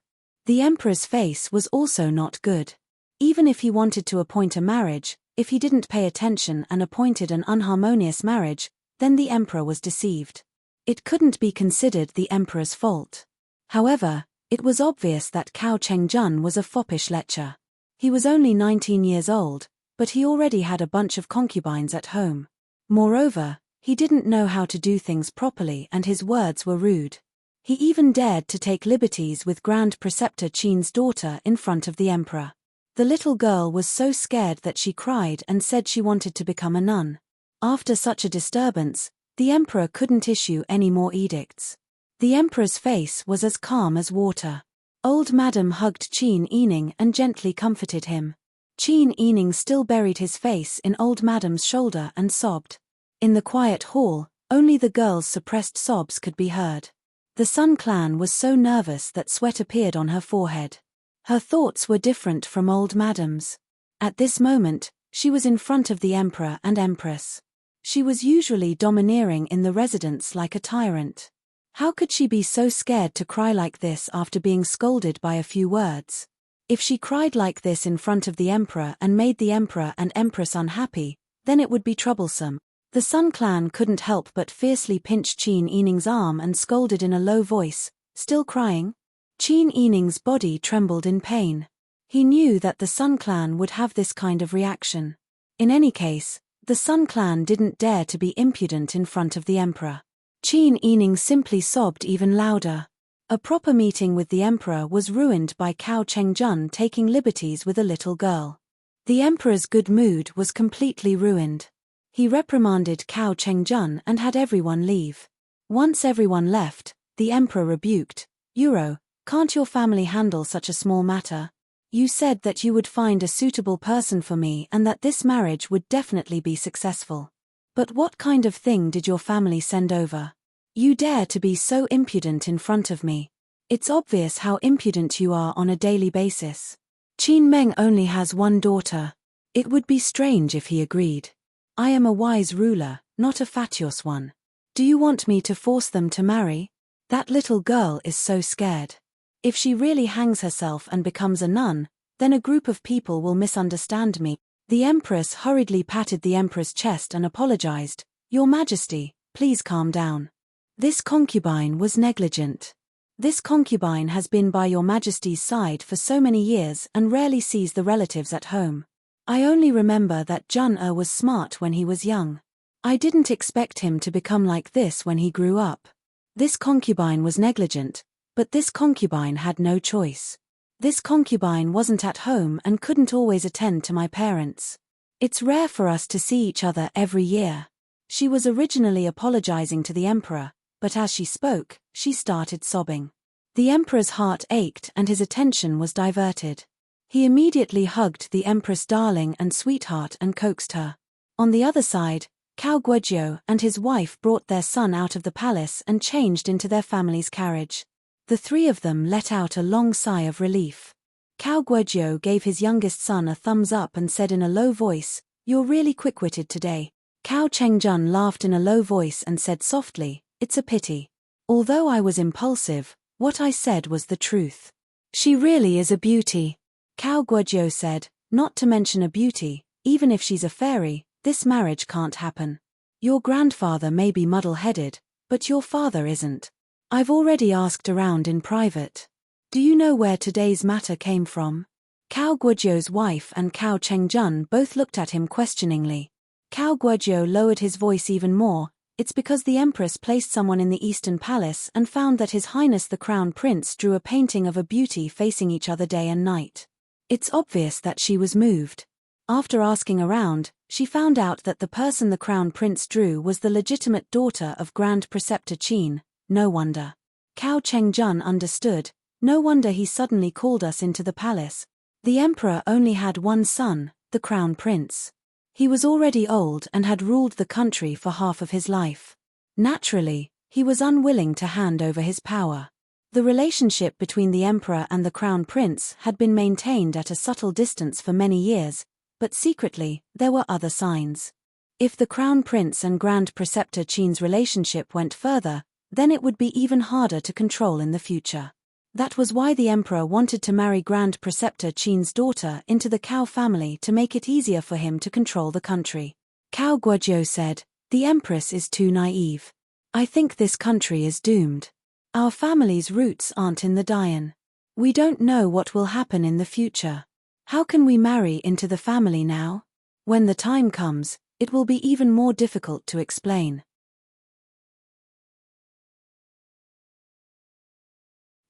The Emperor's face was also not good. Even if he wanted to appoint a marriage, if he didn't pay attention and appointed an unharmonious marriage, then the Emperor was deceived. It couldn't be considered the Emperor's fault. However, it was obvious that Cao Chengjun was a foppish lecher. He was only 19 years old, but he already had a bunch of concubines at home. Moreover, he didn't know how to do things properly and his words were rude. He even dared to take liberties with Grand Preceptor Qin's daughter in front of the Emperor. The little girl was so scared that she cried and said she wanted to become a nun. After such a disturbance, the Emperor couldn't issue any more edicts. The Emperor's face was as calm as water. Old Madam hugged Qin Yining and gently comforted him. Qin Yining still buried his face in Old Madam's shoulder and sobbed. In the quiet hall, only the girl's suppressed sobs could be heard. The Sun Clan was so nervous that sweat appeared on her forehead. Her thoughts were different from Old Madam's. At this moment, she was in front of the Emperor and Empress. She was usually domineering in the residence like a tyrant. How could she be so scared to cry like this after being scolded by a few words? If she cried like this in front of the Emperor and made the Emperor and Empress unhappy, then it would be troublesome. The Sun Clan couldn't help but fiercely pinch Qin Yining's arm and scolded in a low voice, "Still crying?" Qin Yining's body trembled in pain. He knew that the Sun Clan would have this kind of reaction. In any case, the Sun Clan didn't dare to be impudent in front of the Emperor. Qin Yining simply sobbed even louder. A proper meeting with the Emperor was ruined by Cao Chengjun taking liberties with a little girl. The Emperor's good mood was completely ruined. He reprimanded Cao Chengjun and had everyone leave. Once everyone left, the Emperor rebuked, "Euro, can't your family handle such a small matter? You said that you would find a suitable person for me and that this marriage would definitely be successful. But what kind of thing did your family send over? You dare to be so impudent in front of me. It's obvious how impudent you are on a daily basis. Qin Meng only has one daughter. It would be strange if he agreed. I am a wise ruler, not a fatuous one. Do you want me to force them to marry? That little girl is so scared. If she really hangs herself and becomes a nun, then a group of people will misunderstand me." The Empress hurriedly patted the Emperor's chest and apologized. "Your Majesty, please calm down. This concubine was negligent. This concubine has been by your Majesty's side for so many years and rarely sees the relatives at home. I only remember that Jun-er was smart when he was young. I didn't expect him to become like this when he grew up. This concubine was negligent, but this concubine had no choice. This concubine wasn't at home and couldn't always attend to my parents. It's rare for us to see each other every year." She was originally apologizing to the Emperor, but as she spoke, she started sobbing. The Emperor's heart ached and his attention was diverted. He immediately hugged the Empress darling and sweetheart and coaxed her. On the other side, Cao Guozhou and his wife brought their son out of the palace and changed into their family's carriage. The three of them let out a long sigh of relief. Cao Guozhou gave his youngest son a thumbs up and said in a low voice, "You're really quick-witted today." Cao Chengjun laughed in a low voice and said softly, "It's a pity. Although I was impulsive, what I said was the truth. She really is a beauty." Cao Guozhou said, "Not to mention a beauty, even if she's a fairy, this marriage can't happen. Your grandfather may be muddle-headed, but your father isn't. I've already asked around in private. Do you know where today's matter came from?" Cao Guozhou's wife and Cao Chengjun both looked at him questioningly. Cao Guozhou lowered his voice even more. "It's because the Empress placed someone in the Eastern Palace and found that His Highness the Crown Prince drew a painting of a beauty facing each other day and night. It's obvious that she was moved. After asking around, she found out that the person the Crown Prince drew was the legitimate daughter of Grand Preceptor Qin. No wonder." Cao Chengjun understood. No wonder he suddenly called us into the palace. The emperor only had one son, the crown prince. He was already old and had ruled the country for half of his life. Naturally, he was unwilling to hand over his power. The relationship between the emperor and the crown prince had been maintained at a subtle distance for many years, but secretly, there were other signs. If the crown prince and grand preceptor Qin's relationship went further, then it would be even harder to control in the future. That was why the emperor wanted to marry grand preceptor Qin's daughter into the Cao family to make it easier for him to control the country. Cao Guozhou said, "The empress is too naive. I think this country is doomed. Our family's roots aren't in the Dian. We don't know what will happen in the future. How can we marry into the family now? When the time comes, it will be even more difficult to explain."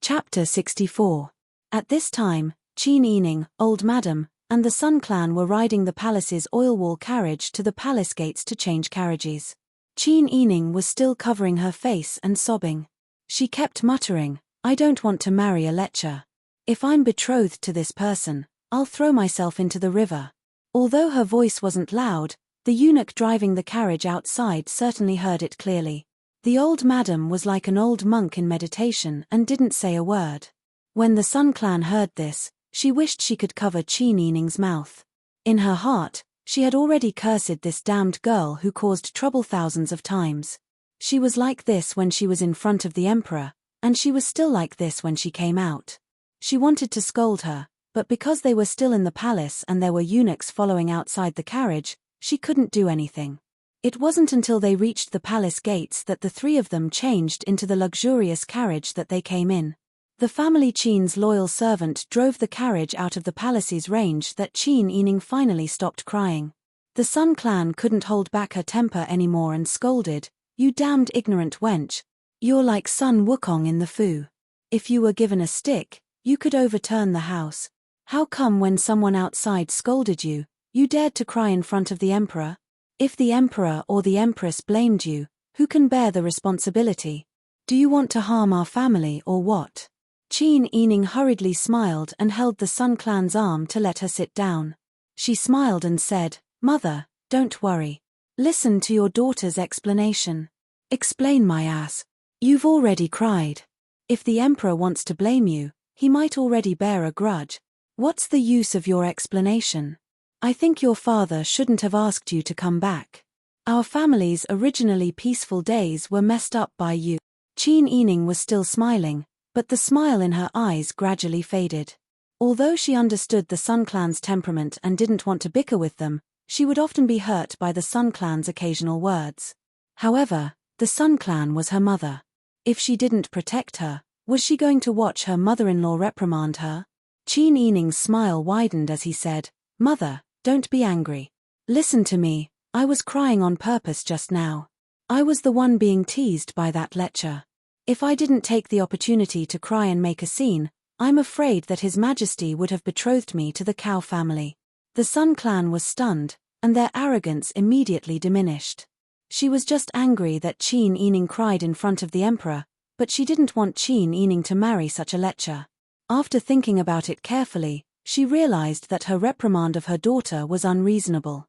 Chapter 64. At this time, Qin Yining, Old Madam, and the Sun clan were riding the palace's oil-wall carriage to the palace gates to change carriages. Qin Yining was still covering her face and sobbing. She kept muttering, "I don't want to marry a lecher. If I'm betrothed to this person, I'll throw myself into the river." Although her voice wasn't loud, the eunuch driving the carriage outside certainly heard it clearly. The old madam was like an old monk in meditation and didn't say a word. When the Sun clan heard this, she wished she could cover Qin Yining's mouth. In her heart, she had already cursed this damned girl who caused trouble thousands of times. She was like this when she was in front of the emperor, and she was still like this when she came out. She wanted to scold her, but because they were still in the palace and there were eunuchs following outside the carriage, she couldn't do anything. It wasn't until they reached the palace gates that the three of them changed into the luxurious carriage that they came in. The family Qin's loyal servant drove the carriage out of the palace's range that Qin Yining finally stopped crying. The Sun clan couldn't hold back her temper anymore and scolded, "You damned ignorant wench. You're like Sun Wukong in the Fu. If you were given a stick, you could overturn the house. How come when someone outside scolded you, you dared to cry in front of the emperor? If the emperor or the empress blamed you, who can bear the responsibility? Do you want to harm our family or what?" Qin Yining hurriedly smiled and held the Sun clan's arm to let her sit down. She smiled and said, "Mother, don't worry. Listen to your daughter's explanation." "Explain, my ass. You've already cried. If the emperor wants to blame you, he might already bear a grudge. What's the use of your explanation? I think your father shouldn't have asked you to come back. Our family's originally peaceful days were messed up by you." Qin Yining was still smiling, but the smile in her eyes gradually faded. Although she understood the Sun clan's temperament and didn't want to bicker with them, she would often be hurt by the Sun clan's occasional words. However, the Sun clan was her mother. If she didn't protect her, was she going to watch her mother-in-law reprimand her? Qin Yining's smile widened as he said, "Mother, don't be angry. Listen to me, I was crying on purpose just now. I was the one being teased by that lecher. If I didn't take the opportunity to cry and make a scene, I'm afraid that His Majesty would have betrothed me to the Cao family." The Sun clan was stunned, and their arrogance immediately diminished. She was just angry that Qin Yining cried in front of the emperor, but she didn't want Qin Yining to marry such a lecher. After thinking about it carefully, she realized that her reprimand of her daughter was unreasonable.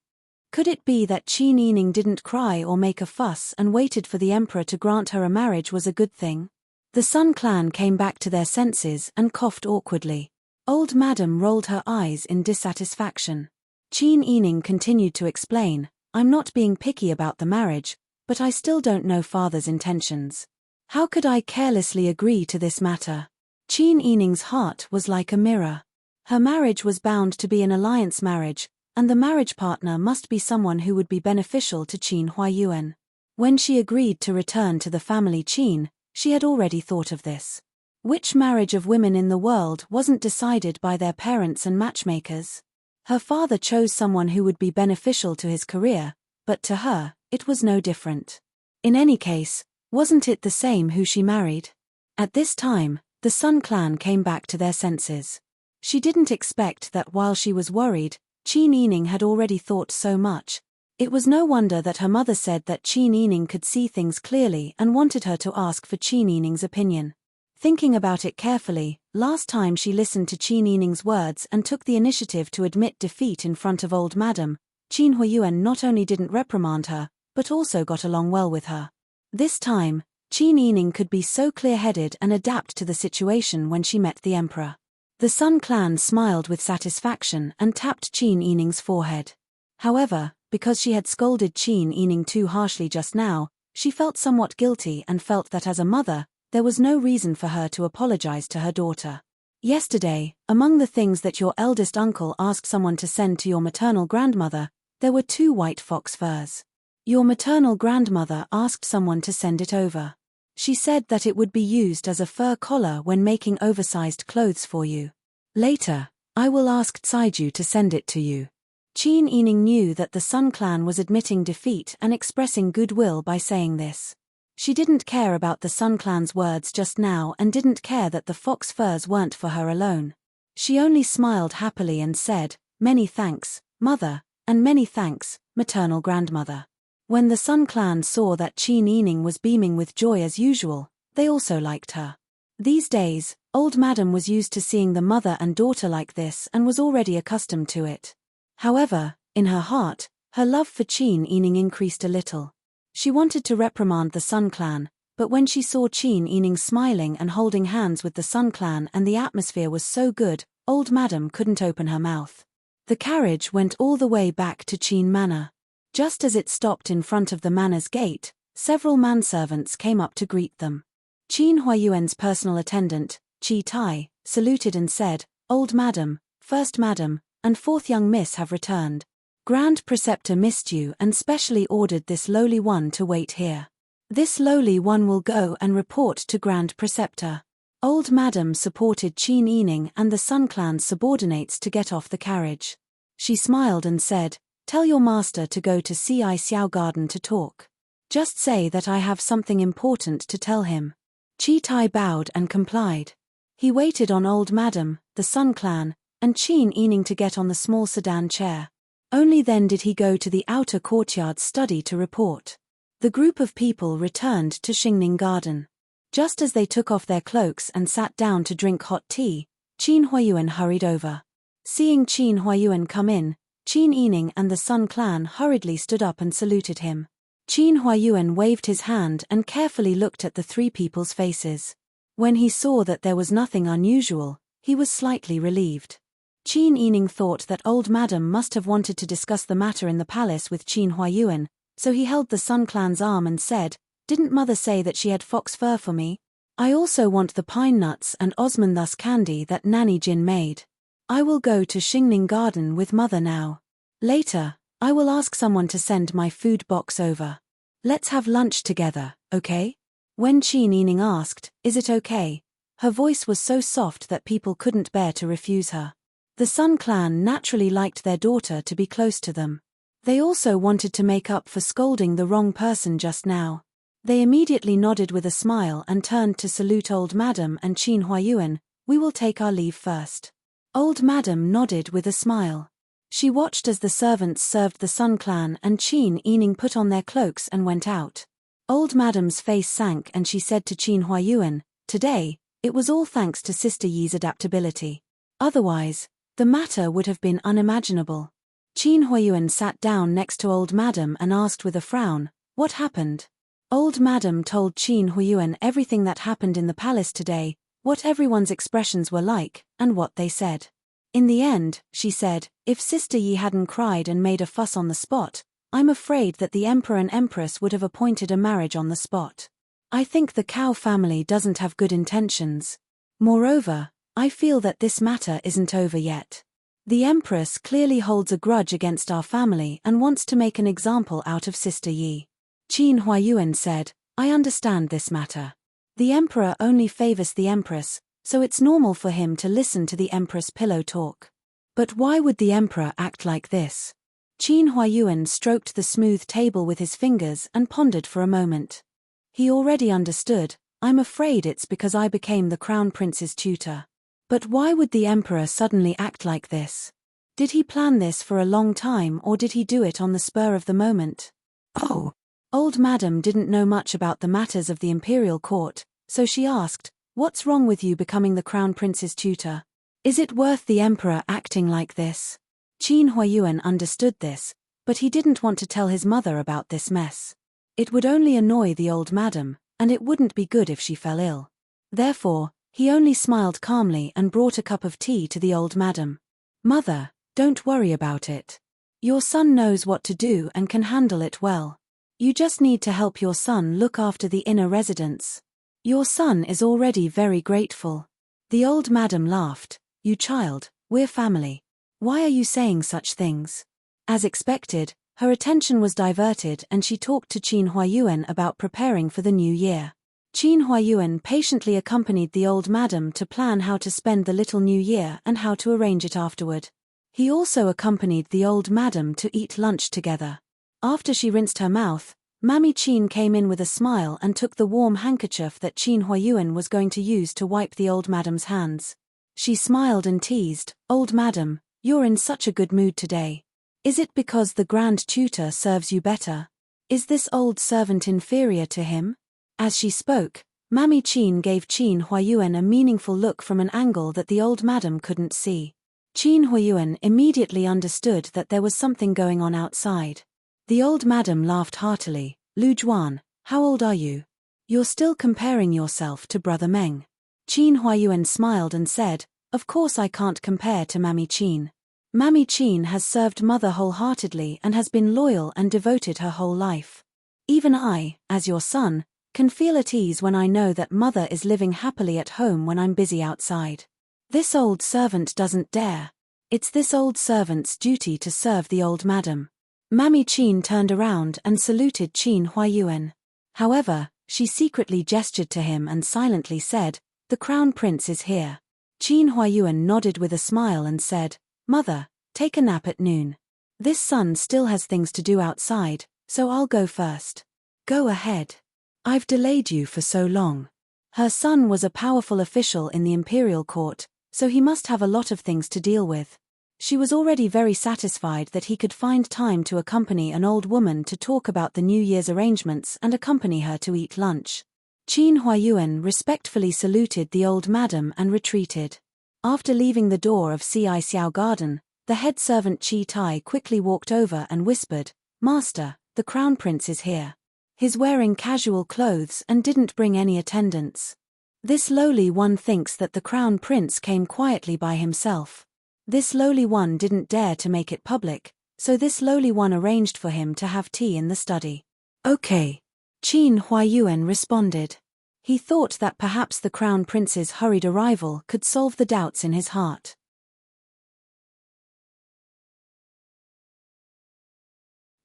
Could it be that Qin Yining didn't cry or make a fuss and waited for the emperor to grant her a marriage was a good thing? The Sun clan came back to their senses and coughed awkwardly. Old Madam rolled her eyes in dissatisfaction. Qin Yining continued to explain, "I'm not being picky about the marriage, but I still don't know father's intentions. How could I carelessly agree to this matter?" Qin Yining's heart was like a mirror. Her marriage was bound to be an alliance marriage, and the marriage partner must be someone who would be beneficial to Qin Huayuan. When she agreed to return to the family Qin, she had already thought of this. Which marriage of women in the world wasn't decided by their parents and matchmakers? Her father chose someone who would be beneficial to his career, but to her, it was no different. In any case, wasn't it the same who she married? At this time, the Sun clan came back to their senses. She didn't expect that while she was worried, Qin Yining had already thought so much. It was no wonder that her mother said that Qin Yining could see things clearly and wanted her to ask for Qin Yining's opinion. Thinking about it carefully, last time she listened to Qin Yining's words and took the initiative to admit defeat in front of old madam, Qin Huayuan not only didn't reprimand her, but also got along well with her. This time, Qin Yining could be so clear-headed and adapt to the situation when she met the emperor. The Sun clan smiled with satisfaction and tapped Qin Yining's forehead. However, because she had scolded Qin Yining too harshly just now, she felt somewhat guilty and felt that as a mother, there was no reason for her to apologize to her daughter. Yesterday, among the things that your eldest uncle asked someone to send to your maternal grandmother, there were 2 white fox furs. Your maternal grandmother asked someone to send it over. She said that it would be used as a fur collar when making oversized clothes for you. Later, I will ask Tsaiju to send it to you. Qin Yining knew that the Sun clan was admitting defeat and expressing goodwill by saying this. She didn't care about the Sun clan's words just now and didn't care that the fox furs weren't for her alone. She only smiled happily and said, "Many thanks, mother, and many thanks, maternal grandmother." When the Sun clan saw that Qin Yining was beaming with joy as usual, they also liked her. These days, old madam was used to seeing the mother and daughter like this and was already accustomed to it. However, in her heart, her love for Qin Yining increased a little. She wanted to reprimand the Sun clan, but when she saw Qin Yining smiling and holding hands with the Sun clan and the atmosphere was so good, old madam couldn't open her mouth. The carriage went all the way back to Qin Manor. Just as it stopped in front of the manor's gate, several manservants came up to greet them. Qin Huayuan's personal attendant, Qi Tai, saluted and said, "Old madam, first madam, and fourth young miss have returned. Grand Preceptor missed you and specially ordered this lowly one to wait here. This lowly one will go and report to Grand Preceptor." Old madam supported Qin Yining and the Sun clan's subordinates to get off the carriage. She smiled and said, "Tell your master to go to Ci Xiao Garden to talk. Just say that I have something important to tell him." Qi Tai bowed and complied. He waited on old madam, the Sun clan, and Qin Yining to get on the small sedan chair. Only then did he go to the outer courtyard study to report. The group of people returned to Xingning Garden. Just as they took off their cloaks and sat down to drink hot tea, Qin Huayuan hurried over. Seeing Qin Huayuan come in, Qin Yining and the Sun clan hurriedly stood up and saluted him. Qin Huayuan waved his hand and carefully looked at the 3 people's faces. When he saw that there was nothing unusual, he was slightly relieved. Qin Yining thought that old madam must have wanted to discuss the matter in the palace with Qin Huayuan, so he held the Sun clan's arm and said, "Didn't mother say that she had fox fur for me? I also want the pine nuts and osmanthus candy that Nanny Jin made. I will go to Xingning Garden with mother now. Later, I will ask someone to send my food box over. Let's have lunch together, okay?" When Qin Yining asked, "Is it okay?" her voice was so soft that people couldn't bear to refuse her. The Sun clan naturally liked their daughter to be close to them. They also wanted to make up for scolding the wrong person just now. They immediately nodded with a smile and turned to salute old madam and Qin Huayuan. "We will take our leave first." Old madam nodded with a smile. She watched as the servants served the Sun clan and Qin Yining put on their cloaks and went out. Old madam's face sank and she said to Qin Huayuan, "Today, it was all thanks to Sister Yi's adaptability. Otherwise, the matter would have been unimaginable." Qin Huayuan sat down next to old madam and asked with a frown, "What happened?" Old madam told Qin Huayuan everything that happened in the palace today, what everyone's expressions were like, and what they said. In the end, she said, "If Sister Yi hadn't cried and made a fuss on the spot, I'm afraid that the emperor and empress would have appointed a marriage on the spot. I think the Cao family doesn't have good intentions. Moreover, I feel that this matter isn't over yet. The empress clearly holds a grudge against our family and wants to make an example out of Sister Yi." Qin Huayuan said, "I understand this matter. The emperor only favors the empress, so it's normal for him to listen to the empress pillow talk. But why would the emperor act like this?" Qin Huayuan stroked the smooth table with his fingers and pondered for a moment. He already understood. "I'm afraid it's because I became the crown prince's tutor. But why would the emperor suddenly act like this? Did he plan this for a long time or did he do it on the spur of the moment?" "Oh." Old madam didn't know much about the matters of the imperial court, so she asked, What's wrong with you becoming the Crown Prince's tutor? Is it worth the Emperor acting like this? Qin Huayuan understood this, but he didn't want to tell his mother about this mess. It would only annoy the old madam, and it wouldn't be good if she fell ill. Therefore, he only smiled calmly and brought a cup of tea to the old madam. Mother, don't worry about it. Your son knows what to do and can handle it well. You just need to help your son look after the inner residents. Your son is already very grateful. The old madam laughed. You child, we're family. Why are you saying such things? As expected, her attention was diverted and she talked to Qin Huayuan about preparing for the new year. Qin Huayuan patiently accompanied the old madam to plan how to spend the little new year and how to arrange it afterward. He also accompanied the old madam to eat lunch together. After she rinsed her mouth, Mammy Qin came in with a smile and took the warm handkerchief that Qin Huayuan was going to use to wipe the old madam's hands. She smiled and teased, "Old madam, you're in such a good mood today. Is it because the grand tutor serves you better? Is this old servant inferior to him?" As she spoke, Mammy Qin gave Qin Huayuan a meaningful look from an angle that the old madam couldn't see. Qin Huayuan immediately understood that there was something going on outside. The old madam laughed heartily. "Lu Juan, how old are you? You're still comparing yourself to Brother Meng." Qin Huayuan smiled and said, "Of course I can't compare to Mammy Qin. Mammy Qin has served Mother wholeheartedly and has been loyal and devoted her whole life. Even I, as your son, can feel at ease when I know that Mother is living happily at home when I'm busy outside. This old servant doesn't dare. It's this old servant's duty to serve the old madam." Mammy Qin turned around and saluted Qin Huayuan. However, she secretly gestured to him and silently said, "The Crown Prince is here." Qin Huayuan nodded with a smile and said, "Mother, take a nap at noon. This son still has things to do outside, so I'll go first." "Go ahead. I've delayed you for so long." Her son was a powerful official in the imperial court, so he must have a lot of things to deal with. She was already very satisfied that he could find time to accompany an old woman to talk about the New Year's arrangements and accompany her to eat lunch. Qin Huayuan respectfully saluted the old madam and retreated. After leaving the door of Ci Xiao Garden, the head servant Chi Tai quickly walked over and whispered, "Master, the Crown Prince is here. He's wearing casual clothes and didn't bring any attendants. This lowly one thinks that the Crown Prince came quietly by himself. This lowly one didn't dare to make it public, so this lowly one arranged for him to have tea in the study." "Okay." Qin Huayuan responded. He thought that perhaps the Crown Prince's hurried arrival could solve the doubts in his heart.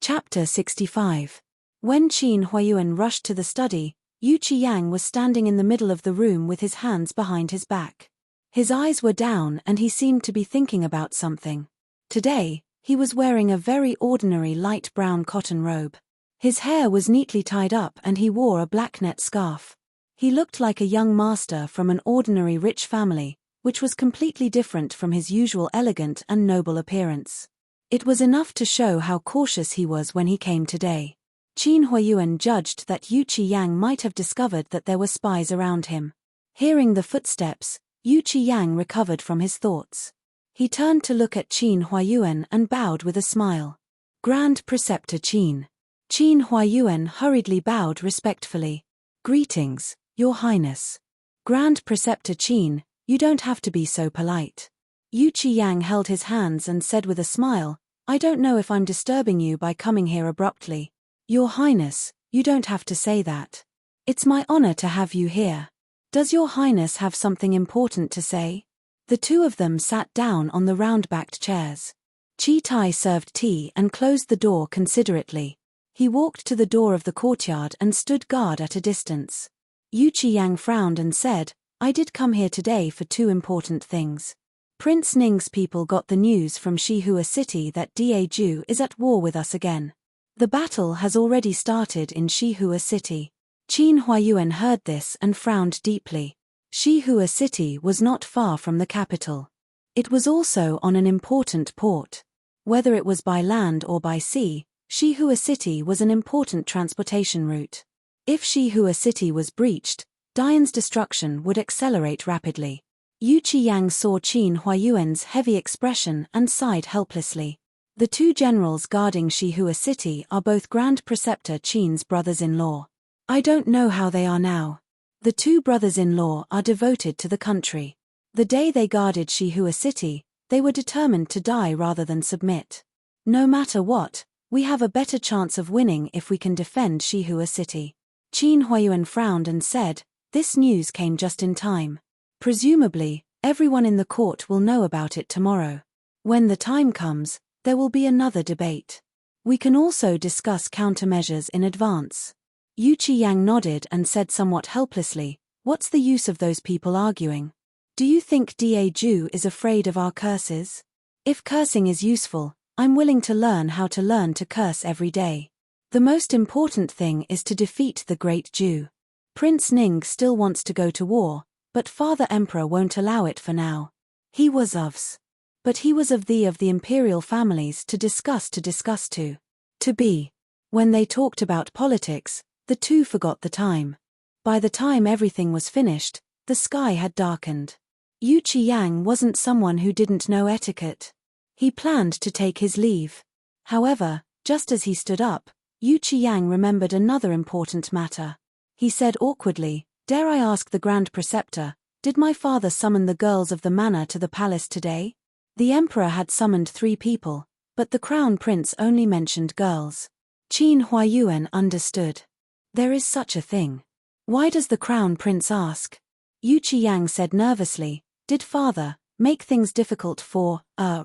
Chapter 65. When Qin Huayuan rushed to the study, Yu Qiyang was standing in the middle of the room with his hands behind his back. His eyes were down and he seemed to be thinking about something. Today, he was wearing a very ordinary light brown cotton robe. His hair was neatly tied up and he wore a black net scarf. He looked like a young master from an ordinary rich family, which was completely different from his usual elegant and noble appearance. It was enough to show how cautious he was when he came today. Qin Huayuan judged that Yu Qiyang might have discovered that there were spies around him. Hearing the footsteps, Yu Qiyang recovered from his thoughts. He turned to look at Qin Huayuan and bowed with a smile. "Grand Preceptor Qin." Qin Huayuan hurriedly bowed respectfully. "Greetings, Your Highness." "Grand Preceptor Qin, you don't have to be so polite." Yu Qiyang held his hands and said with a smile, "I don't know if I'm disturbing you by coming here abruptly." "Your Highness, you don't have to say that. It's my honor to have you here. Does Your Highness have something important to say?" The two of them sat down on the round-backed chairs. Chi Tai served tea and closed the door considerately. He walked to the door of the courtyard and stood guard at a distance. Yu Qiyang frowned and said, "I did come here today for two important things. Prince Ning's people got the news from Shihua City that Daeju is at war with us again. The battle has already started in Shihua City." Qin Huayuan heard this and frowned deeply. Shihua City was not far from the capital. It was also on an important port. Whether it was by land or by sea, Shihua City was an important transportation route. If Shihua City was breached, Dian's destruction would accelerate rapidly. Yu Qiyang saw Qin Huayuan's heavy expression and sighed helplessly. The two generals guarding Shihua City are both Grand Preceptor Qin's brothers-in-law. I don't know how they are now. The two brothers-in-law are devoted to the country. The day they guarded Shihua City, they were determined to die rather than submit. No matter what, we have a better chance of winning if we can defend Shihua City. Qin Huayuan frowned and said, "This news came just in time. Presumably, everyone in the court will know about it tomorrow. When the time comes, there will be another debate. We can also discuss countermeasures in advance." Yu Qiyang nodded and said somewhat helplessly, "What's the use of those people arguing? Do you think Daju is afraid of our curses? If cursing is useful, I'm willing to learn how to learn to curse every day. The most important thing is to defeat the Great Jew. Prince Ning still wants to go to war, but Father Emperor won't allow it for now. He was But he was of the imperial families to discuss to be. When they talked about politics, the two forgot the time. By the time everything was finished, the sky had darkened. Yu Qiyang wasn't someone who didn't know etiquette. He planned to take his leave. However, just as he stood up, Yu Qiyang remembered another important matter. He said awkwardly, "Dare I ask the Grand Preceptor, did my father summon the girls of the manor to the palace today?" The emperor had summoned 3 people, but the crown prince only mentioned girls. Qin Huayuan understood. There is such a thing. Why does the crown prince ask? Yu Qiyang said nervously, "Did father make things difficult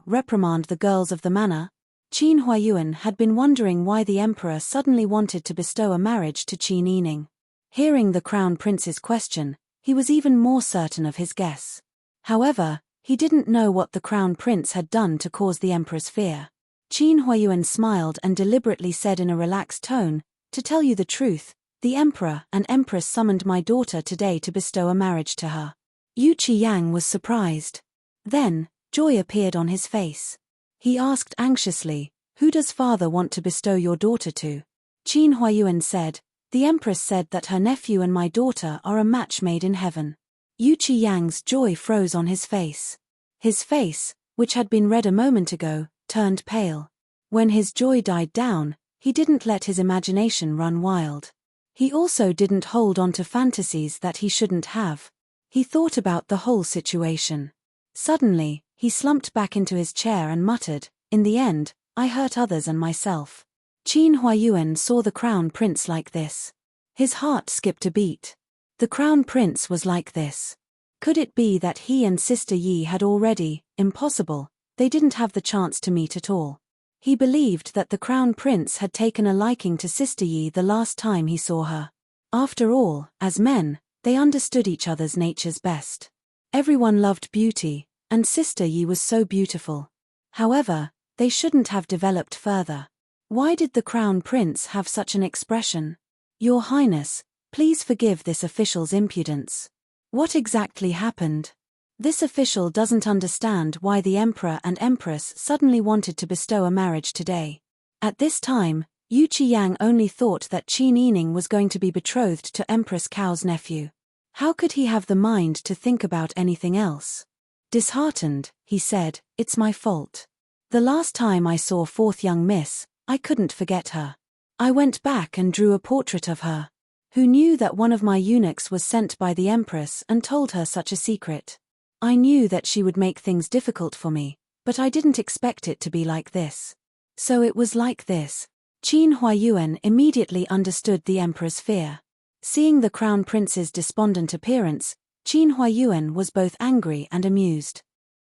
reprimand the girls of the manor?" Qin Huayuan had been wondering why the emperor suddenly wanted to bestow a marriage to Qin Yining. Hearing the crown prince's question, he was even more certain of his guess. However, he didn't know what the crown prince had done to cause the emperor's fear. Qin Huayuan smiled and deliberately said in a relaxed tone, "To tell you the truth, the emperor and empress summoned my daughter today to bestow a marriage to her." Yu Qiyang was surprised. Then, joy appeared on his face. He asked anxiously, "Who does father want to bestow your daughter to?" Qin Huayuan said, "The empress said that her nephew and my daughter are a match made in heaven." Yu Qiyang's joy froze on his face. His face, which had been red a moment ago, turned pale. When his joy died down, he didn't let his imagination run wild. He also didn't hold on to fantasies that he shouldn't have. He thought about the whole situation. Suddenly, he slumped back into his chair and muttered, "In the end, I hurt others and myself." Qin Huayuan saw the crown prince like this. His heart skipped a beat. The crown prince was like this. Could it be that he and Sister Yi had already, impossible, they didn't have the chance to meet at all. He believed that the crown prince had taken a liking to Sister Yi the last time he saw her. After all, as men, they understood each other's natures best. Everyone loved beauty, and Sister Yi was so beautiful. However, they shouldn't have developed further. Why did the crown prince have such an expression? "Your Highness, please forgive this official's impudence." What exactly happened? This official doesn't understand why the emperor and empress suddenly wanted to bestow a marriage today. At this time, Yu Qiyang only thought that Qin Yining was going to be betrothed to Empress Cao's nephew. How could he have the mind to think about anything else? Disheartened, he said, "It's my fault. The last time I saw 4th young miss, I couldn't forget her. I went back and drew a portrait of her. Who knew that one of my eunuchs was sent by the empress and told her such a secret? I knew that she would make things difficult for me, but I didn't expect it to be like this." So it was like this. Qin Huayuan immediately understood the emperor's fear. Seeing the crown prince's despondent appearance, Qin Huayuan was both angry and amused.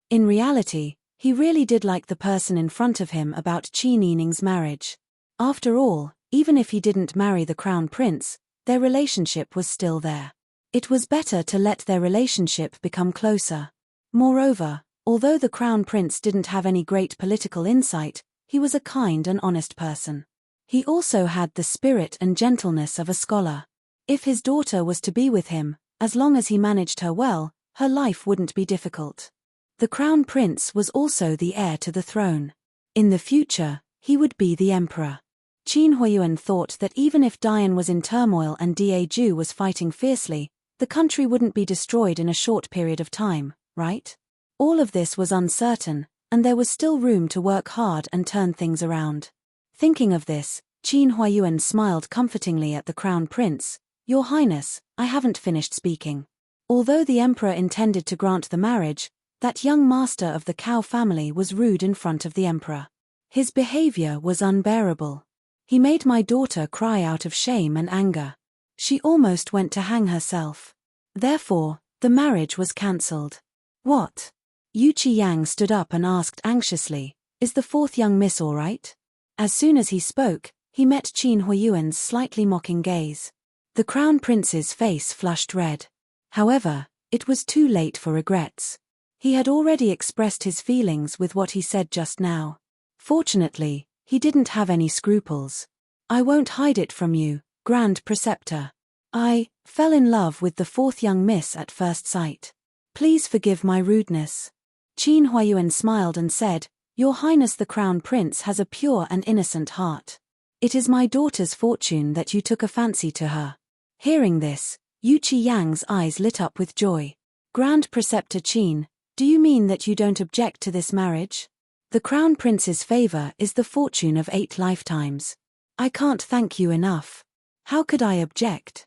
In reality, he really did like the person in front of him about Qin Yining's marriage. After all, even if he didn't marry the crown prince, their relationship was still there. It was better to let their relationship become closer. Moreover, although the crown prince didn't have any great political insight, he was a kind and honest person. He also had the spirit and gentleness of a scholar. If his daughter was to be with him, as long as he managed her well, her life wouldn't be difficult. The crown prince was also the heir to the throne. In the future, he would be the emperor. Qin Huayuan thought that even if Dian was in turmoil and Daju was fighting fiercely, The country wouldn't be destroyed in a short period of time, right? All of this was uncertain, and there was still room to work hard and turn things around. Thinking of this, Qin Huayuan smiled comfortingly at the crown prince. Your Highness, I haven't finished speaking. Although the emperor intended to grant the marriage, that young master of the cow family was rude in front of the emperor. His behavior was unbearable. He made my daughter cry out of shame and anger. She almost went to hang herself. Therefore, the marriage was cancelled. What? Yu Qiyang stood up and asked anxiously, is the fourth young miss all right? As soon as he spoke, he met Qin Huayuan's slightly mocking gaze. The crown prince's face flushed red. However, it was too late for regrets. He had already expressed his feelings with what he said just now. Fortunately, he didn't have any scruples. I won't hide it from you, Grand Preceptor. I fell in love with the fourth young miss at first sight. Please forgive my rudeness. Qin Huayuan smiled and said, Your Highness the Crown Prince has a pure and innocent heart. It is my daughter's fortune that you took a fancy to her. Hearing this, Yu Qiyang's eyes lit up with joy. Grand Preceptor Qin, do you mean that you don't object to this marriage? The Crown Prince's favor is the fortune of 8 lifetimes. I can't thank you enough. How could I object?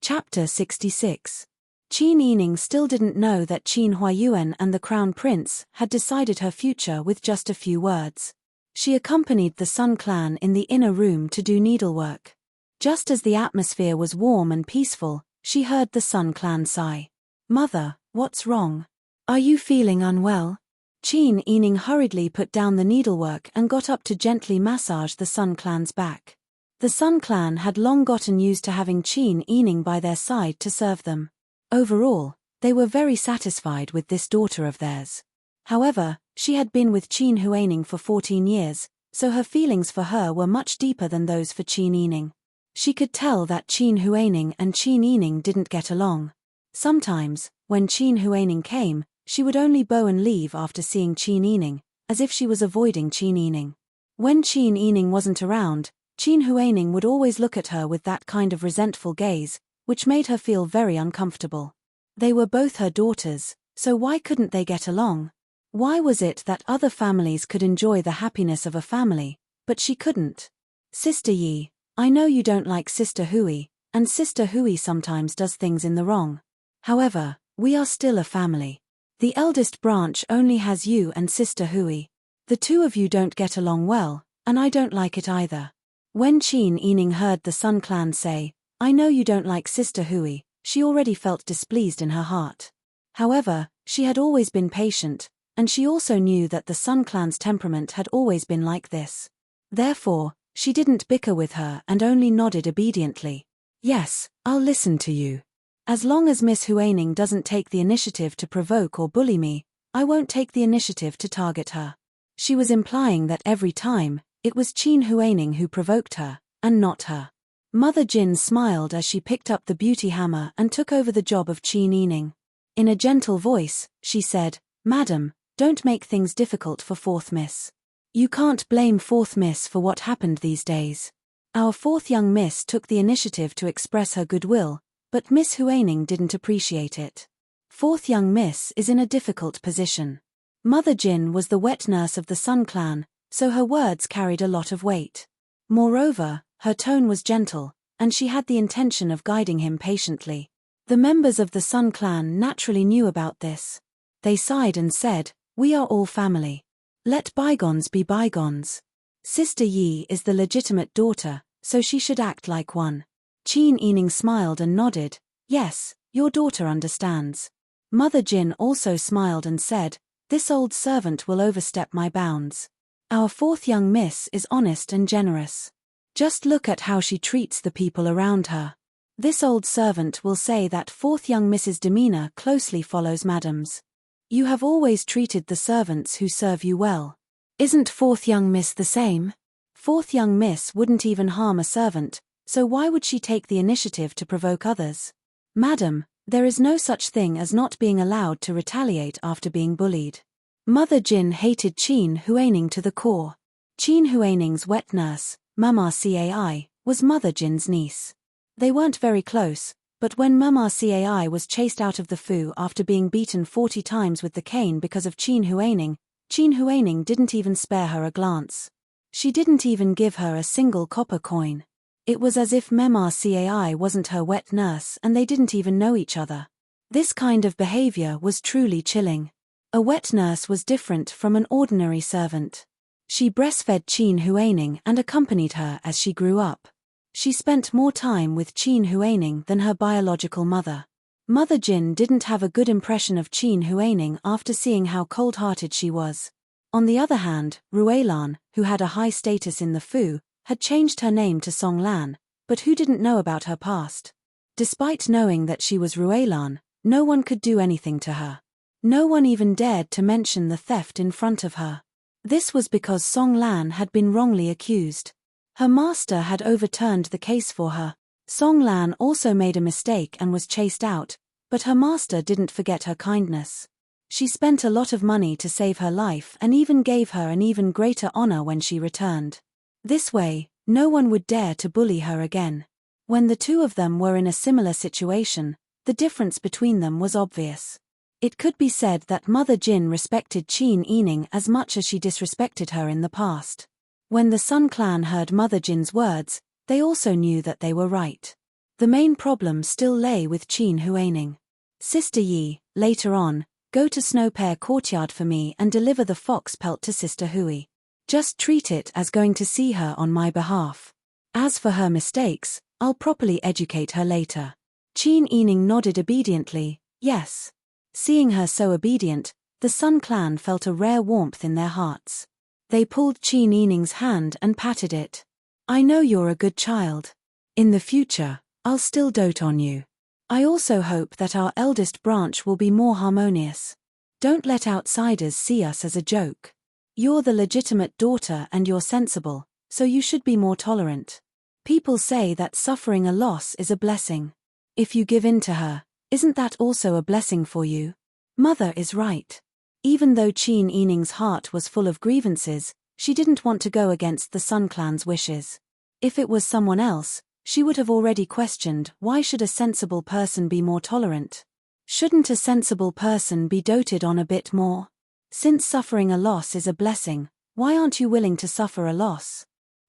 Chapter 66. Qin Yining still didn't know that Qin Huayuan and the Crown Prince had decided her future with just a few words. She accompanied the Sun Clan in the inner room to do needlework. Just as the atmosphere was warm and peaceful, she heard the Sun Clan sigh. Mother, what's wrong? Are you feeling unwell? Qin Yining hurriedly put down the needlework and got up to gently massage the Sun Clan's back. The Sun Clan had long gotten used to having Qin Yining by their side to serve them. Overall, they were very satisfied with this daughter of theirs. However, she had been with Qin Huaining for 14 years, so her feelings for her were much deeper than those for Qin Yining. She could tell that Qin Huaining and Qin Yining didn't get along. Sometimes, when Qin Huaining came, she would only bow and leave after seeing Qin Yining, as if she was avoiding Qin Yining. When Qin Yining wasn't around, Qin Huaining would always look at her with that kind of resentful gaze, which made her feel very uncomfortable. They were both her daughters, so why couldn't they get along? Why was it that other families could enjoy the happiness of a family, but she couldn't? Sister Yi, I know you don't like Sister Hui, and Sister Hui sometimes does things in the wrong. However, we are still a family. The eldest branch only has you and Sister Hui. The two of you don't get along well, and I don't like it either. When Qin Yining heard the Sun Clan say, I know you don't like Sister Hui, she already felt displeased in her heart. However, she had always been patient, and she also knew that the Sun Clan's temperament had always been like this. Therefore, she didn't bicker with her and only nodded obediently. Yes, I'll listen to you. As long as Miss Huaining doesn't take the initiative to provoke or bully me, I won't take the initiative to target her. She was implying that every time, it was Qin Huaining who provoked her, and not her. Mother Jin smiled as she picked up the beauty hammer and took over the job of Qin Yining. In a gentle voice, she said, Madam, don't make things difficult for fourth miss. You can't blame fourth miss for what happened these days. Our fourth young miss took the initiative to express her goodwill, but Miss Huaining didn't appreciate it. Fourth young miss is in a difficult position. Mother Jin was the wet nurse of the Sun Clan, so her words carried a lot of weight. Moreover, her tone was gentle, and she had the intention of guiding him patiently. The members of the Sun Clan naturally knew about this. They sighed and said, We are all family. Let bygones be bygones. Sister Yi is the legitimate daughter, so she should act like one. Qin Yining smiled and nodded, Yes, your daughter understands. Mother Jin also smiled and said, This old servant will overstep my bounds. Our fourth young miss is honest and generous. Just look at how she treats the people around her. This old servant will say that fourth young miss's demeanor closely follows madam's. You have always treated the servants who serve you well. Isn't fourth young miss the same? Fourth young miss wouldn't even harm a servant, so why would she take the initiative to provoke others? Madam, there is no such thing as not being allowed to retaliate after being bullied. Mother Jin hated Qin Huaining to the core. Qin Huaining's wet nurse, Mama Cai, was Mother Jin's niece. They weren't very close, but when Mama Cai was chased out of the Fu after being beaten 40 times with the cane because of Qin Huaining didn't even spare her a glance. She didn't even give her a single copper coin. It was as if Mama Cai wasn't her wet nurse and they didn't even know each other. This kind of behavior was truly chilling. A wet nurse was different from an ordinary servant. She breastfed Qin Huaining and accompanied her as she grew up. She spent more time with Qin Huaining than her biological mother. Mother Jin didn't have a good impression of Qin Huaining after seeing how cold-hearted she was. On the other hand, Ruelan, who had a high status in the Fu, had changed her name to Song Lan, but who didn't know about her past? Despite knowing that she was Ruelan, no one could do anything to her. No one even dared to mention the theft in front of her. This was because Song Lan had been wrongly accused. Her master had overturned the case for her. Song Lan also made a mistake and was chased out, but her master didn't forget her kindness. She spent a lot of money to save her life and even gave her an even greater honor when she returned. This way, no one would dare to bully her again. When the two of them were in a similar situation, the difference between them was obvious. It could be said that Mother Jin respected Qin Yining as much as she disrespected her in the past. When the Sun Clan heard Mother Jin's words, they also knew that they were right. The main problem still lay with Qin Huaining. Sister Yi, later on, go to Snow Pear Courtyard for me and deliver the fox pelt to Sister Hui. Just treat it as going to see her on my behalf. As for her mistakes, I'll properly educate her later. Qin Yining nodded obediently, yes. Seeing her so obedient, the Sun Clan felt a rare warmth in their hearts. They pulled Qin Yining's hand and patted it. I know you're a good child. In the future, I'll still dote on you. I also hope that our eldest branch will be more harmonious. Don't let outsiders see us as a joke. You're the legitimate daughter and you're sensible, so you should be more tolerant. People say that suffering a loss is a blessing. If you give in to her, isn't that also a blessing for you? Mother is right. Even though Qin Yining's heart was full of grievances, she didn't want to go against the Sun Clan's wishes. If it was someone else, she would have already questioned, why should a sensible person be more tolerant? Shouldn't a sensible person be doted on a bit more? Since suffering a loss is a blessing, why aren't you willing to suffer a loss?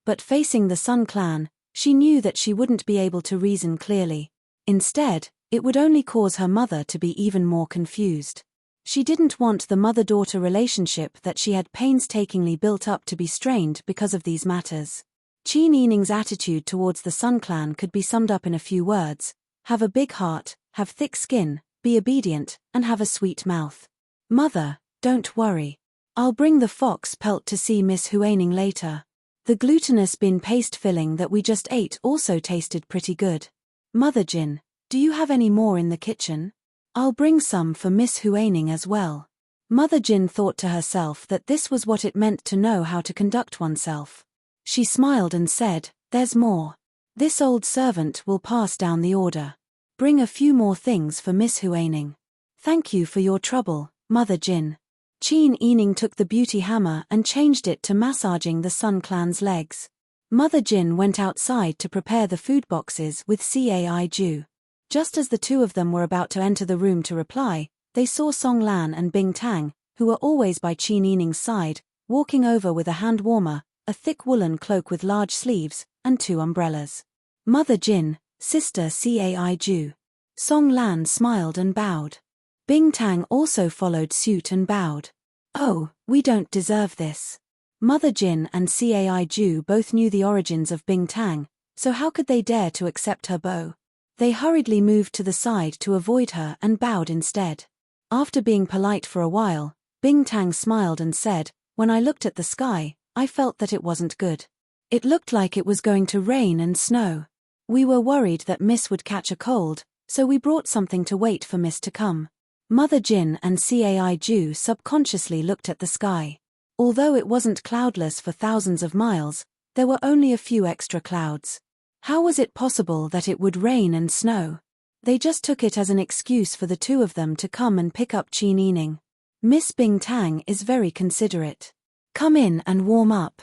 But facing the Sun Clan, she knew that she wouldn't be able to reason clearly. Instead, it would only cause her mother to be even more confused. She didn't want the mother-daughter relationship that she had painstakingly built up to be strained because of these matters. Qin Yining's attitude towards the Sun Clan could be summed up in a few words: have a big heart, have thick skin, be obedient, and have a sweet mouth. Mother, don't worry. I'll bring the fox pelt to see Miss Huaining later. The glutinous bean paste filling that we just ate also tasted pretty good. Mother Jin, do you have any more in the kitchen? I'll bring some for Miss Huaining as well. Mother Jin thought to herself that this was what it meant to know how to conduct oneself. She smiled and said, there's more. This old servant will pass down the order. Bring a few more things for Miss Huaining. Thank you for your trouble, Mother Jin. Qin Yining took the beauty hammer and changed it to massaging the Sun Clan's legs. Mother Jin went outside to prepare the food boxes with Cai Ju. Just as the two of them were about to enter the room to reply, they saw Song Lan and Bing Tang, who were always by Qin Yining's side, walking over with a hand warmer, a thick woolen cloak with large sleeves, and 2 umbrellas. Mother Jin, Sister Cai Ju. Song Lan smiled and bowed. Bing Tang also followed suit and bowed. Oh, we don't deserve this. Mother Jin and Cai Ju both knew the origins of Bing Tang, so how could they dare to accept her bow? They hurriedly moved to the side to avoid her and bowed instead. After being polite for a while, Bing Tang smiled and said, when I looked at the sky, I felt that it wasn't good. It looked like it was going to rain and snow. We were worried that Miss would catch a cold, so we brought something to wait for Miss to come. Mother Jin and Cai Ju subconsciously looked at the sky. Although it wasn't cloudless for thousands of miles, there were only a few extra clouds. How was it possible that it would rain and snow? They just took it as an excuse for the two of them to come and pick up Qin Yining. Miss Bing Tang is very considerate. Come in and warm up.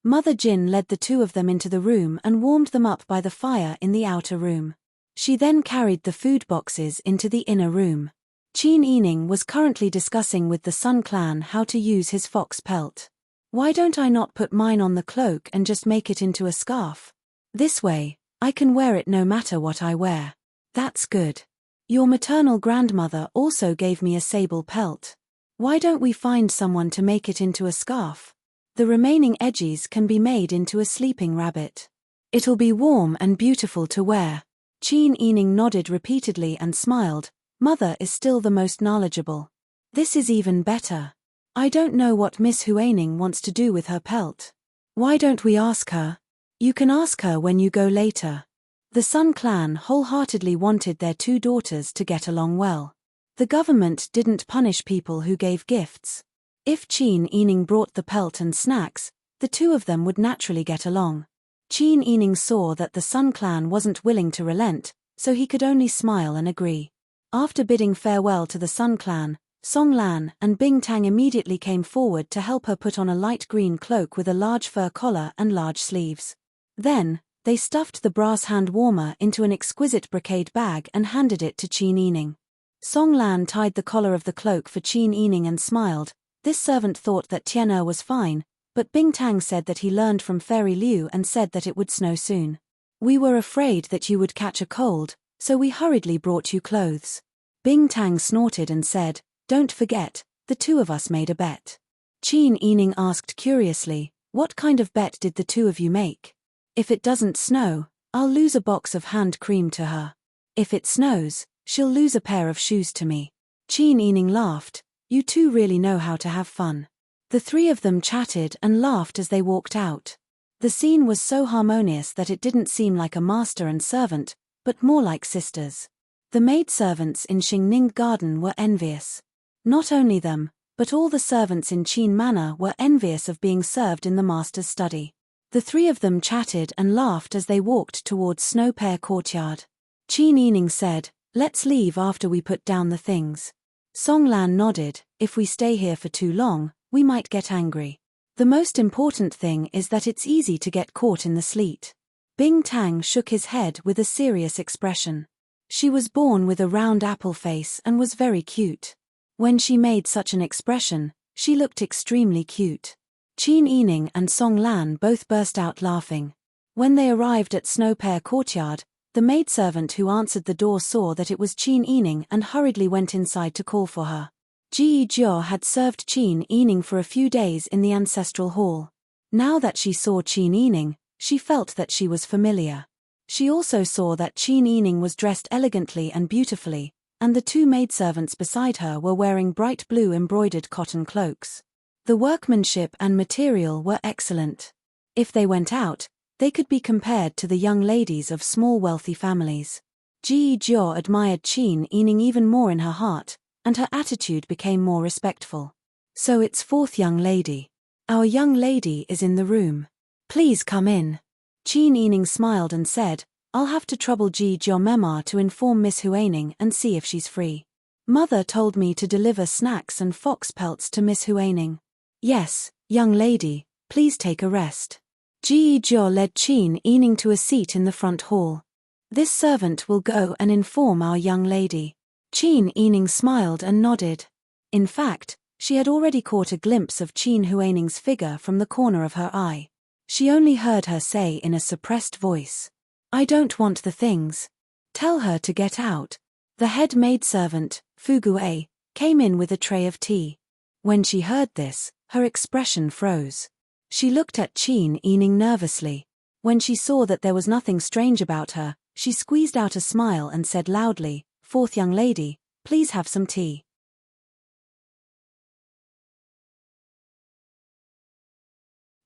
Mother Jin led the two of them into the room and warmed them up by the fire in the outer room. She then carried the food boxes into the inner room. Qin Yining was currently discussing with the Sun Clan how to use his fox pelt. Why don't I not put mine on the cloak and just make it into a scarf? This way, I can wear it no matter what I wear. That's good. Your maternal grandmother also gave me a sable pelt. Why don't we find someone to make it into a scarf? The remaining edges can be made into a sleeping rabbit. It'll be warm and beautiful to wear. Qin Yining nodded repeatedly and smiled. Mother is still the most knowledgeable. This is even better. I don't know what Miss Huaning wants to do with her pelt. Why don't we ask her? You can ask her when you go later. The Sun Clan wholeheartedly wanted their two daughters to get along well. The government didn't punish people who gave gifts. If Qin Yining brought the pelt and snacks, the two of them would naturally get along. Qin Yining saw that the Sun Clan wasn't willing to relent, so he could only smile and agree. After bidding farewell to the Sun Clan, Song Lan and Bing Tang immediately came forward to help her put on a light green cloak with a large fur collar and large sleeves. Then, they stuffed the brass hand warmer into an exquisite brocade bag and handed it to Qin Yining. Song Lan tied the collar of the cloak for Qin Yining and smiled. This servant thought that Tian'er was fine, but Bing Tang said that he learned from Fairy Liu and said that it would snow soon. We were afraid that you would catch a cold, so we hurriedly brought you clothes. Bing Tang snorted and said, Don't forget, the two of us made a bet. Qin Yining asked curiously, What kind of bet did the two of you make? If it doesn't snow, I'll lose a box of hand cream to her. If it snows, she'll lose a pair of shoes to me. Qin Yining laughed. You two really know how to have fun. The three of them chatted and laughed as they walked out. The scene was so harmonious that it didn't seem like a master and servant, but more like sisters. The maidservants in Xingning Garden were envious. Not only them, but all the servants in Qin Manor were envious of being served in the master's study. The three of them chatted and laughed as they walked towards Snow Pear Courtyard. Qin Yining said, Let's leave after we put down the things. Song Lan nodded. If we stay here for too long, we might get angry. The most important thing is that it's easy to get caught in the sleet. Bing Tang shook his head with a serious expression. She was born with a round apple face and was very cute. When she made such an expression, she looked extremely cute. Qin Yining and Song Lan both burst out laughing. When they arrived at Snow Pear Courtyard, the maidservant who answered the door saw that it was Qin Yining and hurriedly went inside to call for her. Ji Jiao had served Qin Yining for a few days in the ancestral hall. Now that she saw Qin Yining, she felt that she was familiar. She also saw that Qin Yining was dressed elegantly and beautifully, and the two maidservants beside her were wearing bright blue embroidered cotton cloaks. The workmanship and material were excellent. If they went out, they could be compared to the young ladies of small wealthy families. Ji Jiao admired Qin Yining even more in her heart, and her attitude became more respectful. So it's fourth young lady. Our young lady is in the room. Please come in. Qin Yining smiled and said, I'll have to trouble Ji Jiao Memar to inform Miss Huaning and see if she's free. Mother told me to deliver snacks and fox pelts to Miss Huaning. Yes, young lady, please take a rest. Ji Jiao led Qin Yining to a seat in the front hall. This servant will go and inform our young lady. Qin Yining smiled and nodded. In fact, she had already caught a glimpse of Qin Huaning's figure from the corner of her eye. She only heard her say in a suppressed voice, I don't want the things. Tell her to get out. The head maidservant, Fugue, came in with a tray of tea. When she heard this, her expression froze. She looked at Qin Yining nervously. When she saw that there was nothing strange about her, she squeezed out a smile and said loudly, Fourth young lady, please have some tea.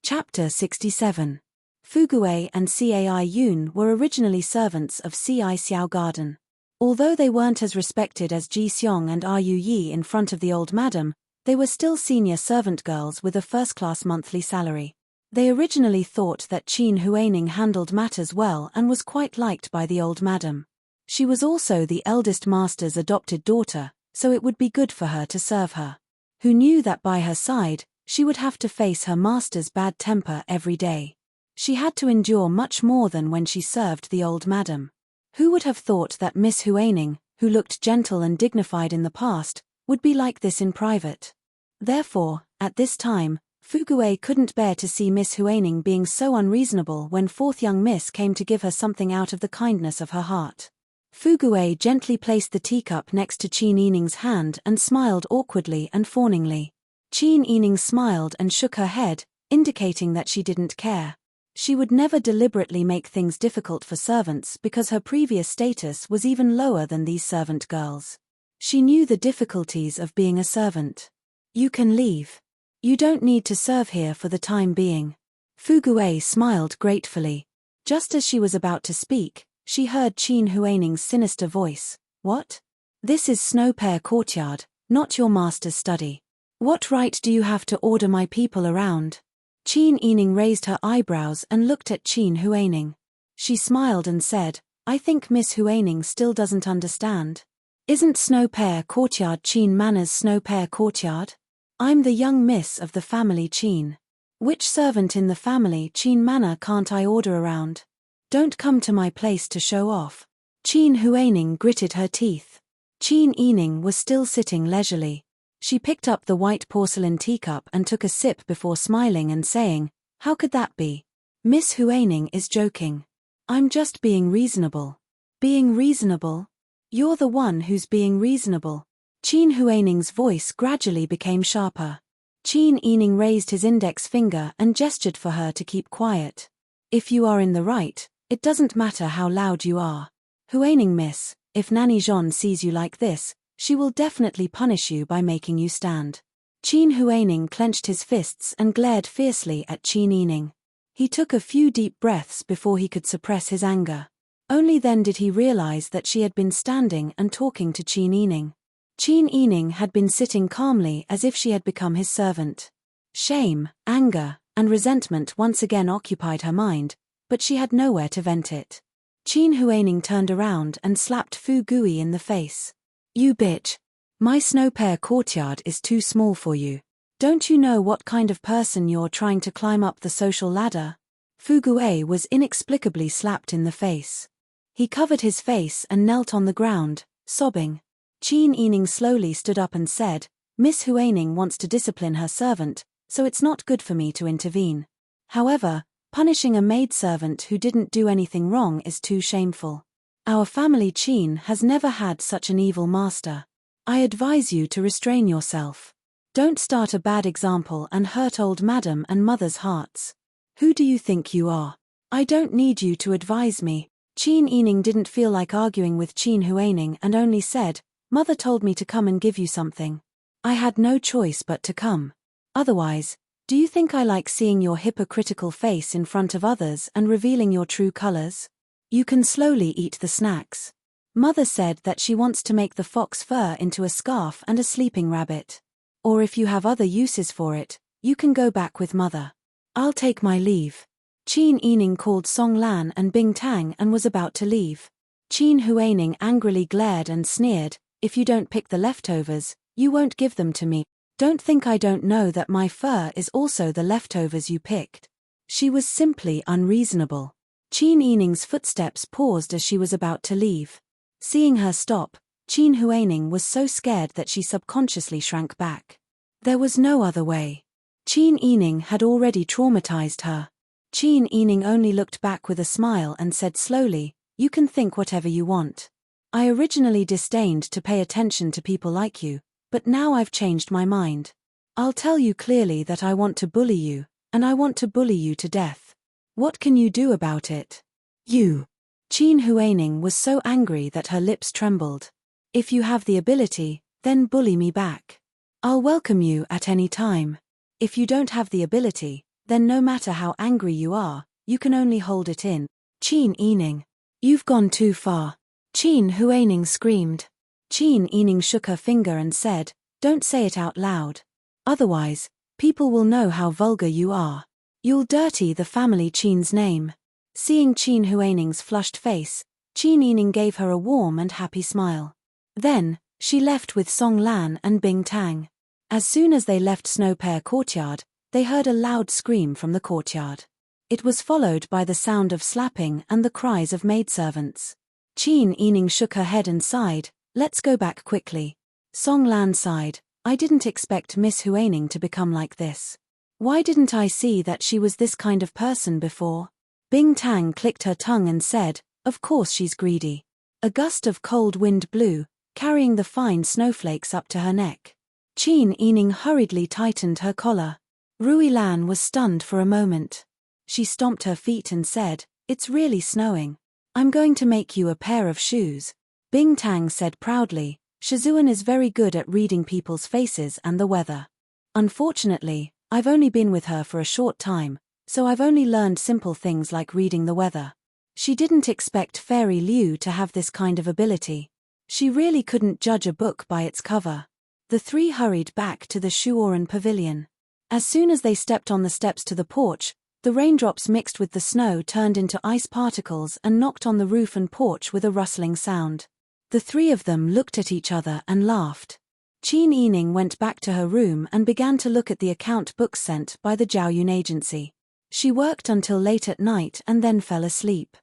Chapter 67. Fugue and Cai Yun were originally servants of Ci Xiao Garden. Although they weren't as respected as Ji Xiong and Ru Yi in front of the old madam, they were still senior servant girls with a first-class monthly salary. They originally thought that Qin Huaning handled matters well and was quite liked by the old madam. She was also the eldest master's adopted daughter, so it would be good for her to serve her. Who knew that by her side, She would have to face her master's bad temper every day. She had to endure much more than when she served the old madam. Who would have thought that Miss Huaning, who looked gentle and dignified in the past, would be like this in private? Therefore, at this time, Fugue couldn't bear to see Miss Huaning being so unreasonable when fourth young miss came to give her something out of the kindness of her heart. Fugue gently placed the teacup next to Qin Yining's hand and smiled awkwardly and fawningly. Qin Yining smiled and shook her head, indicating that she didn't care. She would never deliberately make things difficult for servants because her previous status was even lower than these servant girls. She knew the difficulties of being a servant. You can leave. You don't need to serve here for the time being. Fugue smiled gratefully. Just as she was about to speak, she heard Qin Huaning's sinister voice. What? This is Snow Pear Courtyard, not your master's study. What right do you have to order my people around? Qin Yining raised her eyebrows and looked at Qin Huaning. She smiled and said, I think Miss Huaning still doesn't understand. Isn't Snow Pear Courtyard Qin Manor's Snow Pear Courtyard? I'm the young miss of the family Qin. Which servant in the family Qin Manor can't I order around? Don't come to my place to show off. Qin Huaning gritted her teeth. Qin Yining was still sitting leisurely. She picked up the white porcelain teacup and took a sip before smiling and saying, How could that be? Miss Huaning is joking. I'm just being reasonable. Being reasonable? You're the one who's being reasonable. Qin Huaning's voice gradually became sharper. Qin Yining raised his index finger and gestured for her to keep quiet. If you are in the right, it doesn't matter how loud you are. Huaning miss, if Nanny Jean sees you like this, she will definitely punish you by making you stand. Qin Huaning clenched his fists and glared fiercely at Qin Yining. He took a few deep breaths before he could suppress his anger. Only then did he realize that she had been standing and talking to Qin Yining. Qin Yining had been sitting calmly as if she had become his servant. Shame, anger, and resentment once again occupied her mind, but she had nowhere to vent it. Qin Huaning turned around and slapped Fu Gui in the face. You bitch. My Snow Pear Courtyard is too small for you. Don't you know what kind of person you're trying to climb up the social ladder? Fugue was inexplicably slapped in the face. He covered his face and knelt on the ground, sobbing. Qin Yining slowly stood up and said, Miss Huaning wants to discipline her servant, so it's not good for me to intervene. However, punishing a maidservant who didn't do anything wrong is too shameful. Our family Qin has never had such an evil master. I advise you to restrain yourself. Don't start a bad example and hurt old madam and mother's hearts. Who do you think you are? I don't need you to advise me. Qin Yining didn't feel like arguing with Qin Huaning and only said, Mother told me to come and give you something. I had no choice but to come. Otherwise, do you think I like seeing your hypocritical face in front of others and revealing your true colors? You can slowly eat the snacks. Mother said that she wants to make the fox fur into a scarf and a sleeping rabbit. Or if you have other uses for it, you can go back with Mother. I'll take my leave. Qin Yining called Song Lan and Bing Tang and was about to leave. Qin Huaning angrily glared and sneered, If you don't pick the leftovers, you won't give them to me. Don't think I don't know that my fur is also the leftovers you picked. She was simply unreasonable. Qin Yining's footsteps paused as she was about to leave. Seeing her stop, Qin Huaning was so scared that she subconsciously shrank back. There was no other way. Qin Yining had already traumatized her. Qin Yining only looked back with a smile and said slowly, You can think whatever you want. I originally disdained to pay attention to people like you, but now I've changed my mind. I'll tell you clearly that I want to bully you, and I want to bully you to death. What can you do about it? You. Qin Huaning was so angry that her lips trembled. If you have the ability, then bully me back. I'll welcome you at any time. If you don't have the ability, then no matter how angry you are, you can only hold it in. Qin Yining. You've gone too far. Qin Huaning screamed. Qin Yining shook her finger and said, Don't say it out loud. Otherwise, people will know how vulgar you are. You'll dirty the family Qin's name. Seeing Qin Huaning's flushed face, Qin Yining gave her a warm and happy smile. Then, she left with Song Lan and Bing Tang. As soon as they left Snow Pear Courtyard, they heard a loud scream from the courtyard. It was followed by the sound of slapping and the cries of maidservants. Qin Yining shook her head and sighed, "Let's go back quickly." Song Lan sighed, "I didn't expect Miss Huaining to become like this. Why didn't I see that she was this kind of person before?" Bing Tang clicked her tongue and said, "Of course she's greedy." A gust of cold wind blew, carrying the fine snowflakes up to her neck. Qin Yining hurriedly tightened her collar. Rui Lan was stunned for a moment. She stomped her feet and said, "It's really snowing. I'm going to make you a pair of shoes." Bing Tang said proudly, "Shizuan is very good at reading people's faces and the weather. Unfortunately, I've only been with her for a short time, so I've only learned simple things like reading the weather." She didn't expect Fairy Liu to have this kind of ability. She really couldn't judge a book by its cover. The three hurried back to the Shuoran pavilion. As soon as they stepped on the steps to the porch, the raindrops mixed with the snow turned into ice particles and knocked on the roof and porch with a rustling sound. The three of them looked at each other and laughed. Qin Yining went back to her room and began to look at the account books sent by the Jiaoyun agency. She worked until late at night and then fell asleep.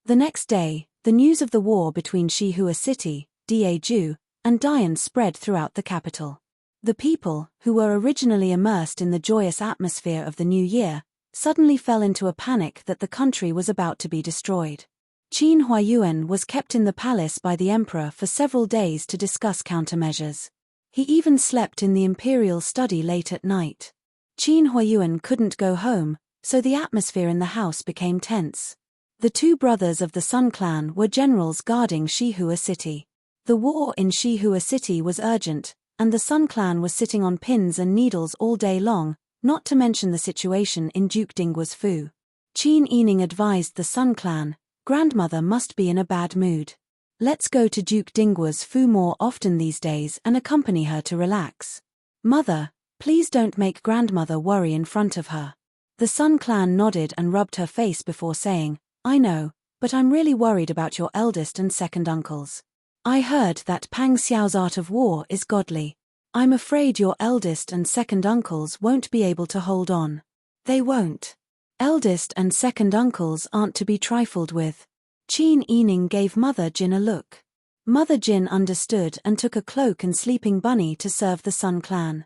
The next day, the news of the war between Shihua City, Daeju, and Dian spread throughout the capital. The people, who were originally immersed in the joyous atmosphere of the new year, suddenly fell into a panic that the country was about to be destroyed. Qin Huayuan was kept in the palace by the emperor for several days to discuss countermeasures. He even slept in the imperial study late at night. Qin Huayuan couldn't go home, so the atmosphere in the house became tense. The two brothers of the Sun Clan were generals guarding Shihua City. The war in Shihua City was urgent, and the Sun Clan was sitting on pins and needles all day long, not to mention the situation in Duke Dinggua's Fu. Qin Yining advised the Sun Clan, "Grandmother must be in a bad mood. Let's go to Duke Dinggua's Fu more often these days and accompany her to relax. Mother, please don't make grandmother worry in front of her." The Sun Clan nodded and rubbed her face before saying, "I know, but I'm really worried about your eldest and second uncles. I heard that Pang Xiao's art of war is godly. I'm afraid your eldest and second uncles won't be able to hold on." "They won't. Eldest and second uncles aren't to be trifled with." Qin Yining gave Mother Jin a look. Mother Jin understood and took a cloak and sleeping bunny to serve the Sun Clan.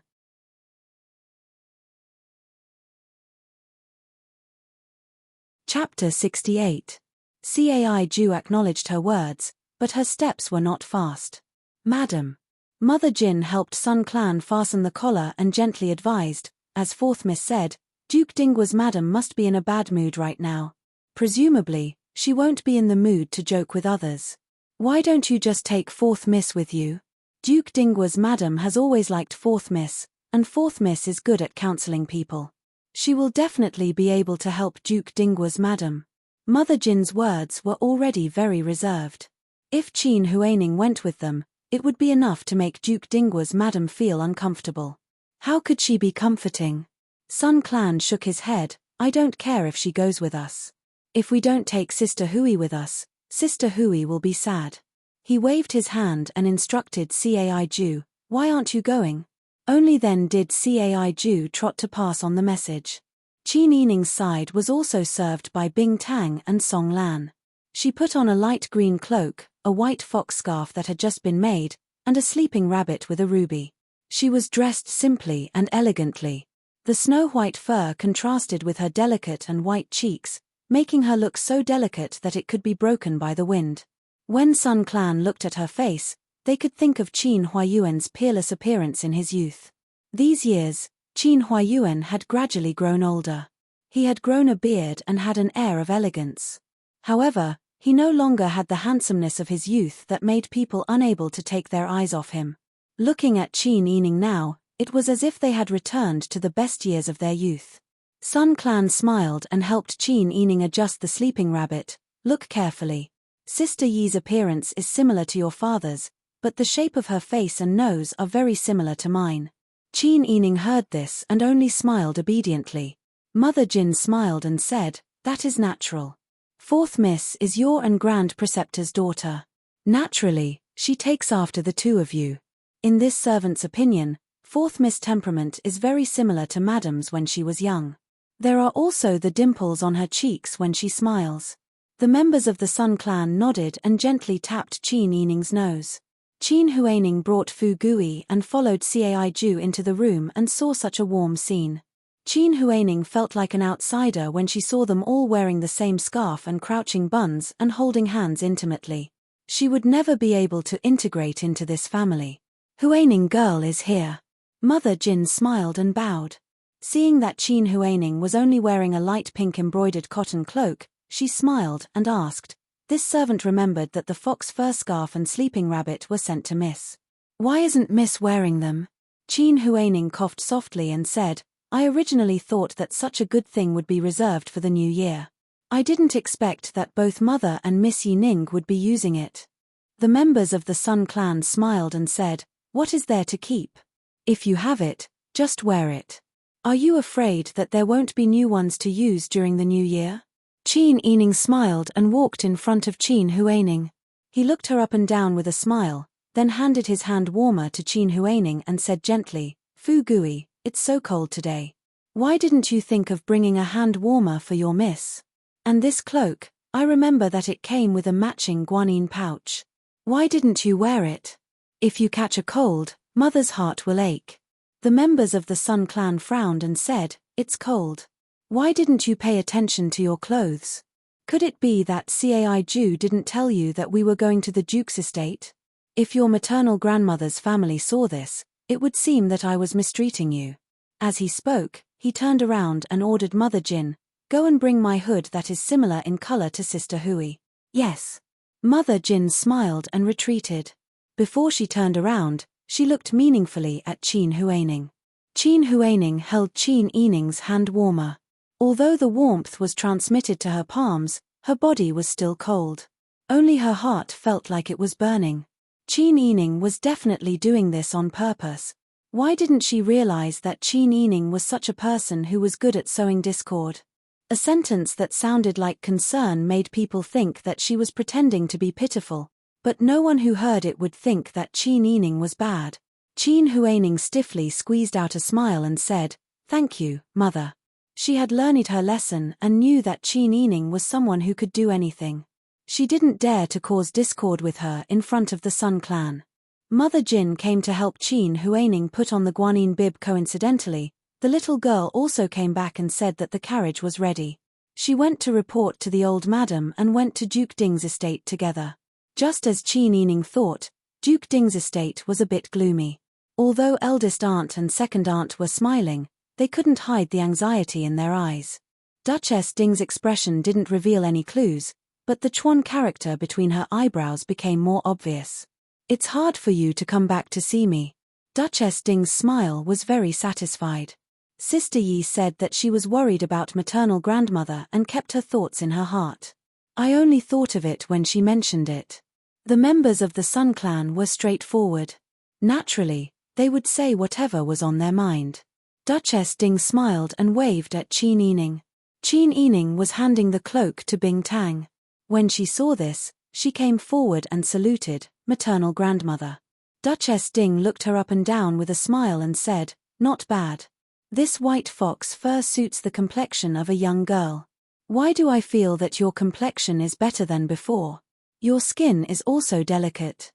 Chapter 68. Cai Ju acknowledged her words, but her steps were not fast. "Madam." Mother Jin helped Sun Clan fasten the collar and gently advised, as Fourth Miss said, "Duke Dinggua's madam must be in a bad mood right now. Presumably, she won't be in the mood to joke with others. Why don't you just take Fourth Miss with you? Duke Dinggua's madam has always liked Fourth Miss, and Fourth Miss is good at counseling people. She will definitely be able to help Duke Dinggua's madam." Mother Jin's words were already very reserved. If Qin Huaining went with them, it would be enough to make Duke Dinggua's madam feel uncomfortable. How could she be comforting? Sun Clan shook his head, "I don't care if she goes with us. If we don't take Sister Hui with us, Sister Hui will be sad." He waved his hand and instructed Cai Ju, "Why aren't you going?" Only then did Cai Ju trot to pass on the message. Qin Yining's side was also served by Bing Tang and Song Lan. She put on a light green cloak, a white fox scarf that had just been made, and a sleeping rabbit with a ruby. She was dressed simply and elegantly. The snow-white fur contrasted with her delicate and white cheeks, making her look so delicate that it could be broken by the wind. When Sun Clan looked at her face, they could think of Qin Huayuan's peerless appearance in his youth. These years, Qin Huayuan had gradually grown older. He had grown a beard and had an air of elegance. However, he no longer had the handsomeness of his youth that made people unable to take their eyes off him. Looking at Qin Yining now, it was as if they had returned to the best years of their youth. Sun Clan smiled and helped Qin Yining adjust the sleeping rabbit. "Look carefully. Sister Yi's appearance is similar to your father's, but the shape of her face and nose are very similar to mine." Qin Yining heard this and only smiled obediently. Mother Jin smiled and said, "That is natural. Fourth Miss is your and Grand Preceptor's daughter. Naturally, she takes after the two of you. In this servant's opinion, Fourth Miss temperament is very similar to Madam's when she was young. There are also the dimples on her cheeks when she smiles. The members of the Sun clan nodded and gently tapped Qin Yining's nose. Qin Huaining brought Fu Gui and followed Cai Ju into the room and saw such a warm scene. Qin Huaining felt like an outsider when she saw them all wearing the same scarf and crouching buns and holding hands intimately. She would never be able to integrate into this family. Huaining girl is here. Mother Jin smiled and bowed. Seeing that Qin Huaining was only wearing a light pink embroidered cotton cloak, she smiled and asked. This servant remembered that the fox fur scarf and sleeping rabbit were sent to Miss. Why isn't Miss wearing them? Qin Huaining coughed softly and said, I originally thought that such a good thing would be reserved for the new year. I didn't expect that both Mother and Miss Yining would be using it. The members of the Sun clan smiled and said, What is there to keep? If you have it, just wear it. Are you afraid that there won't be new ones to use during the new year? Qin Yining smiled and walked in front of Qin Huaining. He looked her up and down with a smile, then handed his hand warmer to Qin Huaining and said gently, Fu Gui, it's so cold today. Why didn't you think of bringing a hand warmer for your miss? And this cloak, I remember that it came with a matching guanine pouch. Why didn't you wear it? If you catch a cold, Mother's heart will ache. The members of the Sun clan frowned and said, It's cold. Why didn't you pay attention to your clothes? Could it be that Cai Ju didn't tell you that we were going to the Duke's estate? If your maternal grandmother's family saw this, it would seem that I was mistreating you. As he spoke, he turned around and ordered Mother Jin, Go and bring my hood that is similar in color to Sister Hui. Yes. Mother Jin smiled and retreated. Before she turned around, she looked meaningfully at Qin Huaining. Qin Huaining held Qin Yining's hand warmer. Although the warmth was transmitted to her palms, her body was still cold. Only her heart felt like it was burning. Qin Yining was definitely doing this on purpose. Why didn't she realize that Qin Yining was such a person who was good at sowing discord? A sentence that sounded like concern made people think that she was pretending to be pitiful, but no one who heard it would think that Qin Yining was bad. Qin Huaining stiffly squeezed out a smile and said, Thank you, Mother. She had learned her lesson and knew that Qin Yining was someone who could do anything. She didn't dare to cause discord with her in front of the Sun clan. Mother Jin came to help Qin Huaining put on the guanine bib. Coincidentally, the little girl also came back and said that the carriage was ready. She went to report to the old madam and went to Duke Ding's estate together. Just as Qin Yining thought, Duke Ding's estate was a bit gloomy. Although eldest aunt and second aunt were smiling, they couldn't hide the anxiety in their eyes. Duchess Ding's expression didn't reveal any clues, but the Chuan character between her eyebrows became more obvious. It's hard for you to come back to see me. Duchess Ding's smile was very satisfied. Sister Yi said that she was worried about maternal grandmother and kept her thoughts in her heart. I only thought of it when she mentioned it. The members of the Sun clan were straightforward. Naturally, they would say whatever was on their mind. Duchess Ding smiled and waved at Qin Yining. Qin Yining was handing the cloak to Bing Tang. When she saw this, she came forward and saluted, Maternal grandmother. Duchess Ding looked her up and down with a smile and said, Not bad. This white fox fur suits the complexion of a young girl. Why do I feel that your complexion is better than before? Your skin is also delicate.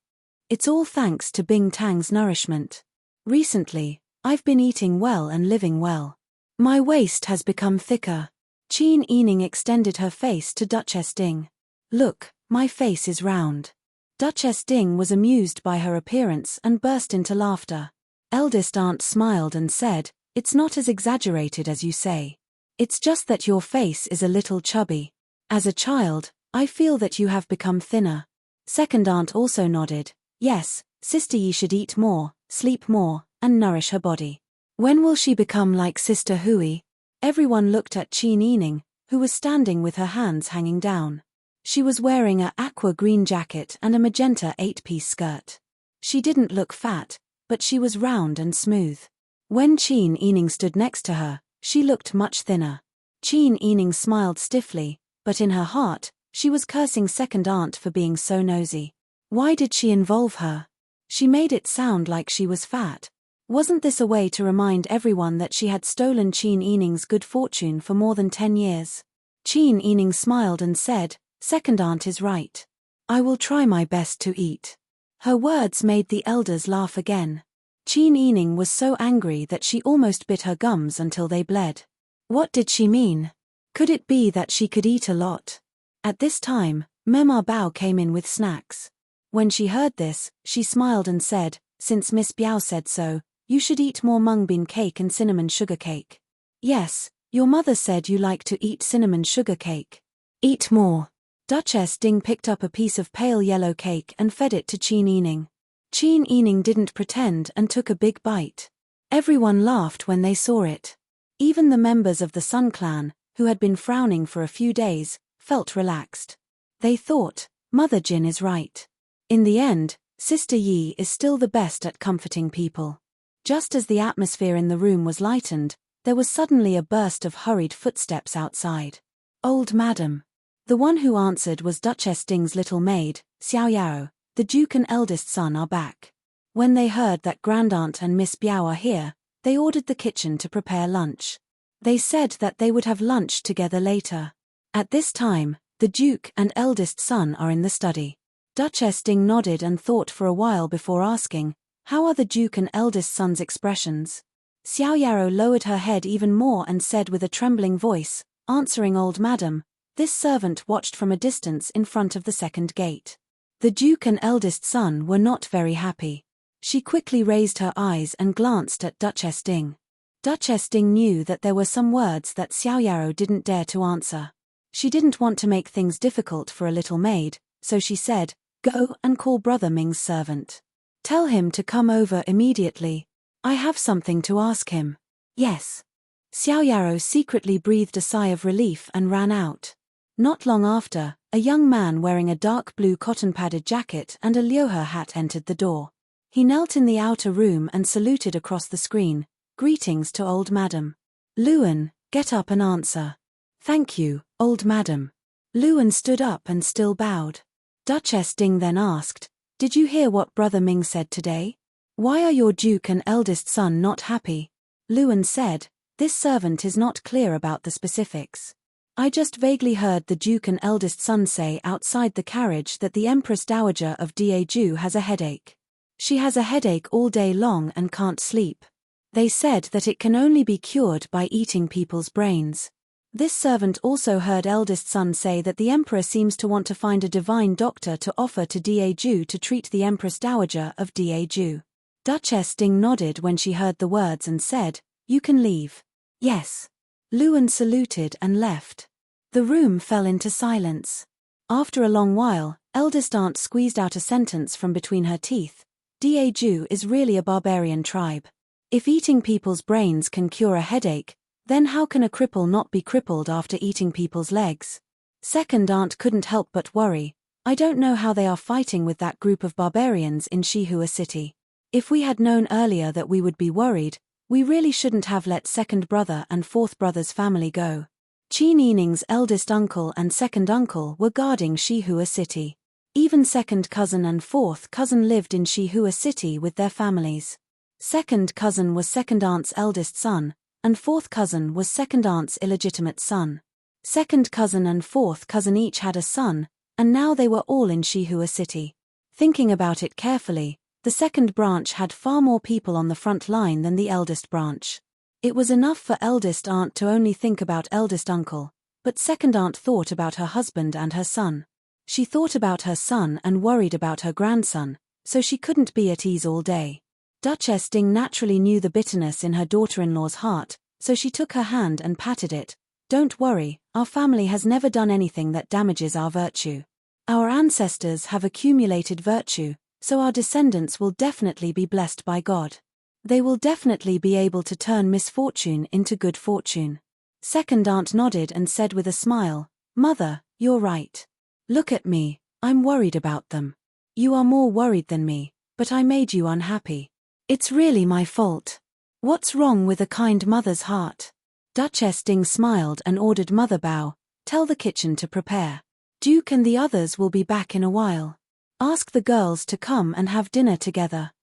It's all thanks to Bing Tang's nourishment. Recently, I've been eating well and living well. My waist has become thicker. Qin Yining extended her face to Duchess Ding. Look, my face is round. Duchess Ding was amused by her appearance and burst into laughter. Eldest aunt smiled and said, It's not as exaggerated as you say. It's just that your face is a little chubby. As a child, I feel that you have become thinner. Second aunt also nodded. Yes, Sister Yi should eat more, sleep more, and nourish her body. When will she become like Sister Hui? Everyone looked at Qin Yining, who was standing with her hands hanging down. She was wearing a aqua green jacket and a magenta 8-piece skirt. She didn't look fat, but she was round and smooth. When Qin Yining stood next to her, she looked much thinner. Qin Yining smiled stiffly, but in her heart, she was cursing second aunt for being so nosy. Why did she involve her? She made it sound like she was fat. Wasn't this a way to remind everyone that she had stolen Qin Yining's good fortune for more than 10 years? Qin Yining smiled and said, "Second aunt is right. I will try my best to eat." Her words made the elders laugh again. Qin Yining was so angry that she almost bit her gums until they bled. What did she mean? Could it be that she could eat a lot? At this time, Mema Bao came in with snacks. When she heard this, she smiled and said, "Since Miss Biao said so, you should eat more mung bean cake and cinnamon sugar cake." "Yes, your mother said you like to eat cinnamon sugar cake. Eat more." Duchess Ding picked up a piece of pale yellow cake and fed it to Qin Yining. Qin Yining didn't pretend and took a big bite. Everyone laughed when they saw it. Even the members of the Sun Clan, who had been frowning for a few days, felt relaxed. They thought, Mother Jin is right. In the end, Sister Yi is still the best at comforting people. Just as the atmosphere in the room was lightened, there was suddenly a burst of hurried footsteps outside. "Old Madam." The one who answered was Duchess Ding's little maid, Xiao Yao. "The Duke and eldest son are back." When they heard that Grandaunt and Miss Biao are here, they ordered the kitchen to prepare lunch. They said that they would have lunch together later. At this time, the Duke and eldest son are in the study. Duchess Ding nodded and thought for a while before asking, "How are the Duke and eldest son's expressions?" Xiao Yao lowered her head even more and said with a trembling voice, "Answering old madam, this servant watched from a distance in front of the second gate." The Duke and eldest son were not very happy. She quickly raised her eyes and glanced at Duchess Ding. Duchess Ding knew that there were some words that Xiao Yao didn't dare to answer. She didn't want to make things difficult for a little maid, so she said, "Go and call Brother Ming's servant. Tell him to come over immediately. I have something to ask him." "Yes." Xiao Yao secretly breathed a sigh of relief and ran out. Not long after, a young man wearing a dark blue cotton-padded jacket and a Liuhe hat entered the door. He knelt in the outer room and saluted across the screen, "Greetings to old madam." "Luan, get up and answer." "Thank you, old madam." Luan stood up and still bowed. Duchess Ding then asked, "Did you hear what Brother Ming said today? Why are your Duke and eldest son not happy?" Luan said, "This servant is not clear about the specifics. I just vaguely heard the Duke and eldest son say outside the carriage that the Empress Dowager of Daeju has a headache. She has a headache all day long and can't sleep. They said that it can only be cured by eating people's brains." This servant also heard eldest son say that the Emperor seems to want to find a divine doctor to offer to Daeju to treat the Empress Dowager of Daeju. Duchess Ding nodded when she heard the words and said, "You can leave." "Yes." Luan saluted and left. The room fell into silence. After a long while, eldest aunt squeezed out a sentence from between her teeth. "Daeju is really a barbarian tribe. If eating people's brains can cure a headache, then how can a cripple not be crippled after eating people's legs?" Second aunt couldn't help but worry. "I don't know how they are fighting with that group of barbarians in Shihua City. If we had known earlier that we would be worried, we really shouldn't have let second brother and fourth brother's family go." Qin Yining's eldest uncle and second uncle were guarding Shihua City. Even second cousin and fourth cousin lived in Shihua City with their families. Second cousin was second aunt's eldest son, and fourth cousin was second aunt's illegitimate son. Second cousin and fourth cousin each had a son, and now they were all in Shihua City. Thinking about it carefully, the second branch had far more people on the front line than the eldest branch. It was enough for eldest aunt to only think about eldest uncle, but second aunt thought about her husband and her son. She thought about her son and worried about her grandson, so she couldn't be at ease all day. Duchess Ding naturally knew the bitterness in her daughter-in-law's heart, so she took her hand and patted it. "Don't worry, our family has never done anything that damages our virtue. Our ancestors have accumulated virtue, so our descendants will definitely be blessed by God. They will definitely be able to turn misfortune into good fortune." Second aunt nodded and said with a smile, "Mother, you're right. Look at me, I'm worried about them. You are more worried than me, but I made you unhappy. It's really my fault. What's wrong with a kind mother's heart?" Duchess Ding smiled and ordered Mother Bao, "Tell the kitchen to prepare. Duke and the others will be back in a while. Ask the girls to come and have dinner together."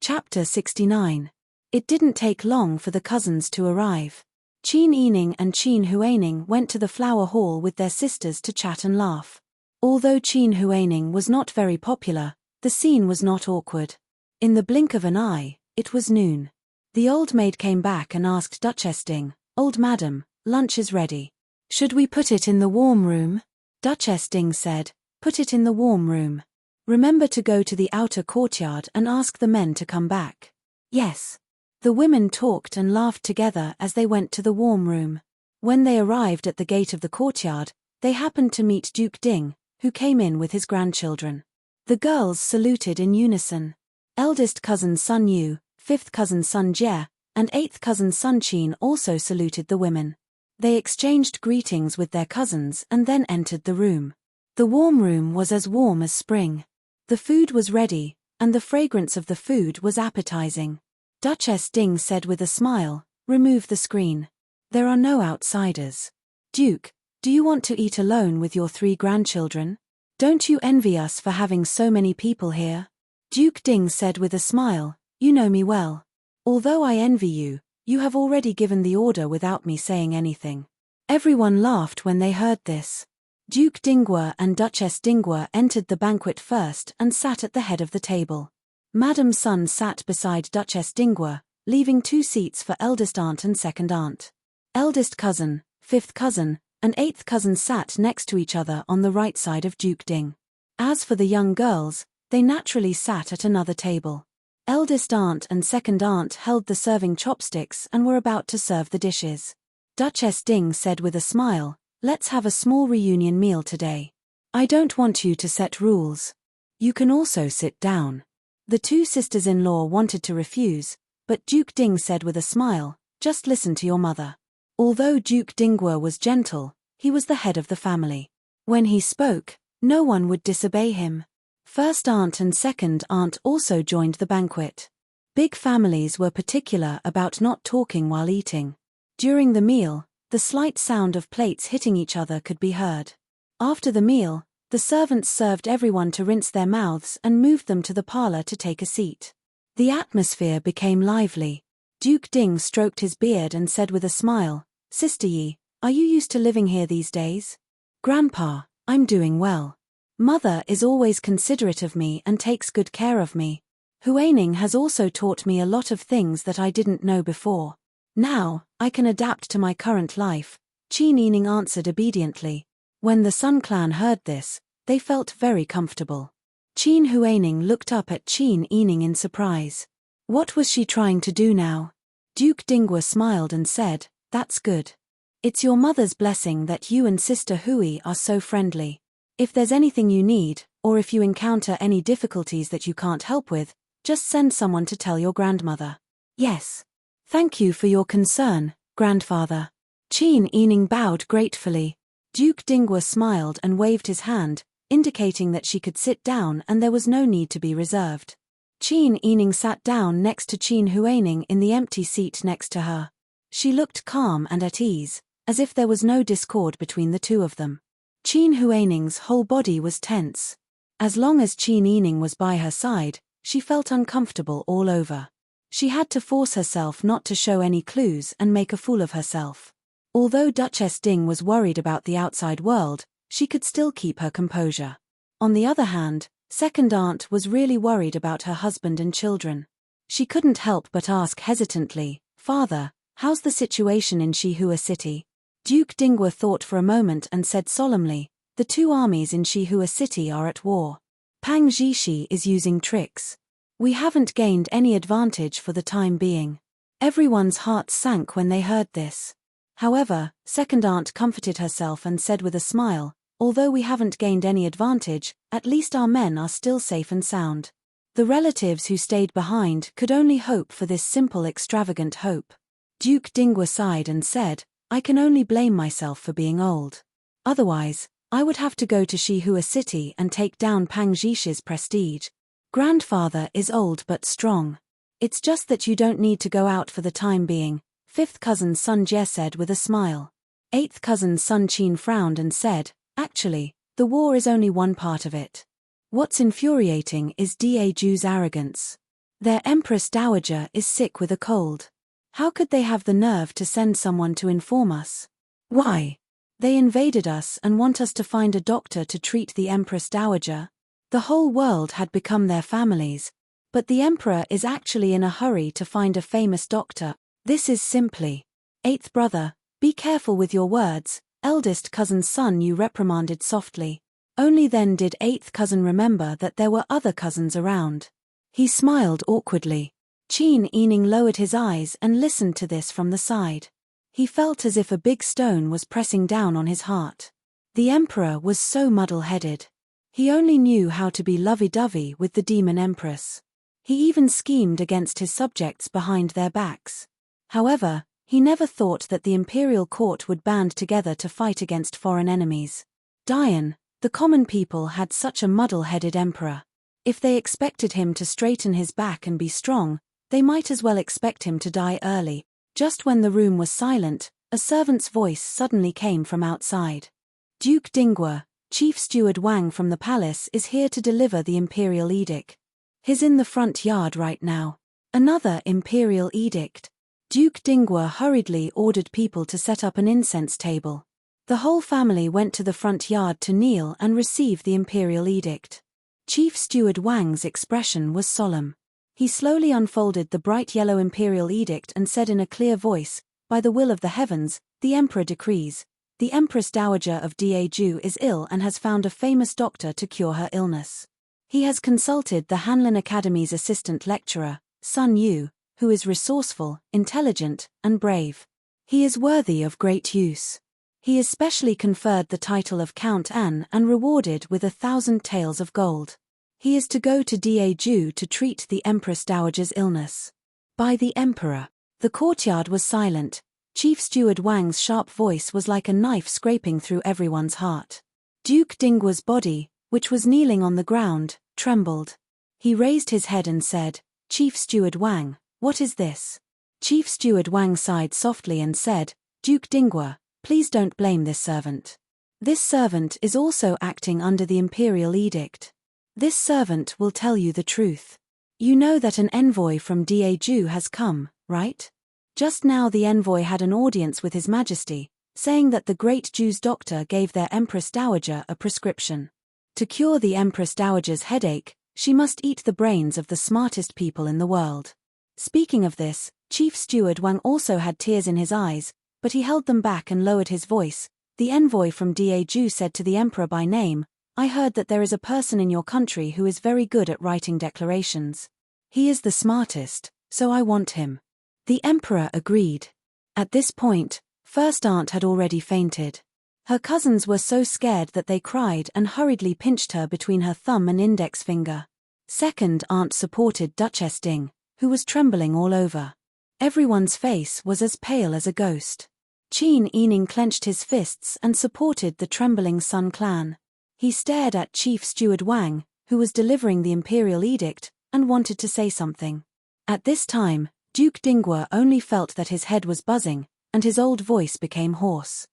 Chapter 69. It didn't take long for the cousins to arrive. Qin Yining and Qin Huaining went to the flower hall with their sisters to chat and laugh. Although Qin Huaining was not very popular, the scene was not awkward. In the blink of an eye, it was noon. The old maid came back and asked Duchess Ding, "Old madam, lunch is ready. Should we put it in the warm room?" Duchess Ding said, "Put it in the warm room. Remember to go to the outer courtyard and ask the men to come back." Yes. The women talked and laughed together as they went to the warm room. When they arrived at the gate of the courtyard, they happened to meet Duke Ding, who came in with his grandchildren. The girls saluted in unison. Eldest cousin Sun Yu, fifth cousin Sun Jie, and eighth cousin Sun Qin also saluted the women. They exchanged greetings with their cousins and then entered the room. The warm room was as warm as spring. The food was ready, and the fragrance of the food was appetizing. Duchess Ding said with a smile, "Remove the screen. There are no outsiders. Duke, do you want to eat alone with your 3 grandchildren? Don't you envy us for having so many people here?" Duke Ding said with a smile, "You know me well. Although I envy you, you have already given the order without me saying anything." Everyone laughed when they heard this. Duke Dingguo and Duchess Dingguo entered the banquet first and sat at the head of the table. Madame Sun sat beside Duchess Dingguo, leaving 2 seats for eldest aunt and second aunt. Eldest cousin, fifth cousin, and eighth cousin sat next to each other on the right side of Duke Ding. As for the young girls, they naturally sat at another table. Eldest aunt and second aunt held the serving chopsticks and were about to serve the dishes. Duchess Ding said with a smile, "Let's have a small reunion meal today. I don't want you to set rules. You can also sit down." The 2 sisters-in-law wanted to refuse, but Duke Ding said with a smile, "Just listen to your mother." Although Duke Dingguo was gentle, he was the head of the family. When he spoke, no one would disobey him. First aunt and second aunt also joined the banquet. Big families were particular about not talking while eating. During the meal, the slight sound of plates hitting each other could be heard. After the meal, the servants served everyone to rinse their mouths and moved them to the parlor to take a seat. The atmosphere became lively. Duke Ding stroked his beard and said with a smile, "Sister Yi, are you used to living here these days?" "Grandpa, I'm doing well. Mother is always considerate of me and takes good care of me. Huaining has also taught me a lot of things that I didn't know before. Now, I can adapt to my current life," Qin Yining answered obediently. When the Sun clan heard this, they felt very comfortable. Qin Huaining looked up at Qin Yining in surprise. What was she trying to do now? Duke Dingguo smiled and said, "That's good. It's your mother's blessing that you and Sister Hui are so friendly. If there's anything you need, or if you encounter any difficulties that you can't help with, just send someone to tell your grandmother." "Yes. Thank you for your concern, grandfather." Qin Yining bowed gratefully. Duke Dingguo smiled and waved his hand, indicating that she could sit down and there was no need to be reserved. Qin Yining sat down next to Qin Huaining in the empty seat next to her. She looked calm and at ease, as if there was no discord between the 2 of them. Qin Huaining's whole body was tense. As long as Qin Yining was by her side, she felt uncomfortable all over. She had to force herself not to show any clues and make a fool of herself. Although Duchess Ding was worried about the outside world, she could still keep her composure. On the other hand, second aunt was really worried about her husband and children. She couldn't help but ask hesitantly, "Father, how's the situation in Shihua City?" Duke Dingguo thought for a moment and said solemnly, "The 2 armies in Shihua City are at war. Pang Zhishi is using tricks. We haven't gained any advantage for the time being." Everyone's hearts sank when they heard this. However, second aunt comforted herself and said with a smile, "Although we haven't gained any advantage, at least our men are still safe and sound." The relatives who stayed behind could only hope for this simple extravagant hope. Duke Dingguo sighed and said, "I can only blame myself for being old. Otherwise, I would have to go to Shihua City and take down Pang Zhishi's prestige. Grandfather is old but strong. It's just that you don't need to go out for the time being," fifth cousin Sun Jie said with a smile. Eighth cousin Sun Qin frowned and said, "Actually, the war is only one part of it. What's infuriating is Da Ju's arrogance. Their Empress Dowager is sick with a cold. How could they have the nerve to send someone to inform us? Why? They invaded us and want us to find a doctor to treat the Empress Dowager. The whole world had become their families, but the Emperor is actually in a hurry to find a famous doctor. This is simply. Eighth brother, be careful with your words, eldest cousin's son, you reprimanded softly. Only then did eighth cousin remember that there were other cousins around. He smiled awkwardly. Qin Yining lowered his eyes and listened to this from the side. He felt as if a big stone was pressing down on his heart. The Emperor was so muddle-headed. He only knew how to be lovey-dovey with the demon Empress. He even schemed against his subjects behind their backs. However, he never thought that the imperial court would band together to fight against foreign enemies. Dian, the common people had such a muddle-headed emperor. If they expected him to straighten his back and be strong, they might as well expect him to die early. Just when the room was silent, a servant's voice suddenly came from outside. Duke Dingwa, Chief Steward Wang from the palace, is here to deliver the imperial edict. He's in the front yard right now. Another imperial edict. Duke Dingwa hurriedly ordered people to set up an incense table. The whole family went to the front yard to kneel and receive the imperial edict. Chief Steward Wang's expression was solemn. He slowly unfolded the bright yellow imperial edict and said in a clear voice, "By the will of the heavens, the Emperor decrees. The Empress Dowager of Daju is ill and has found a famous doctor to cure her illness. He has consulted the Hanlin Academy's assistant lecturer, Sun Yu, who is resourceful, intelligent, and brave. He is worthy of great use. He is specially conferred the title of Count An and rewarded with 1,000 taels of gold. He is to go to Daju to treat the Empress Dowager's illness." By the Emperor. The courtyard was silent. Chief Steward Wang's sharp voice was like a knife scraping through everyone's heart. Duke Dingwa's body, which was kneeling on the ground, trembled. He raised his head and said, "Chief Steward Wang, what is this?" Chief Steward Wang sighed softly and said, "Duke Dingwa, please don't blame this servant. This servant is also acting under the imperial edict. This servant will tell you the truth. You know that an envoy from Daju has come, right? Just now the envoy had an audience with His Majesty, saying that the great Jew's doctor gave their Empress Dowager a prescription. To cure the Empress Dowager's headache, she must eat the brains of the smartest people in the world." Speaking of this, Chief Steward Wang also had tears in his eyes, but he held them back and lowered his voice. The envoy from Daju said to the Emperor by name, "I heard that there is a person in your country who is very good at writing declarations. He is the smartest, so I want him." The Emperor agreed. At this point, First Aunt had already fainted. Her cousins were so scared that they cried and hurriedly pinched her between her thumb and index finger. Second Aunt supported Duchess Ding, who was trembling all over. Everyone's face was as pale as a ghost. Qin Yining clenched his fists and supported the trembling Sun clan. He stared at Chief Steward Wang, who was delivering the imperial edict, and wanted to say something. At this time, Duke Dingwa only felt that his head was buzzing, and his old voice became hoarse.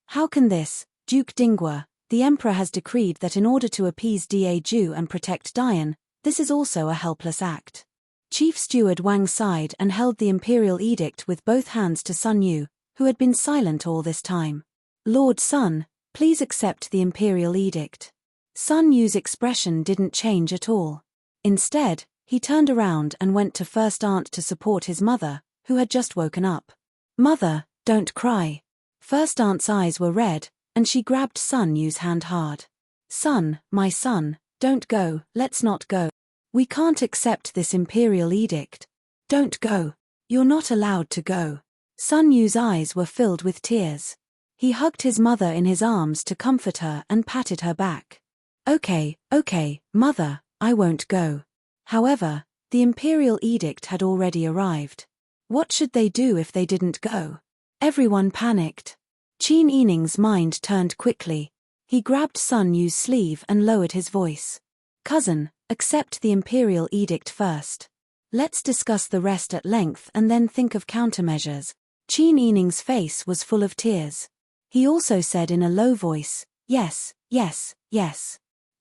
How can this, Duke Dingwa? The Emperor has decreed that in order to appease Daju and protect Dian, this is also a helpless act. Chief Steward Wang sighed and held the imperial edict with both hands to Sun Yu, who had been silent all this time. "Lord Sun, please accept the imperial edict." Sun Yu's expression didn't change at all. Instead, he turned around and went to First Aunt to support his mother, who had just woken up. "Mother, don't cry." First Aunt's eyes were red, and she grabbed Sun Yu's hand hard. "Son, my son, don't go, let's not go. We can't accept this imperial edict. Don't go. You're not allowed to go." Sun Yu's eyes were filled with tears. He hugged his mother in his arms to comfort her and patted her back. Okay, mother, I won't go." However, the imperial edict had already arrived. What should they do if they didn't go? Everyone panicked. Qin Yining's mind turned quickly. He grabbed Sun Yu's sleeve and lowered his voice. "Cousin, accept the imperial edict first. Let's discuss the rest at length and then think of countermeasures." Qin Yining's face was full of tears. He also said in a low voice, Yes.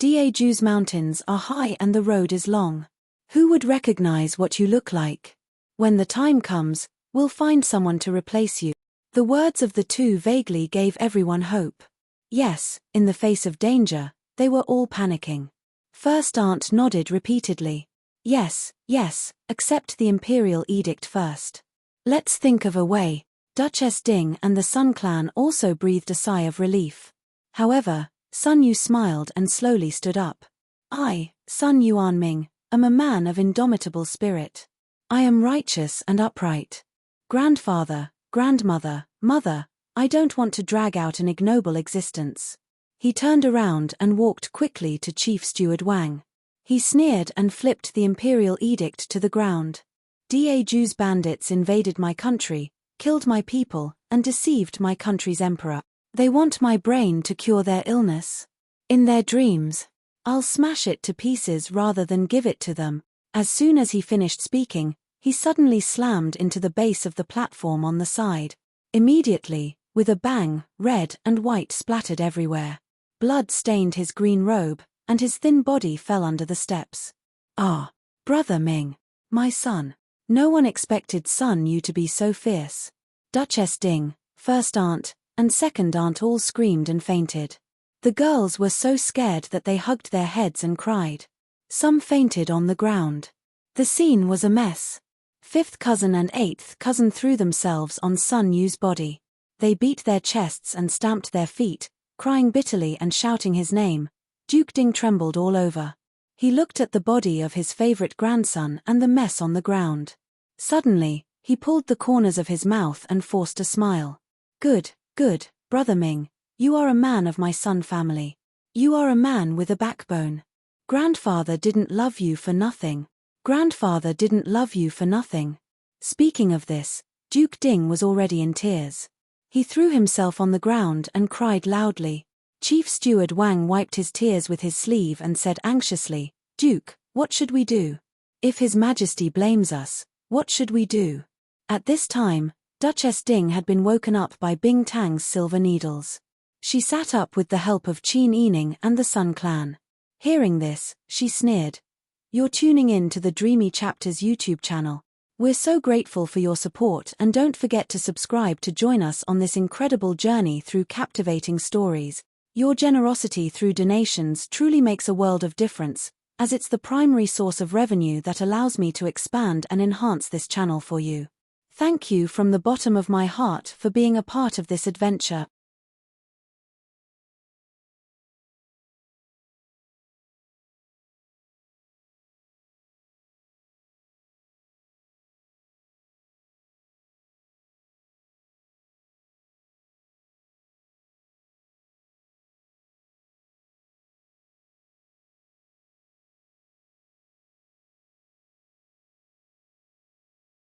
Daju's mountains are high and the road is long. Who would recognize what you look like? When the time comes, we'll find someone to replace you. The words of the two vaguely gave everyone hope. Yes, in the face of danger, they were all panicking. First Aunt nodded repeatedly. Yes, yes, accept the imperial edict first. Let's think of a way. Duchess Ding and the Sun clan also breathed a sigh of relief. However, Sun Yu smiled and slowly stood up. I, Sun Yuanming, am a man of indomitable spirit. I am righteous and upright. Grandfather, grandmother, mother, I don't want to drag out an ignoble existence. He turned around and walked quickly to Chief Steward Wang. He sneered and flipped the imperial edict to the ground. Daju's bandits invaded my country, killed my people, and deceived my country's emperor. They want my brain to cure their illness. In their dreams, I'll smash it to pieces rather than give it to them. As soon as he finished speaking, he suddenly slammed into the base of the platform on the side. Immediately, with a bang, red and white splattered everywhere. Blood stained his green robe, and his thin body fell under the steps. Ah, Brother Ming, my son. No one expected Sun Yu to be so fierce. Duchess Ding, First Aunt, and Second Aunt all screamed and fainted. The girls were so scared that they hugged their heads and cried. Some fainted on the ground. The scene was a mess. Fifth cousin and eighth cousin threw themselves on Sun Yu's body. They beat their chests and stamped their feet, crying bitterly and shouting his name. Duke Ding trembled all over. He looked at the body of his favorite grandson and the mess on the ground. Suddenly, he pulled the corners of his mouth and forced a smile. Good, good, Brother Ming, you are a man of my Sun family. You are a man with a backbone. Grandfather didn't love you for nothing. Grandfather didn't love you for nothing. Speaking of this, Duke Ding was already in tears. He threw himself on the ground and cried loudly. Chief Steward Wang wiped his tears with his sleeve and said anxiously, Duke, what should we do? If His Majesty blames us, what should we do? At this time, Duchess Ding had been woken up by Bing Tang's silver needles. She sat up with the help of Qin Yining and the Sun clan. Hearing this, she sneered. You're tuning in to the Dreamy Chapters YouTube channel. We're so grateful for your support and don't forget to subscribe to join us on this incredible journey through captivating stories. Your generosity through donations truly makes a world of difference, as it's the primary source of revenue that allows me to expand and enhance this channel for you. Thank you from the bottom of my heart for being a part of this adventure.